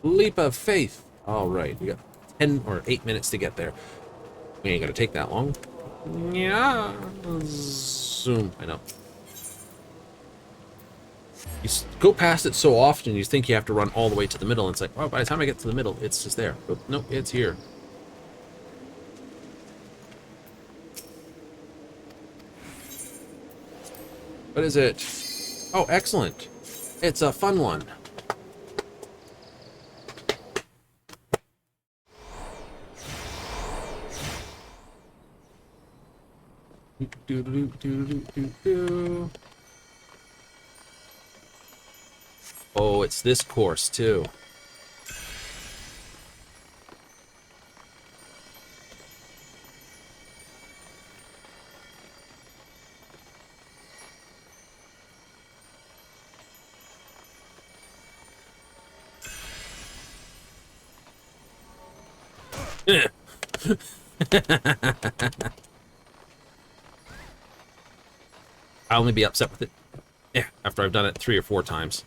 Leap of faith. All right, we got 10 or 8 minutes to get there. We ain't gonna take that long. Yeah. Zoom. I know. You go past it so often, you think you have to run all the way to the middle. And it's like, oh, by the time I get to the middle, it's just there. But no, it's here. What is it? Oh, excellent. It's a fun one. Oh, it's this course too. I'll only be upset with it after I've done it 3 or 4 times.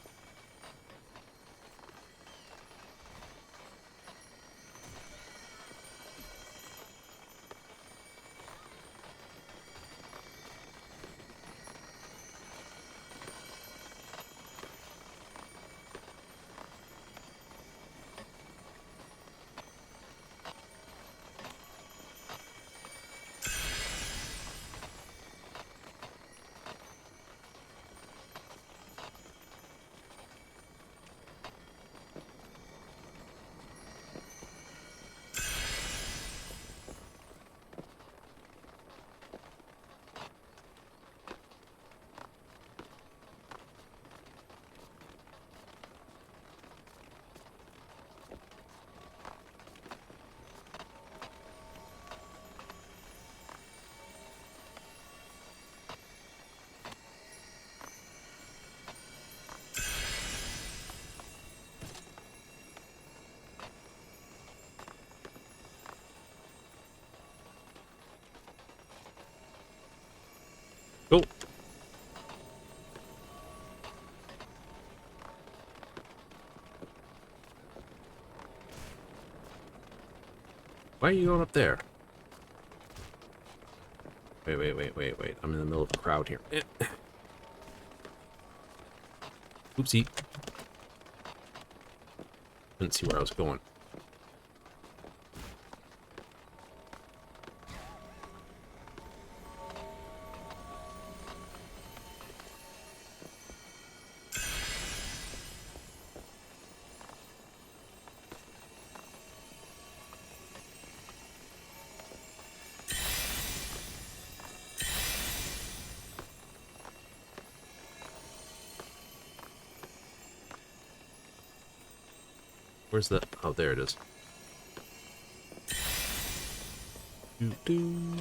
Cool. Why are you going up there? Wait. I'm in the middle of a crowd here. Oopsie. Didn't see where I was going. Where's the... Oh, there it is. Doo-doo.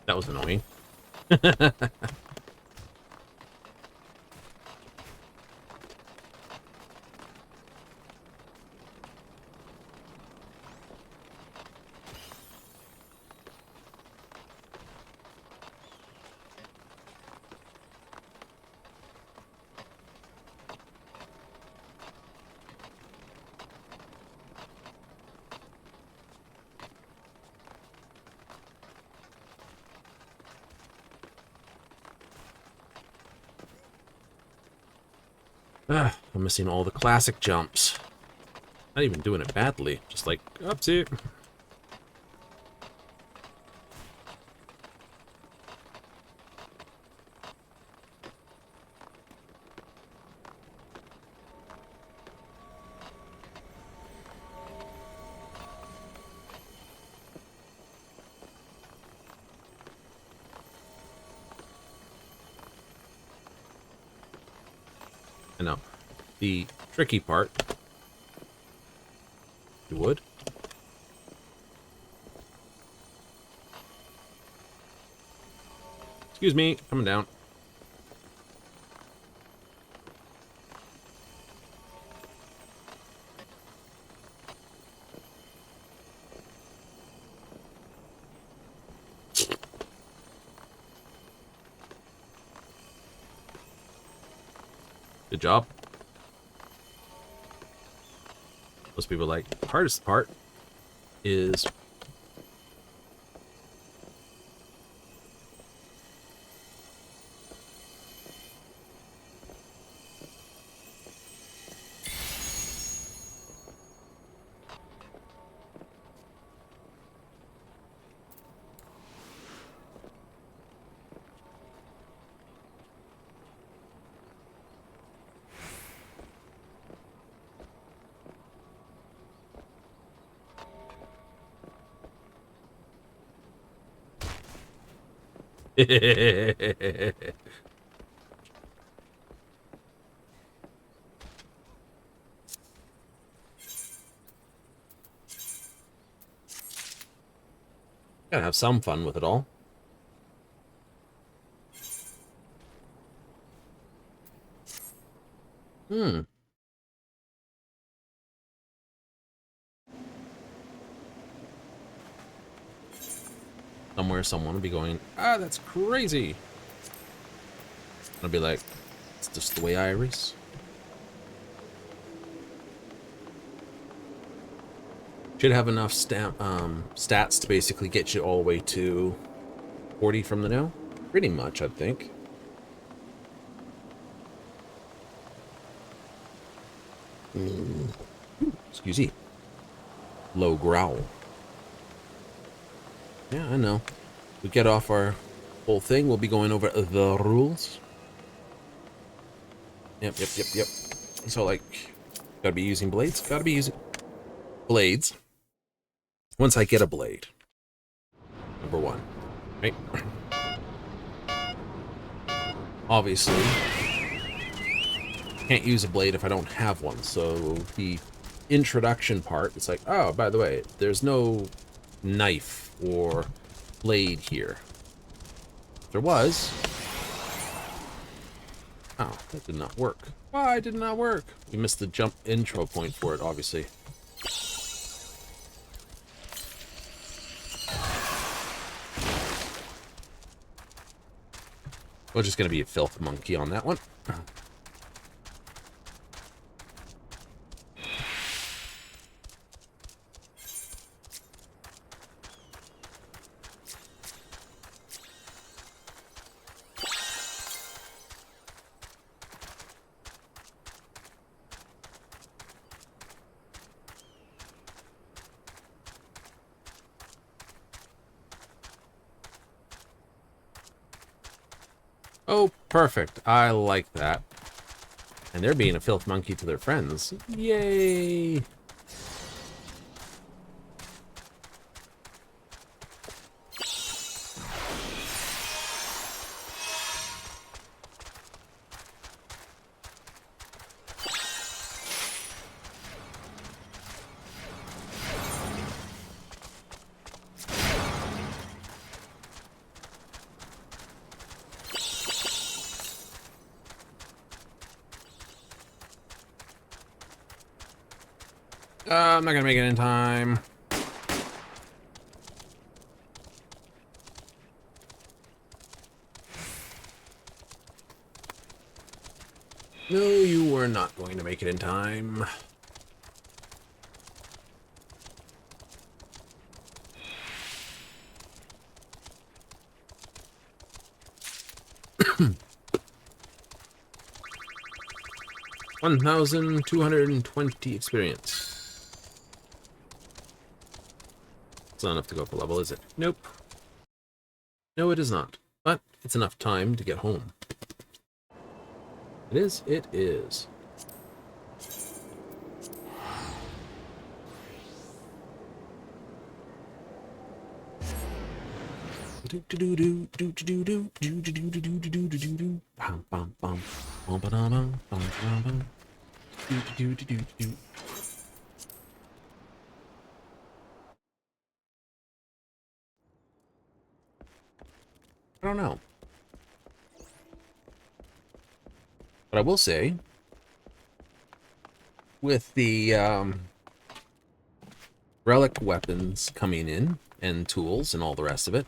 That was annoying. I'm missing all the classic jumps. Not even doing it badly. Just like, oopsie. I know. The tricky part, you would. Excuse me, coming down. Good job. Most people are like, the hardest part is gotta have some fun with it all. Somewhere someone will be going, ah, that's crazy. I'll be like, it's just the way I race. Should have enough stats to basically get you all the way to 40 from the now. Pretty much, I think. Excuse me. Low growl. Yeah, I know. We get off our whole thing. We'll be going over the rules. Yep. So, like, gotta be using blades. Gotta be using blades. Once I get a blade. Number one. Right? Obviously, can't use a blade if I don't have one. So, the introduction part, it's like, oh, by the way, there's no knife or blade here. If there was. Oh, that did not work. Why did it not work? We missed the jump intro point for it, obviously. We're just gonna be a filth monkey on that one. Oh, perfect. I like that. And they're being a filth monkey to their friends. Yay! I'm not gonna make it in time. No, you were not going to make it in time. $1,220 experience. It's not enough to go up a level, is it? Nope. No, it is not. But it's enough time to get home. It is. It is. I don't know. But I will say, with the relic weapons coming in, and tools, and all the rest of it,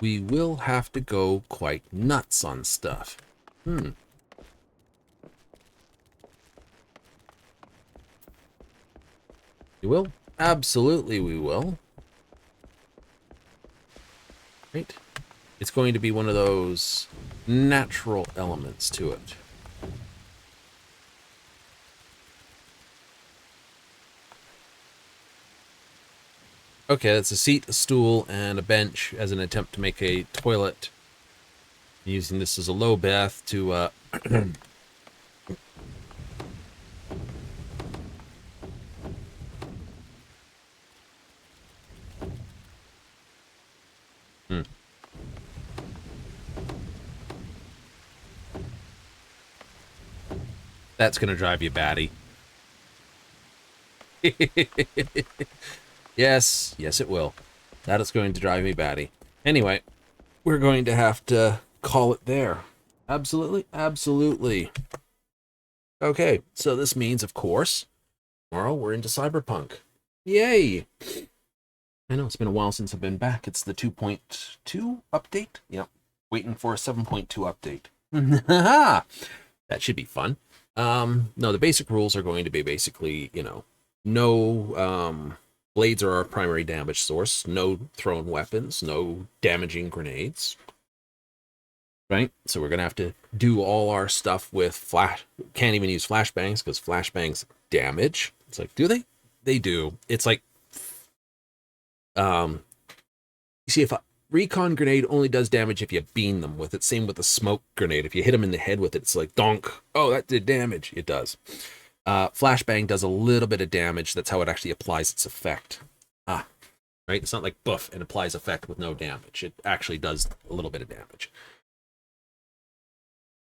we will have to go quite nuts on stuff. You will? Absolutely we will. Right? It's going to be one of those natural elements to it. Okay, that's a seat, a stool, and a bench as an attempt to make a toilet. Using this as a low bath to, That's gonna drive you batty. Yes, yes it will. That is going to drive me batty. Anyway, we're going to have to call it there. Absolutely, absolutely. Okay, so this means, of course, tomorrow we're into Cyberpunk. Yay! I know, it's been a while since I've been back. It's the 2.2 update? Yep. Waiting for a 7.2 update. That should be fun. No, the basic rules are going to be basically, you know, no, blades are our primary damage source, no thrown weapons, no damaging grenades. Right? So we're going to have to do all our stuff with flash. Can't even use flashbangs because flashbangs damage. It's like, do they? They do. It's like, you see, if a recon grenade only does damage if you beam them with it. Same with a smoke grenade. If you hit them in the head with it, it's like, donk. Oh, that did damage. It does. Flashbang does a little bit of damage. That's how it actually applies its effect. Right? It's not like buff and applies effect with no damage. It actually does a little bit of damage.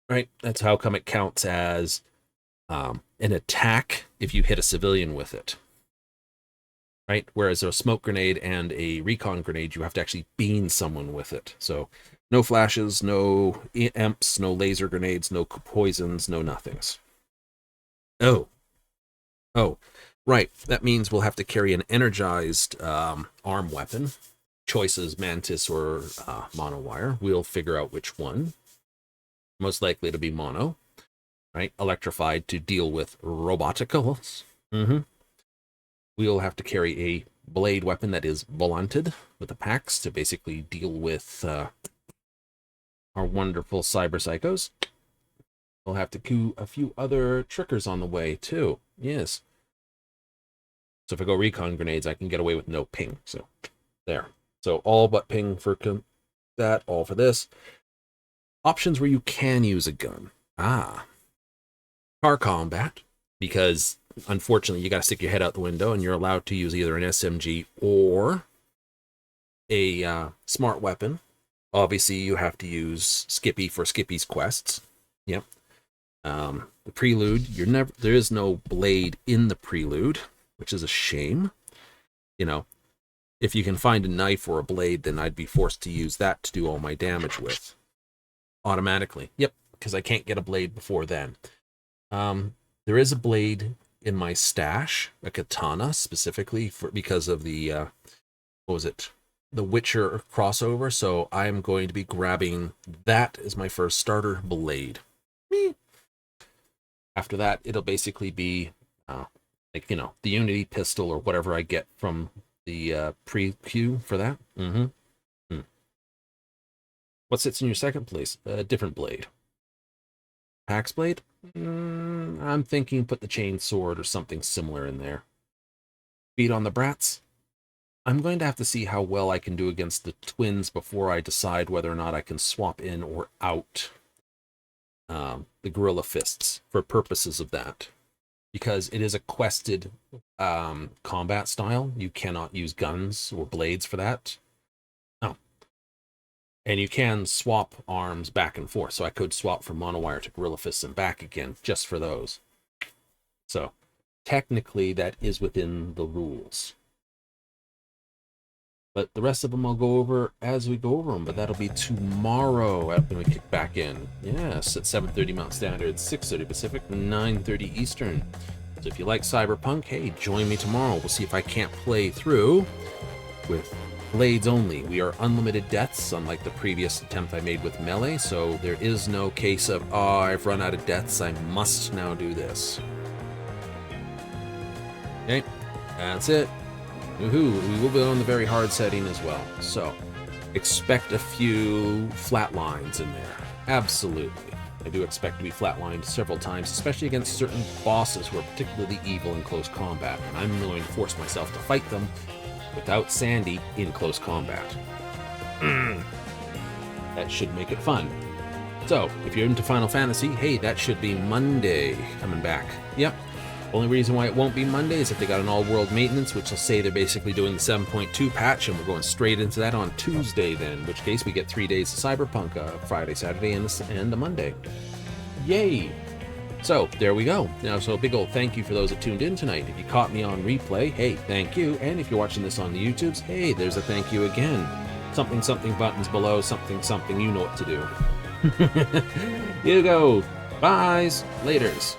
Right? That's how come it counts as an attack if you hit a civilian with it. Right? Whereas a smoke grenade and a recon grenade, you have to actually beam someone with it. So no flashes, no imps, no laser grenades, no poisons, no nothings. Oh, right. That means we'll have to carry an energized arm weapon. Choices, Mantis or monowire. We'll figure out which one. Most likely to be mono. Right? Electrified to deal with roboticals. We'll have to carry a blade weapon that is blunted with the packs to basically deal with our wonderful cyber psychos. We'll have to do a few other triggers on the way, too. Yes. So if I go recon grenades, I can get away with no ping. So, there. So all but ping for that, all for this. Options where you can use a gun. Car combat, because unfortunately you got to stick your head out the window and you're allowed to use either an SMG or a smart weapon. Obviously, you have to use Skippy for Skippy's quests. Yep. The prelude, there is no blade in the prelude, which is a shame. You know, if you can find a knife or a blade, then I'd be forced to use that to do all my damage with. Automatically. Yep, because I can't get a blade before then. There is a blade in my stash, a katana specifically because of the what was it? The Witcher crossover, so I'm going to be grabbing that as my first starter blade. After that, it'll basically be like, you know, the Unity pistol or whatever I get from the pre-queue for that. What sits in your second place? A different blade. Pax blade? I'm thinking put the chain sword or something similar in there. Beat on the brats? I'm going to have to see how well I can do against the twins before I decide whether or not I can swap in or out the Gorilla Fists for purposes of that. Because it is a quested combat style. You cannot use guns or blades for that. Oh. And you can swap arms back and forth. So I could swap from monowire to Gorilla Fists and back again just for those. So technically that is within the rules. But the rest of them I'll go over as we go over them. But that'll be tomorrow when we kick back in. Yes, at 7:30 Mountain Standard, 6:30 Pacific, 9:30 Eastern. So if you like Cyberpunk, hey, join me tomorrow. We'll see if I can't play through with blades only. We are unlimited deaths, unlike the previous attempt I made with melee. So there is no case of, oh, I've run out of deaths, I must now do this. Okay, that's it. Woohoo, we will be on the very hard setting as well. So, expect a few flat lines in there. Absolutely. I do expect to be flatlined several times, especially against certain bosses who are particularly evil in close combat. And I'm going to force myself to fight them without Sandy in close combat. That should make it fun. So, if you're into Final Fantasy, hey, that should be Monday coming back. Yep. Only reason why it won't be Monday is if they got an all-world maintenance, which will say they're basically doing the 7.2 patch, and we're going straight into that on Tuesday then, in which case we get 3 days of Cyberpunk, Friday, Saturday, and a Monday. Yay! So, there we go. Now, so a big old thank you for those that tuned in tonight. If you caught me on replay, hey, thank you. And if you're watching this on the YouTubes, hey, there's a thank you again. Something, something buttons below, something, something, you know what to do. You go. Byes. Laters.